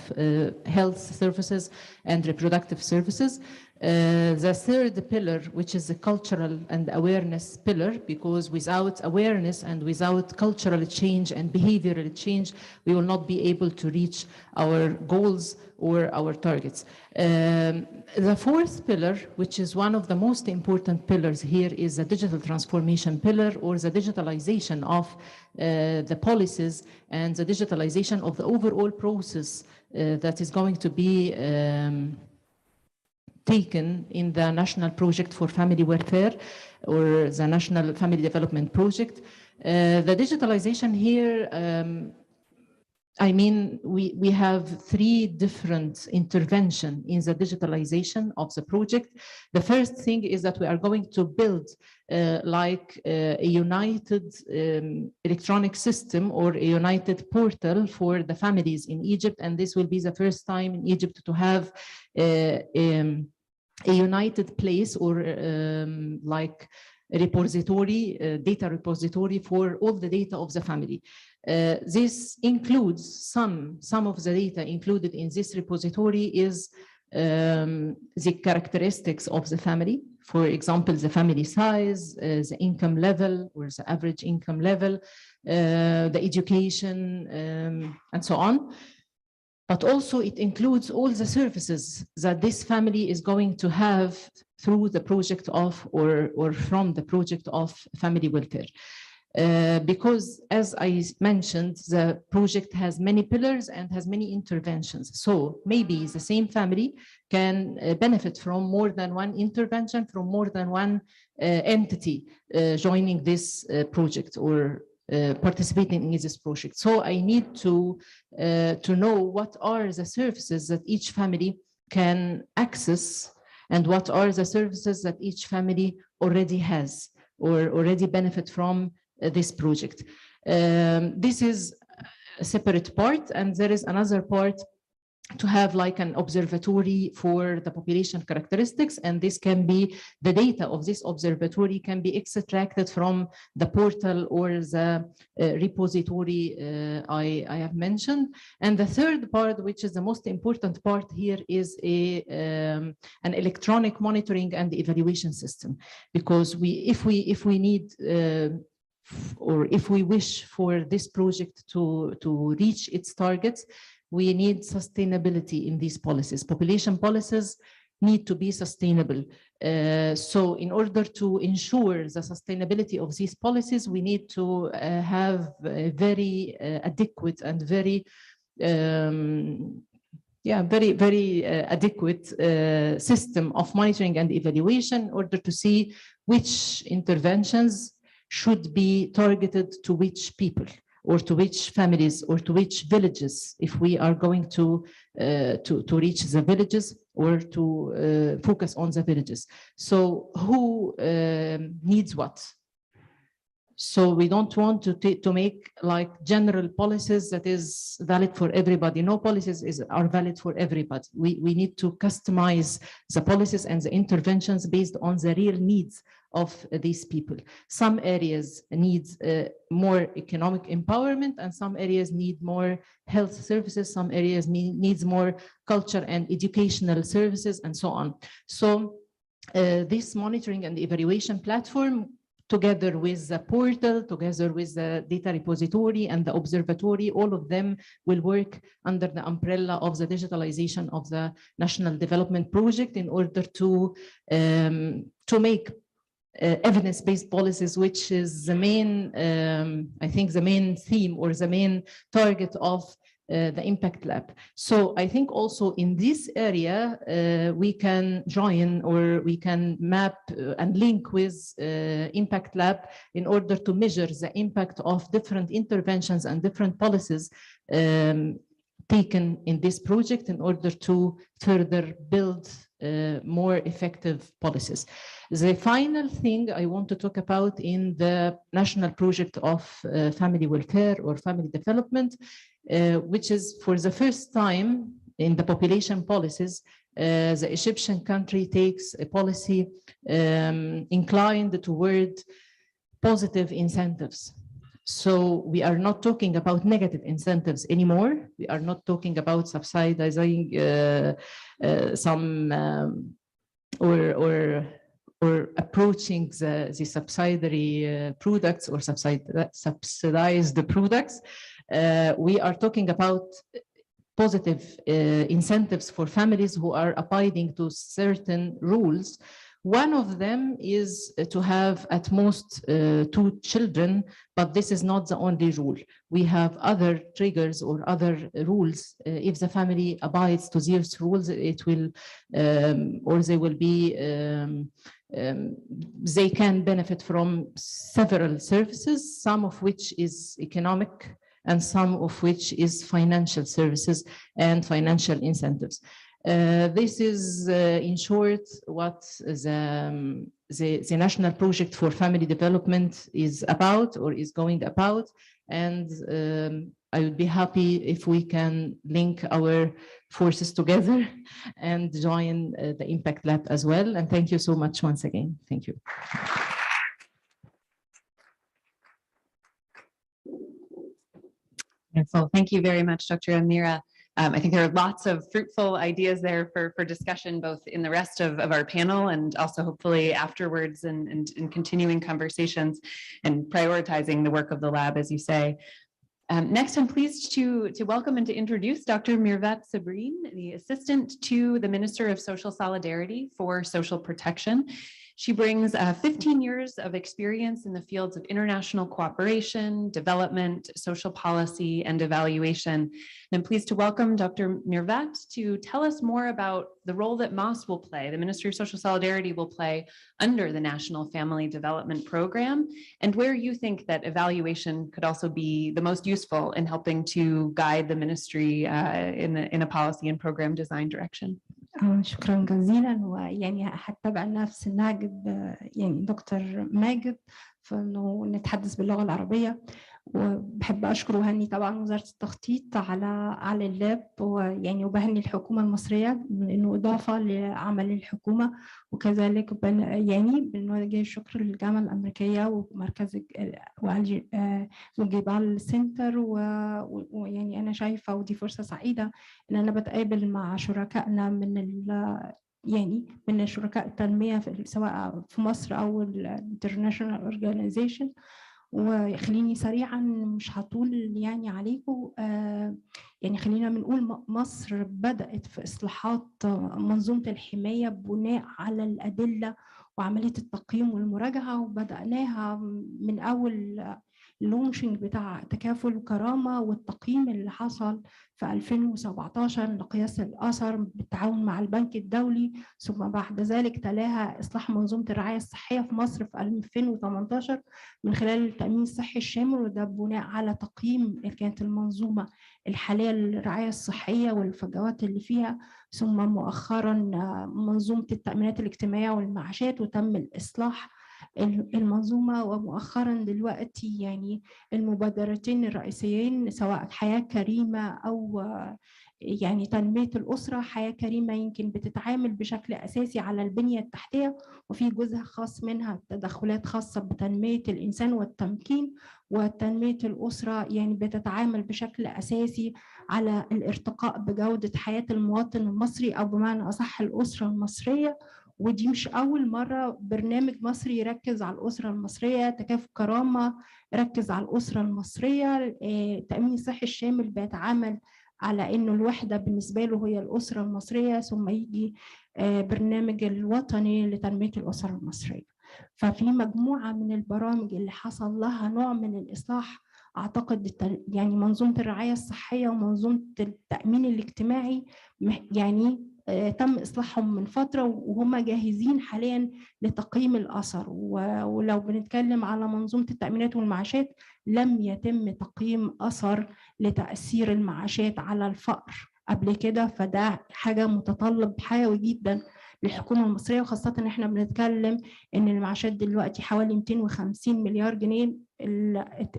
health services and reproductive services. The third pillar, which is the cultural and awareness pillar, because without awareness and without cultural change and behavioral change, we will not be able to reach our goals or our targets. The fourth pillar, which is one of the most important pillars here, is the digital transformation pillar, or the digitalization of the policies and the digitalization of the overall process that is going to be taken in the National Project for Family Welfare, or the National Family Development Project. The digitalization here, I mean, we have 3 different interventions in the digitalization of the project. The first thing is that we are going to build like a united electronic system, or a united portal for the families in Egypt. And this will be the first time in Egypt to have a united place, or like a repository, data repository for all the data of the family. This includes some of the data included in this repository is the characteristics of the family. For example, the family size, the income level, or the average income level, the education, and so on. But also it includes all the services that this family is going to have through the project of, or from the project of family welfare. Because as I mentioned, the project has many pillars and has many interventions. So maybe the same family can benefit from more than one intervention, from more than one entity joining this project, or participating in this project. So I need to know what are the services that each family can access, and what are the services that each family already has or already benefit from this project. This is a separate part, and there is another part to have like an observatory for the population characteristics, and this can be, the data of this observatory can be extracted from the portal or the repository I have mentioned. And the third part, which is the most important part here, is an electronic monitoring and evaluation system, because if we need or if we wish for this project to reach its targets, we need sustainability in these policies. Population policies need to be sustainable. So in order to ensure the sustainability of these policies, we need to have a very adequate and very very adequate system of monitoring and evaluation in order to see which interventions should be targeted to which people or to which families or to which villages, if we are going to reach the villages or to focus on the villages. So who needs what? So we don't want to make like general policies that is valid for everybody. No policies are valid for everybody. We need to customize the policies and the interventions based on the real needs of these people. Some areas need more economic empowerment, and some areas need more health services. Some areas needs more culture and educational services, and so on. So this monitoring and evaluation platform, together with the portal, together with the data repository and the observatory, all of them will work under the umbrella of the digitalization of the National Development Project in order to make evidence-based policies, which is the main, I think the main theme or the main target of the Impact Lab. So I think also in this area, we can join or we can map and link with Impact Lab in order to measure the impact of different interventions and different policies taken in this project in order to further build more effective policies. The final thing I want to talk about in the National Project of Family Welfare or Family Development, which is for the first time in the population policies, the Egyptian country takes a policy inclined toward positive incentives. So we are not talking about negative incentives anymore. We are not talking about subsidizing some or approaching the subsidiary products or subsidized products. We are talking about positive incentives for families who are abiding to certain rules. One of them is to have at most 2 children, but this is not the only rule. We have other triggers or other rules. If the family abides to these rules, it will, or they will be, they can benefit from several services, some of which is economic and some of which is financial services and financial incentives. This is, in short, what the National Project for Family Development is about or is going about. And I would be happy if we can link our forces together and join the Impact Lab as well. And thank you so much once again. Thank you. Wonderful. Thank you very much, Dr. Amira. I think there are lots of fruitful ideas there for discussion, both in the rest of our panel and also hopefully afterwards and continuing conversations and prioritizing the work of the lab, as you say. Next, I'm pleased to welcome and to introduce Dr. Mirvat Sabreen, the Assistant to the Minister of Social Solidarity for Social Protection. She brings 15 years of experience in the fields of international cooperation, development, social policy, and evaluation. And I'm pleased to welcome Dr. Mirvat to tell us more about the role that MOS will play, the Ministry of Social Solidarity will play under the National Family Development Program, and where you think that evaluation could also be the most useful in helping to guide the ministry in a policy and program design direction. شكرا جزيلا. ويعني هتبع نفس النهج يعني دكتور ماجد في انه نتحدث باللغه العربيه. وبحب اشكر وهني طبعا وزاره التخطيط على اللاب، ويعني وبهني الحكومه المصريه انه اضافه لعمل الحكومه، وكذلك يعني بنوجه الشكر للجامعه الامريكيه ومركز وجبال سنتر. ويعني انا شايفه ودي فرصه سعيده ان انا بتقابل مع شركائنا يعني من شركاء التنميه سواء في مصر او الانترناشونال اورجانيزيشن. وخليني سريعا مش هطول يعني عليكم، يعني خلينا بنقول مصر بدأت في إصلاحات منظومة الحماية بناء على الأدلة وعملية التقييم والمراجعة، وبدأناها من أول اللونشنج بتاع تكافل وكرامة والتقييم اللي حصل في 2017 لقياس الأثر بالتعاون مع البنك الدولي، ثم بعد ذلك تلاها إصلاح منظومة الرعاية الصحية في مصر في 2018 من خلال التأمين الصحي الشامل، وده بناء على تقييم اللي كانت المنظومة الحالية للرعاية الصحية والفجوات اللي فيها، ثم مؤخرا منظومة التأمينات الاجتماعية والمعاشات وتم الإصلاح المنظومة، ومؤخرا دلوقتي يعني المبادرتين الرئيسيين سواء حياة كريمة أو يعني تنمية الأسرة. حياة كريمة يمكن بتتعامل بشكل أساسي على البنية التحتية، وفي جزء خاص منها تدخلات خاصة بتنمية الإنسان والتمكين، وتنمية الأسرة يعني بتتعامل بشكل أساسي على الارتقاء بجودة حياة المواطن المصري، أو بمعنى أصح الأسرة المصرية. ودي مش أول مرة برنامج مصري يركز على الأسرة المصرية. تكافل كرامة ركز على الأسرة المصرية، التأمين الصحي الشامل بيتعامل على إنه الوحدة بالنسبة له هي الأسرة المصرية، ثم يجي برنامج الوطني لتنمية الأسرة المصرية. ففي مجموعة من البرامج اللي حصل لها نوع من الإصلاح. أعتقد يعني منظومة الرعاية الصحية ومنظومة التأمين الاجتماعي يعني تم إصلاحهم من فترة، وهم جاهزين حاليا لتقييم الأثر. ولو بنتكلم على منظومة التأمينات والمعاشات، لم يتم تقييم أثر لتأثير المعاشات على الفقر قبل كده، فده حاجة متطلب حيوي جدا للحكومة المصرية، وخاصة إن إحنا بنتكلم إن المعاشات دلوقتي حوالي 250 مليار جنيه.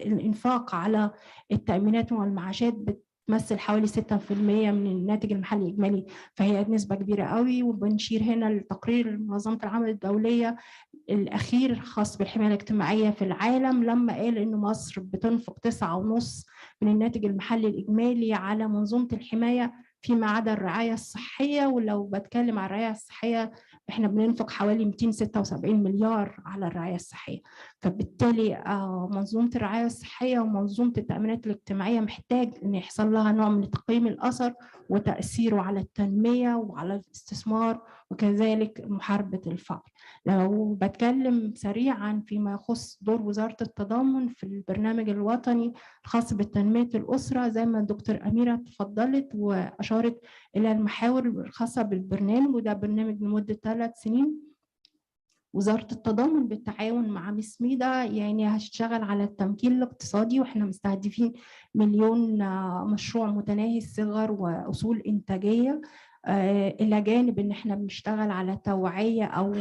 الإنفاق على التأمينات والمعاشات بتمثل حوالي 6% من الناتج المحلي الإجمالي، فهي نسبة كبيرة قوي. وبنشير هنا لتقرير منظمة العمل الدولية الأخير خاص بالحماية الاجتماعية في العالم، لما قال إن مصر بتنفق 9.5 من الناتج المحلي الإجمالي على منظومة الحماية فيما عدا الرعاية الصحية. ولو بتكلم عن الرعاية الصحية احنا بننفق حوالي 276 مليار على الرعاية الصحية. فبالتالي منظومة الرعاية الصحية ومنظومة التأمينات الاجتماعية محتاج ان يحصل لها نوع من تقييم الأثر وتأثيره على التنمية وعلى الاستثمار وكذلك محاربة الفقر. لو بتكلم سريعا فيما يخص دور وزارة التضامن في البرنامج الوطني الخاص بتنمية الأسرة، زي ما الدكتور أميرة تفضلت وأشارت إلى المحاور الخاصة بالبرنامج، وده برنامج لمدة 3 سنين. وزارة التضامن بالتعاون مع ميس ميدا يعني هتشتغل على التمكين الاقتصادي، واحنا مستهدفين 1,000,000 مشروع متناهي الصغر وأصول إنتاجية، إلى جانب إن إحنا بنشتغل على توعية أو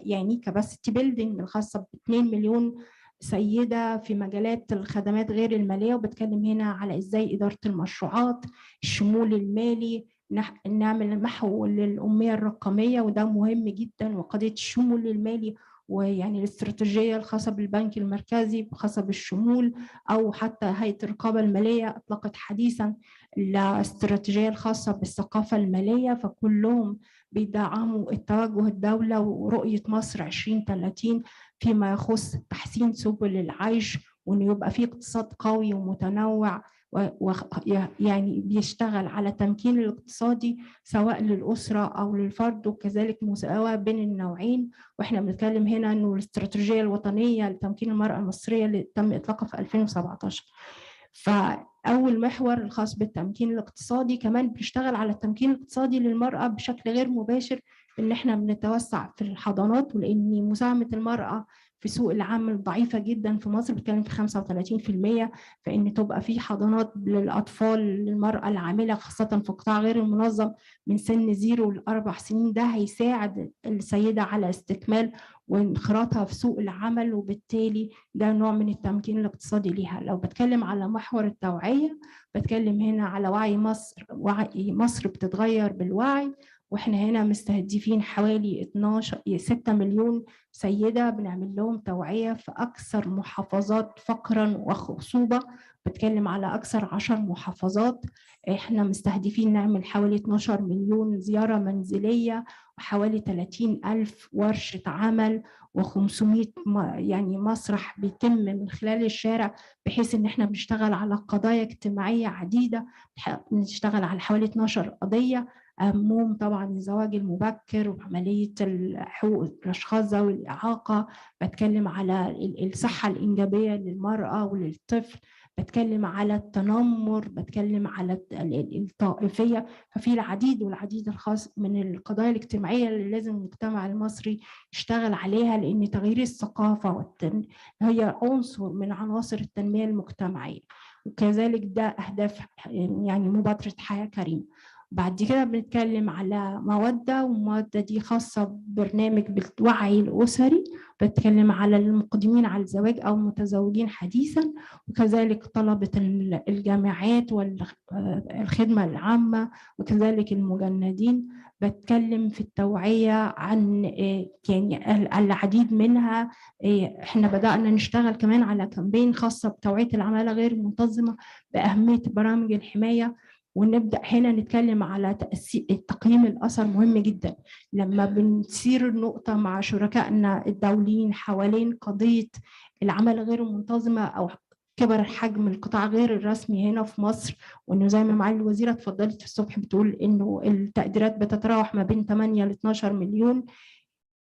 يعني كباسيتي بيلدينج الخاصة ب2 مليون سيدة في مجالات الخدمات غير المالية. وبتكلم هنا على إزاي إدارة المشروعات، الشمول المالي، نعمل محو للأمية الرقمية وده مهم جدا، وقضية الشمول المالي ويعني الاستراتيجية الخاصة بالبنك المركزي خاصة بالشمول، أو حتى هيئة الرقابة المالية أطلقت حديثا الاستراتيجية الخاصة بالثقافة المالية، فكلهم بيدعموا التوجه الدولة ورؤية مصر 2030 فيما يخص تحسين سبل العيش، وإنه يبقى فيه اقتصاد قوي ومتنوع يعني بيشتغل على تمكين الاقتصادي سواء للأسرة أو للفرد، وكذلك مساواة بين النوعين. وإحنا بنتكلم هنا إنه الاستراتيجية الوطنية لتمكين المرأة المصرية اللي تم إطلاقها في 2017. فأول محور الخاص بالتمكين الاقتصادي، كمان بنشتغل على التمكين الاقتصادي للمرأة بشكل غير مباشر، إن إحنا بنتوسع في الحضانات، ولأن مساهمة المرأة في سوق العمل ضعيفة جدا في مصر، بتكلم في 35%، فإن تبقى في حضانات للأطفال للمرأة العاملة خاصة في القطاع غير المنظم من سن 0 ل4 سنين، ده هيساعد السيدة على استكمال وانخراطها في سوق العمل، وبالتالي ده نوع من التمكين الاقتصادي ليها. لو بتكلم على محور التوعية، بتكلم هنا على وعي مصر. وعي مصر بتتغير بالوعي، واحنا هنا مستهدفين حوالي 6 مليون سيدة بنعمل لهم توعية في أكثر محافظات فقرا وخصوبة. بتكلم على أكثر 10 محافظات. احنا مستهدفين نعمل حوالي 12 مليون زيارة منزلية، وحوالي 30,000 ورشة عمل، و500 يعني مسرح بيتم من خلال الشارع، بحيث ان احنا بنشتغل على قضايا اجتماعية عديدة. بنشتغل على حوالي 12 قضية أهمهم طبعا الزواج المبكر وعملية حقوق الأشخاص ذوي الإعاقة، بتكلم على الصحة الإنجابية للمرأة وللطفل، بتكلم على التنمر، بتكلم على الطائفية. ففي العديد والعديد الخاص من القضايا الاجتماعية اللي لازم المجتمع المصري يشتغل عليها، لأن تغيير الثقافة هي عنصر من عناصر التنمية المجتمعية، وكذلك ده أهداف يعني مبادرة حياة كريمة. بعد كده بنتكلم على مودة، والمودة دي خاصة ببرنامج بالوعي الأسري، بتكلم على المقدمين على الزواج أو المتزوجين حديثا، وكذلك طلبة الجامعات والخدمة العامة، وكذلك المجندين. بتكلم في التوعية عن يعني العديد منها. احنا بدأنا نشتغل كمان على كامبين خاصة بتوعية العمالة غير المنتظمة بأهمية برامج الحماية. ونبدأ هنا نتكلم على تقييم الأثر، مهم جدا لما بنسير النقطة مع شركائنا الدوليين حوالين قضية العمالة غير المنتظمة أو كبر حجم القطاع غير الرسمي هنا في مصر. وإنه زي ما معالي الوزيرة اتفضلت الصبح بتقول إنه التقديرات بتتراوح ما بين 8 ل 12 مليون.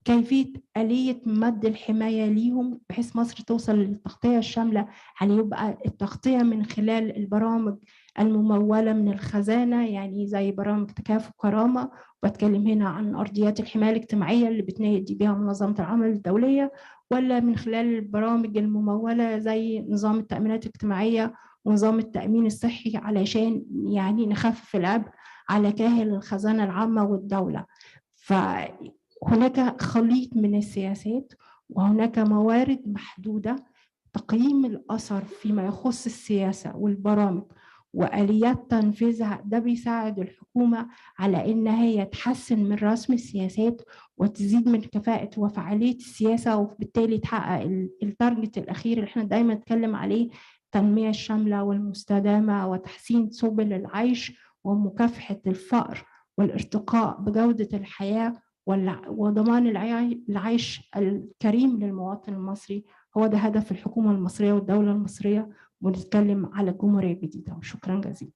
كيفية آلية مد الحماية ليهم بحيث مصر توصل للتغطية الشاملة، يعني يبقى التغطية من خلال البرامج الممولة من الخزانة، يعني زي برامج تكافؤ كرامة، وبتكلم هنا عن أرضيات الحماية الاجتماعية اللي بتنادي بها منظمة العمل الدولية، ولا من خلال البرامج الممولة زي نظام التأمينات الاجتماعية ونظام التأمين الصحي، علشان يعني نخفف العبء على كاهل الخزانة العامة والدولة. فهناك خليط من السياسات وهناك موارد محدودة. تقييم الأثر فيما يخص السياسة والبرامج وآليات تنفيذها ده بيساعد الحكومة على إن هي تحسن من رسم السياسات وتزيد من كفاءة وفعالية السياسة، وبالتالي تحقق التارجت الأخير اللي احنا دايما نتكلم عليه، التنمية الشاملة والمستدامة وتحسين سبل العيش ومكافحة الفقر والارتقاء بجودة الحياة وضمان العيش الكريم للمواطن المصري. هو ده هدف الحكومة المصرية والدولة المصرية، ونتكلم على الجمهورية الجديدة. وشكرا جزيلا.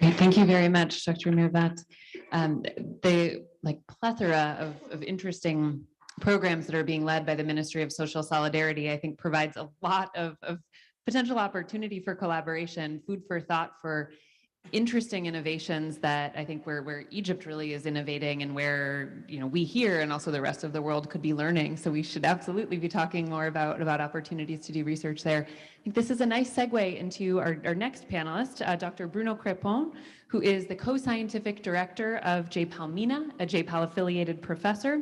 Great, thank you very much, Dr. Mirvat. The plethora of interesting programs that are being led by the Ministry of Social Solidarity, I think, provides a lot of potential opportunity for collaboration, food for thought for interesting innovations that I think where Egypt really is innovating and where we here and also the rest of the world could be learning. So we should absolutely be talking more about opportunities to do research there. I think this is a nice segue into our next panelist, Dr. Bruno Crepon, who is the co-scientific director of JPAL-MENA, a JPAL affiliated professor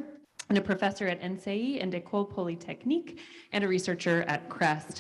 and a professor at NCI and École Polytechnique, and a researcher at CREST.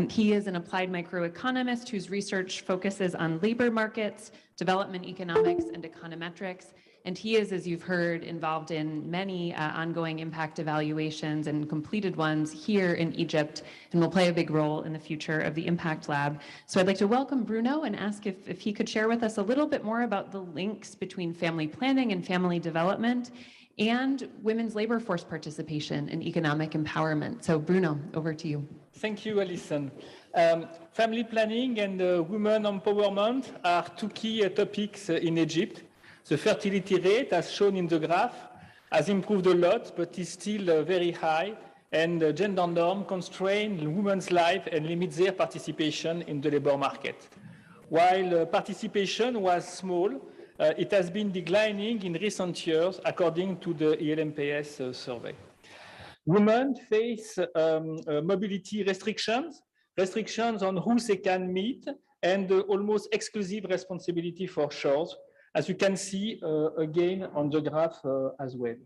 He is an applied microeconomist whose research focuses on labor markets, development economics, and econometrics. And he is, as you've heard, involved in many ongoing impact evaluations and completed ones here in Egypt, and will play a big role in the future of the Impact Lab. So I'd like to welcome Bruno and ask if he could share with us a little bit more about the links between family planning and family development and women's labor force participation in economic empowerment. So Bruno, over to you. Thank you, Alison. Family planning and women empowerment are two key topics in Egypt. The fertility rate, as shown in the graph, has improved a lot, but is still very high, and gender norm constrain women's life and limit their participation in the labor market. While participation was small, it has been declining in recent years, according to the ELMPS survey. Women face mobility restrictions on who they can meet, and almost exclusive responsibility for chores, as you can see again on the graph as well.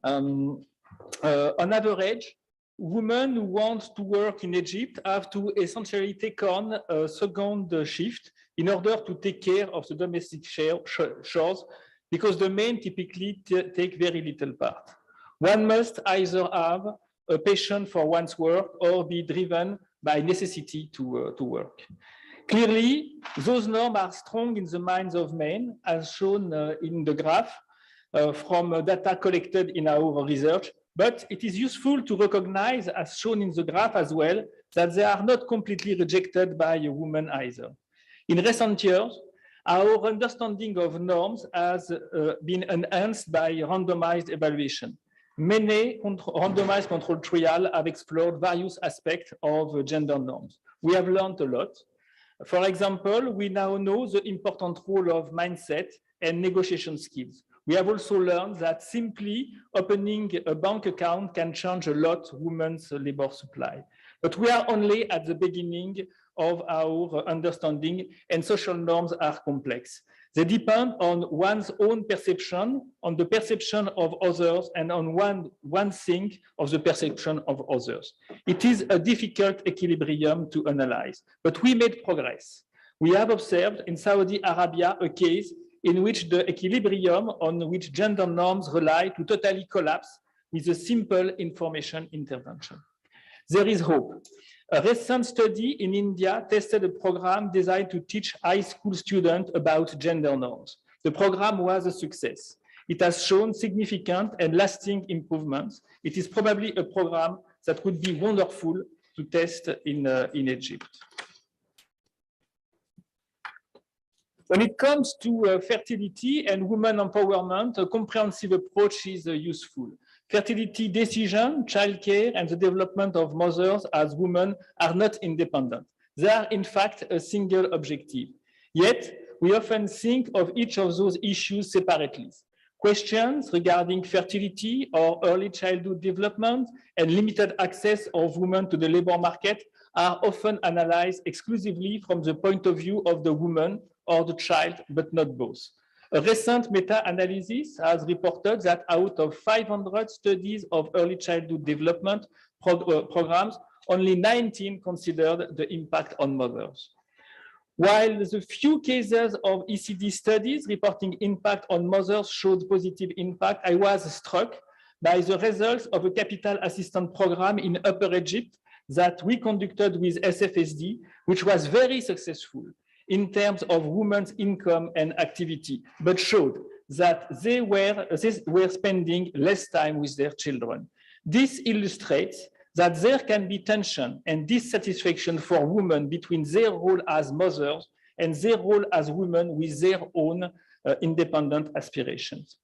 On average, women who want to work in Egypt have to essentially take on a second shift in order to take care of the domestic chores, because the men typically take very little part. One must either have a passion for one's work or be driven by necessity to work. Clearly, those norms are strong in the minds of men, as shown in the graph from data collected in our research, but it is useful to recognize, as shown in the graph as well, that they are not completely rejected by women either. In recent years, our understanding of norms has been enhanced by randomized evaluation. Many randomized controlled trials have explored various aspects of gender norms. We have learned a lot. For example, we now know the important role of mindset and negotiation skills. We have also learned that simply opening a bank account can change a lot women's labor supply. But we are only at the beginning of our understanding, and social norms are complex. They depend on one's own perception, on the perception of others, and on one thing of the perception of others. It is a difficult equilibrium to analyze, but we made progress. We have observed in Saudi Arabia a case in which the equilibrium on which gender norms rely to totally collapse with a simple information intervention. There is hope. A recent study in India tested a program designed to teach high school students about gender norms. The program was a success. It has shown significant and lasting improvements. It is probably a program that would be wonderful to test in Egypt. When it comes to fertility and women empowerment, a comprehensive approach is useful. Fertility decision, childcare, and the development of mothers as women are not independent. They are, in fact, a single objective. Yet, we often think of each of those issues separately. Questions regarding fertility or early childhood development and limited access of women to the labor market are often analyzed exclusively from the point of view of the woman or the child, but not both. A recent meta-analysis has reported that out of 500 studies of early childhood development programs, only 19 considered the impact on mothers. While the few cases of ECD studies reporting impact on mothers showed positive impact, I was struck by the results of a capital assistance program in Upper Egypt that we conducted with SFSD, which was very successful in terms of women's income and activity, but showed that they were spending less time with their children. This illustrates that there can be tension and dissatisfaction for women between their role as mothers and their role as women with their own independent aspirations.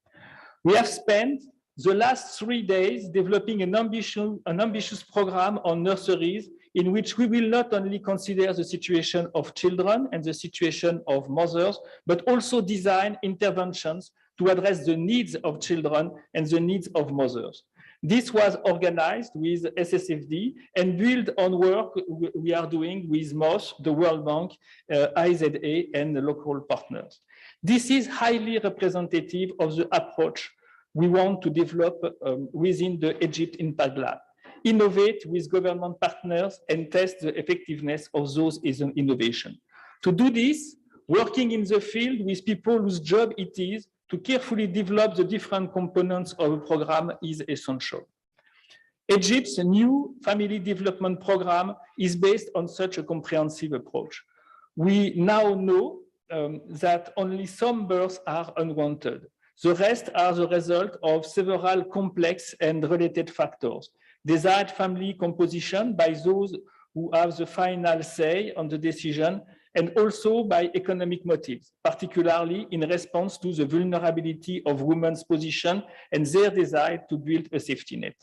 We have spent the last 3 days developing an ambitious program on nurseries in which we will not only consider the situation of children and the situation of mothers, but also design interventions to address the needs of children and the needs of mothers. This was organized with SSFD and built on work we are doing with MOS, the World Bank, IZA, and the local partners. This is highly representative of the approach we want to develop within the Egypt Impact Lab. Innovate with government partners and test the effectiveness of those innovations. To do this, working in the field with people whose job it is to carefully develop the different components of a program is essential. Egypt's new family development program is based on such a comprehensive approach. We now know that only some births are unwanted. The rest are the result of several complex and related factors. Desired family composition by those who have the final say on the decision, and also by economic motives, particularly in response to the vulnerability of women's position and their desire to build a safety net.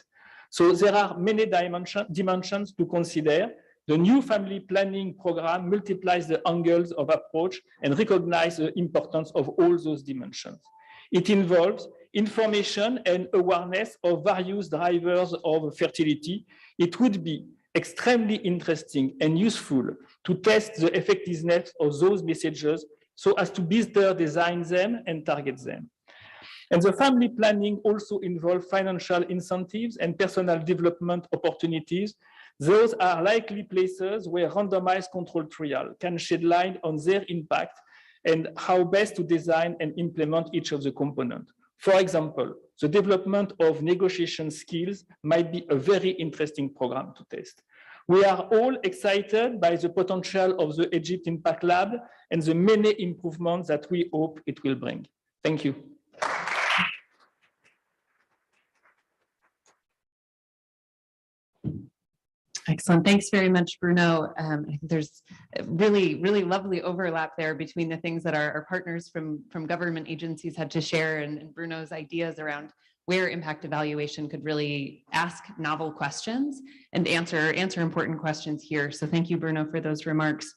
So there are many dimensions to consider. The new family planning program multiplies the angles of approach and recognizes the importance of all those dimensions. It involves information and awareness of various drivers of fertility. It would be extremely interesting and useful to test the effectiveness of those messages so as to better design them and target them. And the family planning also involves financial incentives and personal development opportunities. Those are likely places where randomized controlled trial can shed light on their impact and how best to design and implement each of the components. For example, the development of negotiation skills might be a very interesting program to test. We are all excited by the potential of the Egypt Impact Lab and the many improvements that we hope it will bring. Thank you. Excellent. Thanks very much, Bruno. I think there's a really, really lovely overlap there between the things that our partners from government agencies had to share and Bruno's ideas around where impact evaluation could really ask novel questions and answer important questions here. So thank you, Bruno, for those remarks.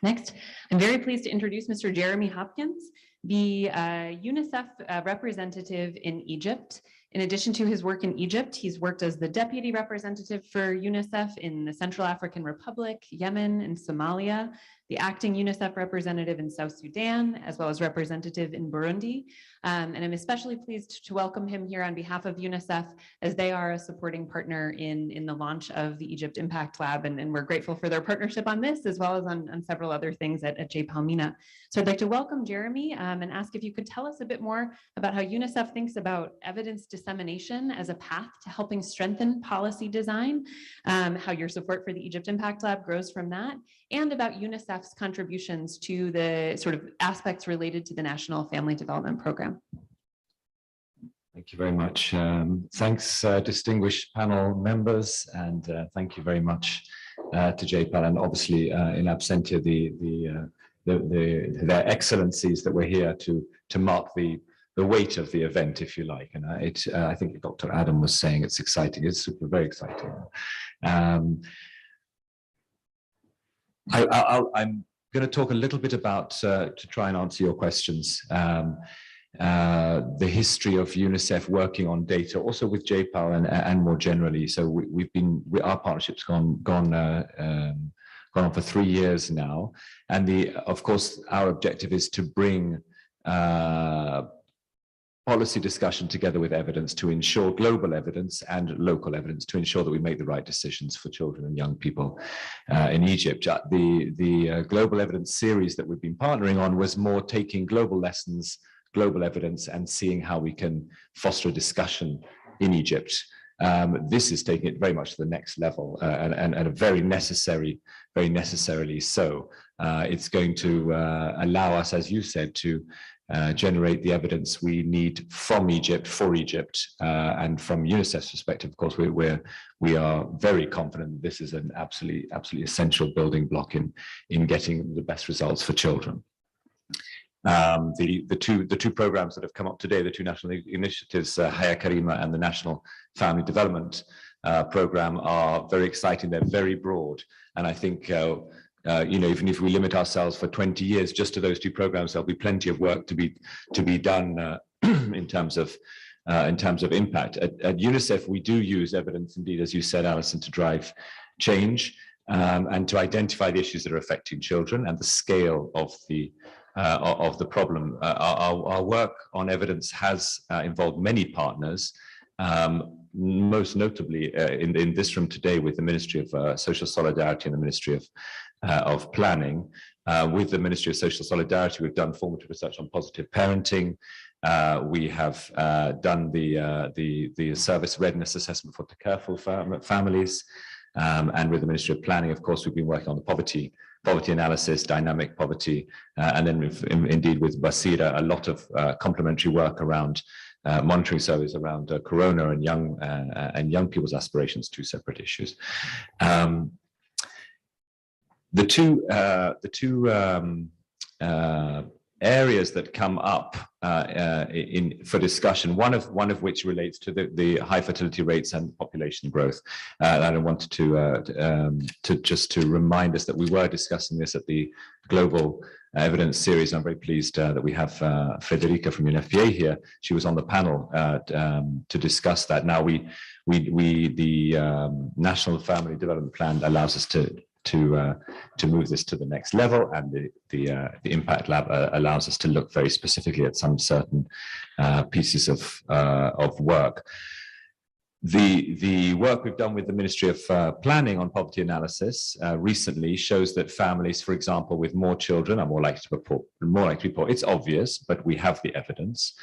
Next, I'm very pleased to introduce Mr. Jeremy Hopkins, the UNICEF representative in Egypt. In addition to his work in Egypt, he's worked as the deputy representative for UNICEF in the Central African Republic, Yemen, and Somalia, the acting UNICEF representative in South Sudan, as well as representative in Burundi. And I'm especially pleased to welcome him here on behalf of UNICEF, as they are a supporting partner in the launch of the Egypt Impact Lab. And we're grateful for their partnership on this, as well as on several other things at J. Palmina. So I'd like to welcome Jeremy and ask if you could tell us a bit more about how UNICEF thinks about evidence dissemination as a path to helping strengthen policy design, how your support for the Egypt Impact Lab grows from that, and about UNICEF's contributions to the sort of aspects related to the National Family Development Program. Thank you very much. Thanks, distinguished panel members, and thank you very much to JPAL, and obviously in absentia their excellencies that were here to mark the weight of the event, if you like. And I think Dr. Adam was saying it's exciting. It's very exciting. I'm going to talk a little bit about, to try and answer your questions, the history of UNICEF working on data, also with JPAL and more generally. So our partnership's gone on for 3 years now, and of course our objective is to bring policy discussion together with evidence to ensure global evidence and local evidence to ensure that we make the right decisions for children and young people in Egypt. The global evidence series that we've been partnering on was more taking global lessons, global evidence, and seeing how we can foster a discussion in Egypt. This is taking it very much to the next level, and a very necessarily so. It's going to allow us, as you said, to generate the evidence we need from Egypt, for Egypt, and from UNICEF's perspective, of course, we are very confident that this is an absolutely essential building block in getting the best results for children. The two programs that have come up today, the two national initiatives, Haya Karima and the National Family Development Program, are very exciting. They're very broad, and I think even if we limit ourselves for 20 years just to those two programs, there'll be plenty of work to be done in terms of impact. At UNICEF, we do use evidence, indeed, as you said, Alison, to drive change and to identify the issues that are affecting children and the scale of the problem. Our work on evidence has involved many partners, most notably in this room today with the Ministry of Social Solidarity and the Ministry of Planning. With the Ministry of Social Solidarity, we've done formative research on positive parenting. We have done the service readiness assessment for careful families. And with the Ministry of Planning, of course, we've been working on the poverty analysis, dynamic poverty, and then indeed with Basira, a lot of complementary work around monitoring surveys around corona and young people's aspirations, two separate issues. The two areas that come up for discussion, one of which relates to the high fertility rates and population growth. And I wanted to remind us that we were discussing this at the Global Evidence Series. I'm very pleased that we have Federica from UNFPA here. She was on the panel to discuss that. Now the National Family Development Plan allows us to move this to the next level, and the Impact Lab allows us to look very specifically at some certain pieces of work. The work we've done with the Ministry of Planning on poverty analysis recently shows that families, for example, with more children are more likely to be poor. It's obvious, but we have the evidence,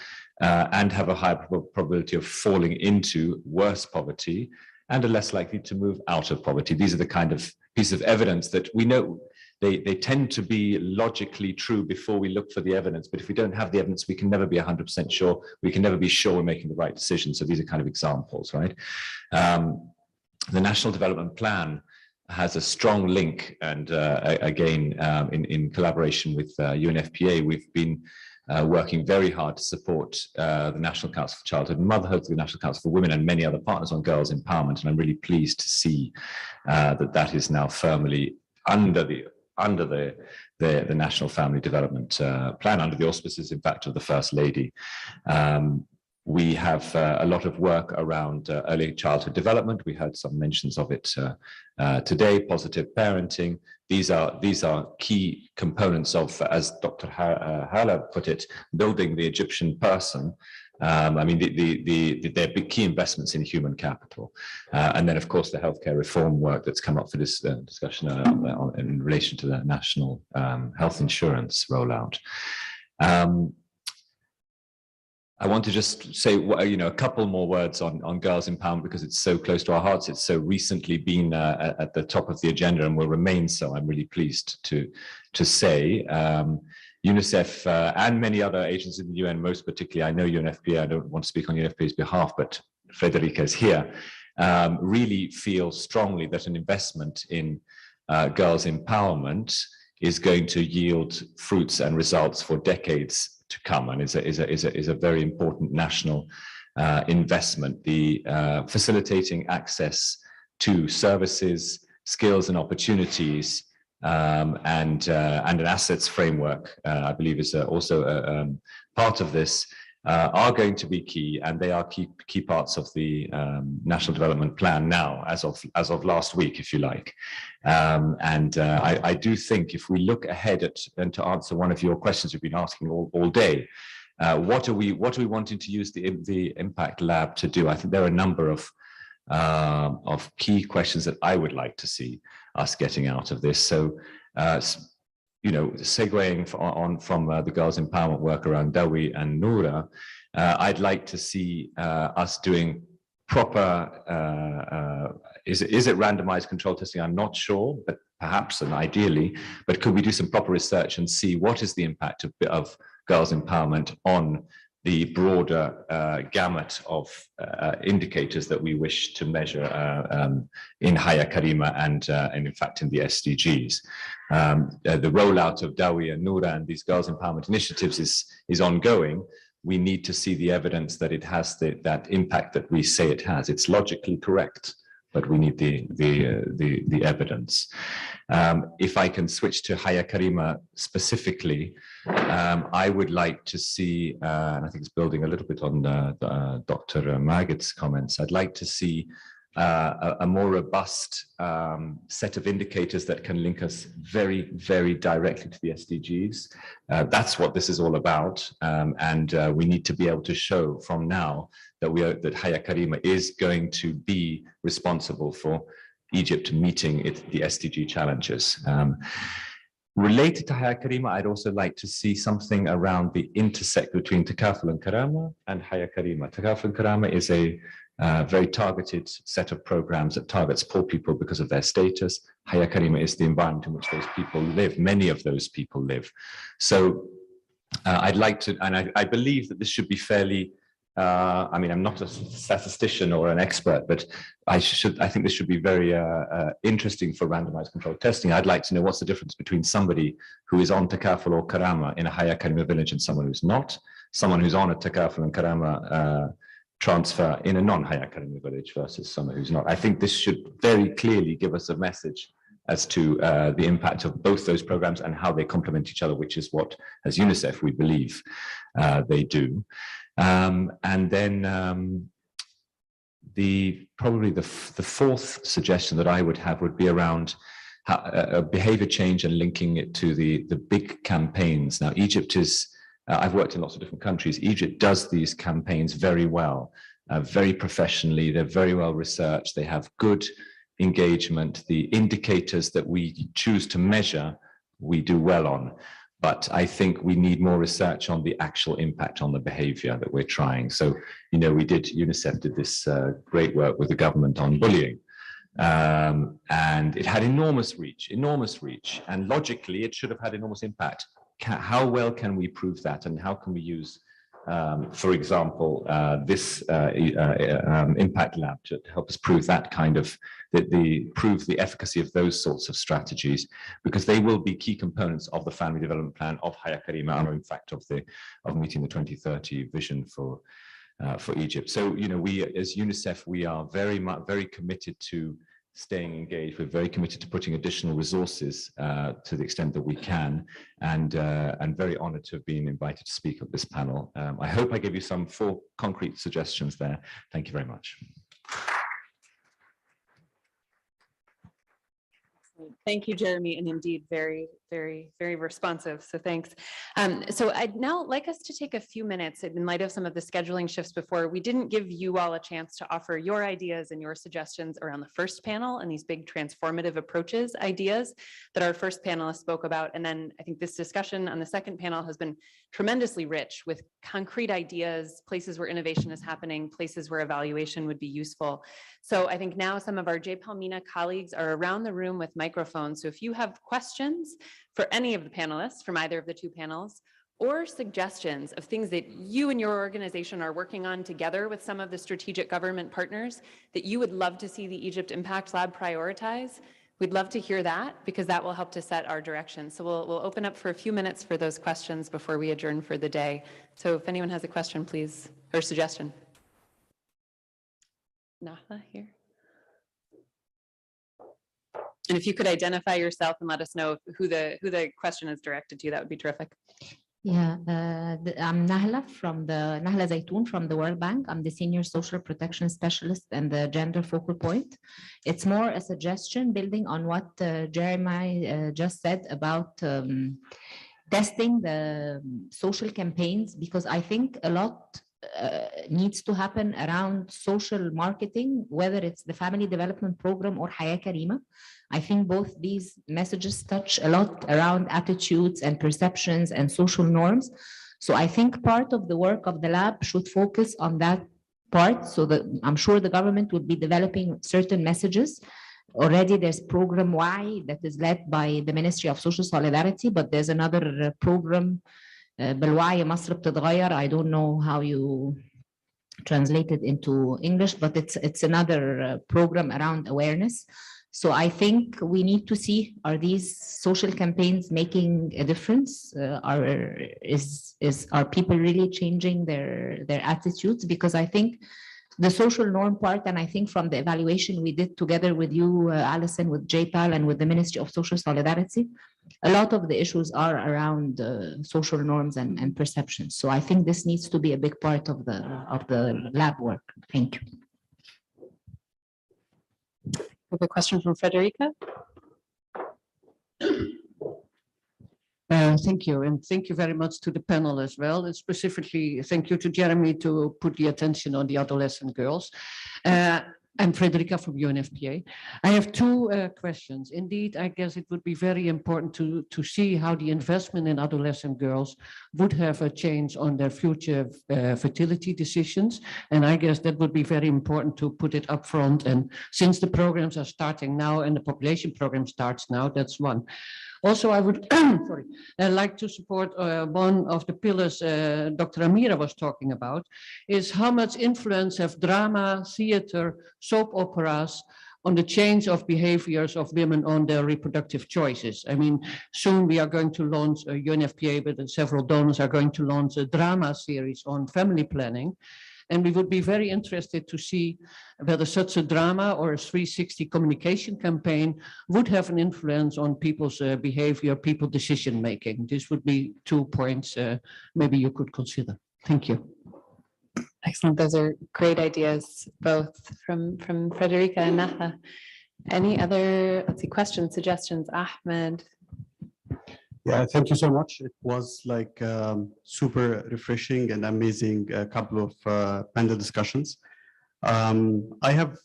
and have a higher probability of falling into worse poverty and are less likely to move out of poverty. These are the kind of pieces of evidence that we know they tend to be logically true before we look for the evidence. But if we don't have the evidence, we can never be 100% sure. We can never be sure we're making the right decision. So these are kind of examples, right? The National Development Plan has a strong link, and again, in collaboration with UNFPA, we've been working very hard to support the National Council for Childhood and Motherhood, the National Council for Women, and many other partners on girls' empowerment. And I'm really pleased to see that is now firmly under the National Family Development Plan, under the auspices, in fact, of the First Lady. We have a lot of work around early childhood development. We heard some mentions of it today, positive parenting. These are key components of, as Dr. Hala put it, building the Egyptian person. I mean, they're big key investments in human capital. And then, of course, the healthcare reform work that's come up for this discussion in relation to the national health insurance rollout. I want to just say, a couple more words on girls' empowerment, because it's so close to our hearts. It's so recently been at the top of the agenda and will remain so. I'm really pleased to say. UNICEF and many other agencies in the UN, most particularly, I know UNFPA, I don't want to speak on UNFPA's behalf, but Frederica is here, really feel strongly that an investment in girls' empowerment is going to yield fruits and results for decades to come, and is a very important national investment. The facilitating access to services, skills and opportunities, and an assets framework, I believe, is also part of this, are going to be key, and they are key parts of the National Development Plan now, as of last week, if you like. I do think, if we look ahead and to answer one of your questions you've been asking all day, what are we wanting to use the Impact Lab to do? I think there are a number of key questions that I would like to see us getting out of this. So, segueing on from the girls' empowerment work around Dawi and Noura, I'd like to see us doing proper, is it randomized control testing? I'm not sure, but perhaps, and ideally, but could we do some proper research and see what is the impact of girls' empowerment on the broader gamut of indicators that we wish to measure in Haya Karima and in fact in the SDGs. The rollout of Dawi and Noura and these girls' empowerment initiatives is ongoing. We need to see the evidence that it has that impact that we say it has. It's logically correct, but we need the evidence. If I can switch to Haya Karima specifically, I would like to see, and I think it's building a little bit on Dr. Magid's comments, I'd like to see a more robust set of indicators that can link us very, very directly to the SDGs. That's what this is all about. And we need to be able to show from now that Haya Karima is going to be responsible for Egypt meeting the SDG challenges. Related to Haya Karima, I'd also like to see something around the intersect between Takaful and Karama and Haya Karima. Takaful and Karama is a very targeted set of programs that targets poor people because of their status. Haya Karima is the environment in which those people live. Many of those people live. So I'd like to, and I believe that this should be fairly, I mean, I'm not a statistician or an expert, but I think this should be very interesting for randomized controlled testing. I'd like to know what's the difference between somebody who is on Takaful or Karama in a Haya Karima village and someone who's not, someone who's on a Takaful and Karama transfer in a non-Haya Karima village versus someone who's not. I think this should very clearly give us a message as to the impact of both those programs and how they complement each other, which is what, as UNICEF, we believe they do. And then probably the fourth suggestion that I would have would be around behavior change and linking it to the big campaigns. Now, Egypt is, I've worked in lots of different countries. Egypt does these campaigns very well, very professionally. They're very well researched. They have good engagement. The indicators that we choose to measure, we do well on. But I think we need more research on the actual impact on the behavior that we're trying. So, UNICEF did this great work with the government on bullying. And it had enormous reach. And logically, it should have had enormous impact. How well can we prove that? And how can we use for example, this impact lab to help us prove that kind of, prove the efficacy of those sorts of strategies, because they will be key components of the family development plan of Haya Karima, and in fact of meeting the 2030 vision for Egypt. So, you know, we as UNICEF, we are very committed to staying engaged. We're very committed to putting additional resources to the extent that we can, and very honored to have been invited to speak at this panel. I hope I gave you some 4 concrete suggestions there. Thank you very much. Thank you, Jeremy, and indeed very, very, very responsive. So thanks. So I'd now like us to take a few minutes in light of some of the scheduling shifts before. We didn't give you all a chance to offer your ideas and your suggestions around the first panel and these big transformative approaches ideas that our first panelist spoke about. And then I think this discussion on the second panel has been tremendously rich with concrete ideas, places where innovation is happening, places where evaluation would be useful. So I think now some of our JPAL-MENA colleagues are around the room with microphones. So if you have questions for any of the panelists from either of the 2 panels, or suggestions of things that you and your organization are working on together with some of the strategic government partners that you would love to see the Egypt Impact Lab prioritize, we'd love to hear that, because that will help to set our direction. So we'll open up for a few minutes for those questions before we adjourn for the day. So if anyone has a question, please, or suggestion. Naha here. And if you could identify yourself and let us know who the question is directed to, that would be terrific. Yeah, I'm Nahla from the Nahla Zaytoun from the World Bank. I'm the Senior Social Protection Specialist and the Gender Focal Point. It's more a suggestion building on what Jeremiah just said about testing the social campaigns, because I think a lot needs to happen around social marketing, whether it's the Family Development Program or Haya Karima. I think both these messages touch a lot around attitudes and perceptions and social norms. So I think part of the work of the lab should focus on that part, so that I'm sure the government would be developing certain messages. Already there's program Y that is led by the Ministry of Social Solidarity, but there's another program, بالوعي مصر بتتغير. I don't know how you translate it into English, but it's another program around awareness. So I think we need to see, are these social campaigns making a difference? Are people really changing their attitudes? Because I think the social norm part, and I think from the evaluation we did together with you, Alison, with JPAL and with the Ministry of Social Solidarity, a lot of the issues are around social norms and perceptions. So I think this needs to be a big part of the lab work. Thank you. We have a question from Frederica. Thank you, and thank you very much to the panel as well, and specifically thank you to Jeremy to put the attention on the adolescent girls. I'm Frederica from UNFPA. I have 2 questions. Indeed, I guess it would be very important to see how the investment in adolescent girls would have a change on their future fertility decisions. And I guess that would be very important to put it up front. And since the programs are starting now and the population program starts now, that's one. Also, I would like to support one of the pillars Dr. Amira was talking about, is how much influence have drama, theater, soap operas on the change of behaviors of women on their reproductive choices. I mean, soon we are going to launch, UNFPA, but several donors are going to launch a drama series on family planning. And we would be very interested to see whether such a drama or a 360 communication campaign would have an influence on people's behavior, people decision making. This would be 2 points maybe you could consider. Thank you. Excellent. Those are great ideas, both from Frederica and Naha. Any other, let's see, questions, suggestions? Ahmed. Yeah, thank you so much. It was like super refreshing and amazing couple of panel discussions. I have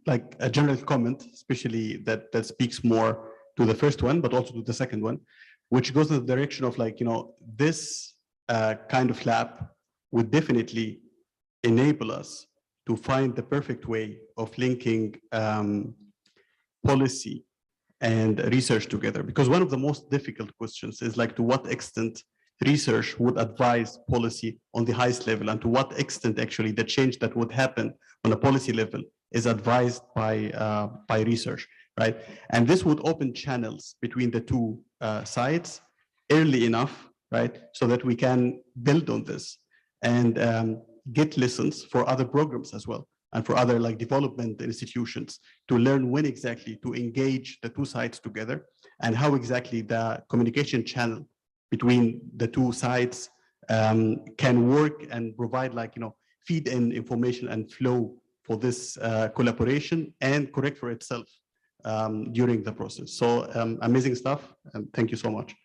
like a general comment, especially that speaks more to the first one, but also to the second one, which goes in the direction of like, you know, this kind of lab would definitely enable us to find the perfect way of linking policy and research together. Because one of the most difficult questions is like, to what extent research would advise policy on the highest level, and to what extent actually the change that would happen on a policy level is advised by research, right? And this would open channels between the two sides early enough, right? So that we can build on this and get lessons for other programs as well, and for other like development institutions to learn when exactly to engage the two sides together, and how exactly the communication channel between the two sides can work and provide like, feed in information and flow for this collaboration and correct for itself during the process. So amazing stuff, and thank you so much.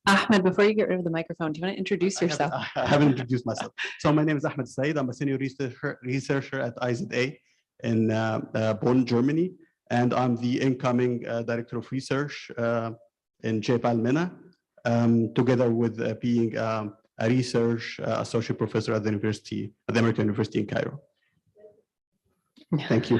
Ahmed, before you get rid of the microphone, do you want to introduce yourself? I haven't introduced myself. So my name is Ahmed Said. I'm a senior researcher at IZA in Bonn, Germany. And I'm the incoming director of research in JPAL MENA, together with being a research associate professor at the American University in Cairo. Thank you.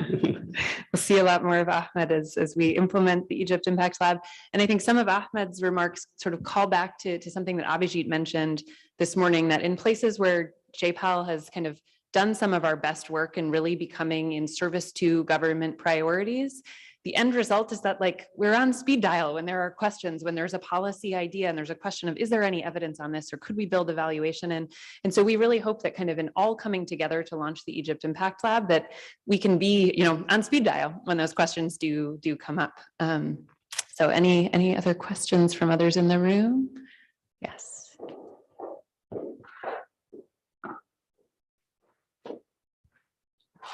We'll see a lot more of Ahmed as we implement the Egypt Impact Lab. And I think some of Ahmed's remarks sort of call back to something that Abhijit mentioned this morning, that in places where JPAL has kind of done some of our best work in really becoming in service to government priorities, the end result is that like we're on speed dial when there are questions, when there's a policy idea and there's a question of, is there any evidence on this, or could we build evaluation? And so we really hope that kind of in all coming together to launch the Egypt Impact Lab, that we can be, on speed dial when those questions do come up. So any other questions from others in the room? Yes.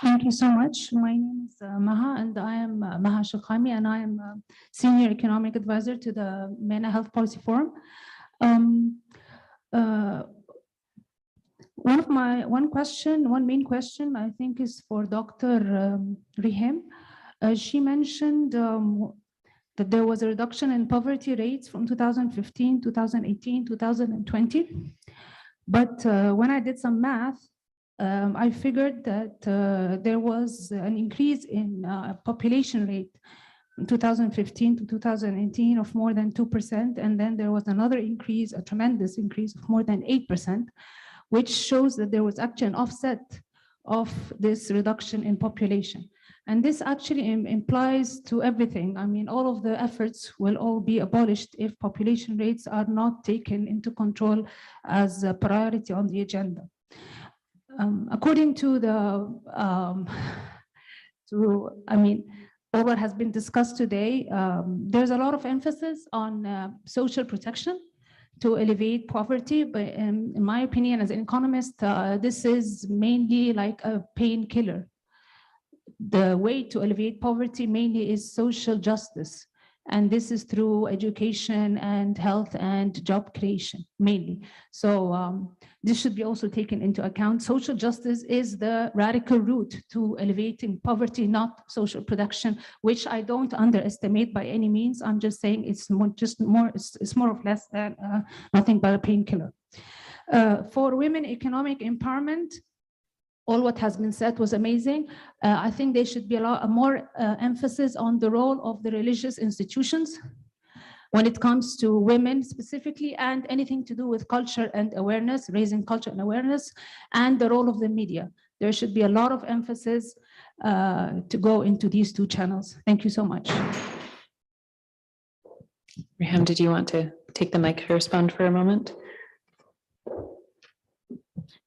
Thank you so much. My name is Maha, and I am Maha Shakami, and I am a Senior Economic Advisor to the MENA Health Policy Forum. One main question, I think, is for Dr. Riham. She mentioned that there was a reduction in poverty rates from 2015, 2018, 2020. But when I did some math, I figured that there was an increase in population rate from 2015 to 2018 of more than 2%. And then there was another increase, a tremendous increase of more than 8%, which shows that there was actually an offset of this reduction in population. And this actually implies to everything. I mean, all of the efforts will all be abolished if population rates are not taken into control as a priority on the agenda. According to all what has been discussed today, there's a lot of emphasis on social protection to alleviate poverty. But in my opinion, as an economist, this is mainly like a painkiller. The way to alleviate poverty mainly is social justice. And this is through education and health and job creation, mainly. So this should be also taken into account. Social justice is the radical route to alleviating poverty, not social production, which I don't underestimate by any means. I'm just saying it's more or less than nothing but a painkiller. For women economic empowerment, all what has been said was amazing. I think there should be a lot more emphasis on the role of the religious institutions when it comes to women specifically, and anything to do with culture and awareness, raising culture and awareness, and the role of the media. There should be a lot of emphasis to go into these two channels. Thank you so much. Riham, did you want to take the mic to respond for a moment?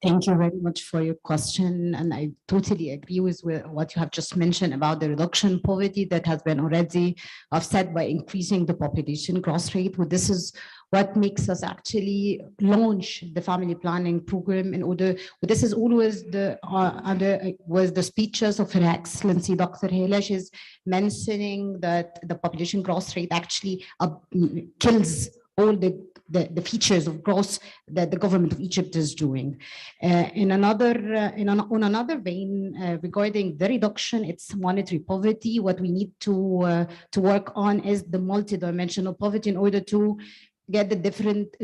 Thank you very much for your question. And I totally agree with what you have just mentioned about the reduction in poverty that has been already offset by increasing the population growth rate. Well, this is what makes us actually launch the family planning program in order. This is always was the speeches of Her Excellency Dr. Helash is mentioning that the population growth rate actually kills all the features of growth that the government of Egypt is doing. On another vein, regarding the reduction, it's monetary poverty. What we need to work on is the multidimensional poverty in order to get the different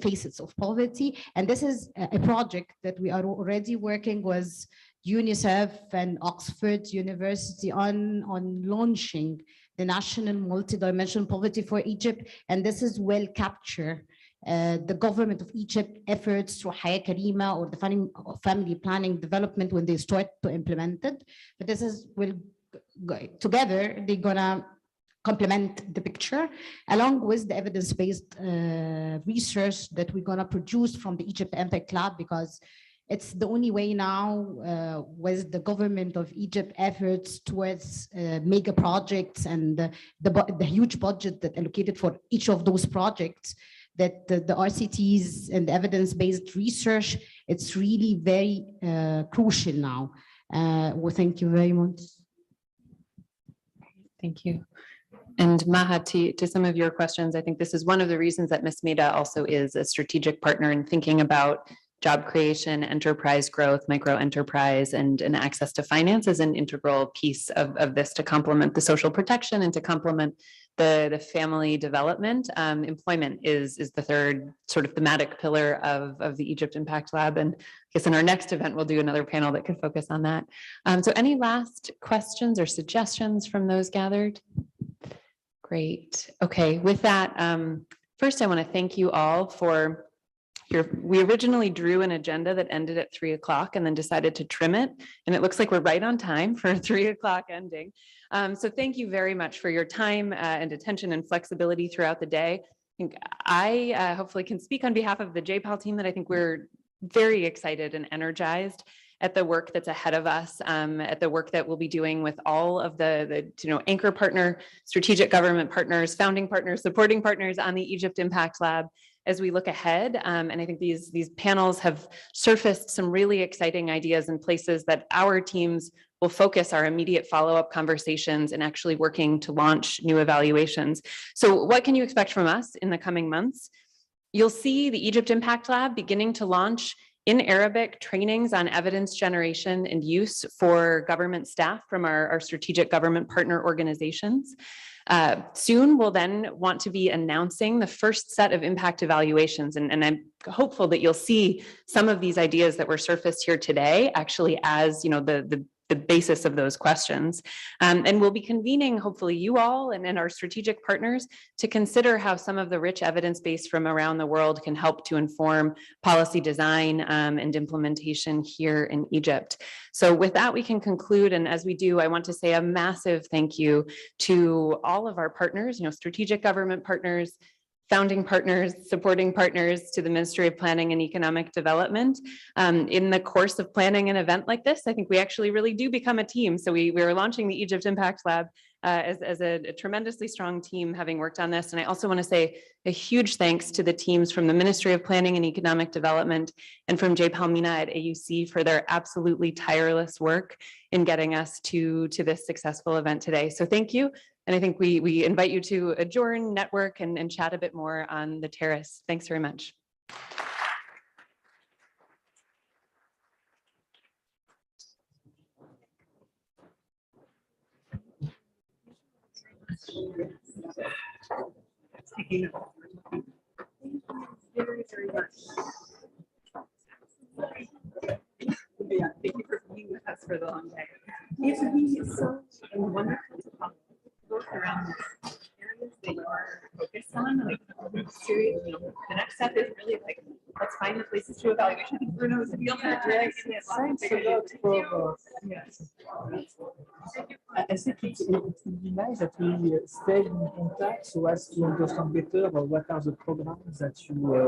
facets of poverty. And this is a project that we are already working with UNICEF and Oxford University on launching the national multidimensional poverty for Egypt, and this is well capture the government of Egypt efforts through Haya Karima or the family planning development when they start to implement it. But this is together they're gonna complement the picture along with the evidence-based research that we're gonna produce from the Egypt Impact Lab, because it's the only way now with the government of Egypt efforts towards mega projects and the huge budget that allocated for each of those projects, that the RCTs and the evidence-based research, it's really very crucial now. Well, thank you very much. Thank you. And Maha, to some of your questions, I think this is one of the reasons that Ms. Maida also is a strategic partner in thinking about job creation, enterprise growth, micro enterprise, and access to finance as an integral piece of this to complement the social protection and to complement the family development. Employment is the third sort of thematic pillar of the Egypt Impact Lab. And I guess in our next event, we'll do another panel that could focus on that. So any last questions or suggestions from those gathered? Great. Okay, with that, first I want to thank you all for we originally drew an agenda that ended at 3 o'clock and then decided to trim it. And it looks like we're right on time for a 3 o'clock ending. So thank you very much for your time and attention and flexibility throughout the day. I think I hopefully can speak on behalf of the JPAL team that I think we're very excited and energized at the work that's ahead of us, at the work that we'll be doing with all of the anchor partner, strategic government partners, founding partners, supporting partners on the Egypt Impact Lab as we look ahead. And I think these panels have surfaced some really exciting ideas and places that our teams will focus our immediate follow-up conversations and actually working to launch new evaluations. So what can you expect from us in the coming months? You'll see the Egypt Impact Lab beginning to launch in Arabic trainings on evidence generation and use for government staff from our strategic government partner organizations. Soon we'll then want to be announcing the first set of impact evaluations, and I'm hopeful that you'll see some of these ideas that were surfaced here today actually as the basis of those questions. And we'll be convening, hopefully you all and our strategic partners, to consider how some of the rich evidence base from around the world can help to inform policy design and implementation here in Egypt. So with that, we can conclude. And as we do, I want to say a massive thank you to all of our partners, strategic government partners, founding partners, supporting partners, to the Ministry of Planning and Economic Development. In the course of planning an event like this, I think we actually really do become a team. So we are launching the Egypt Impact Lab as a tremendously strong team, having worked on this. And I also want to say a huge thanks to the teams from the Ministry of Planning and Economic Development and from JPAL MENA at AUC for their absolutely tireless work in getting us to this successful event today. So thank you. And I think we invite you to adjourn, network, and chat a bit more on the terrace. Thanks very much. Thank you for being with us for the long day. It's been so wonderful to talk around areas that you are focused on, like serious, the next step is really like, let's find the places to evaluation. I think Bruno is the other Thanks a lot for, yes. I think it would be nice that we stay in contact so as to understand better what are the programs that you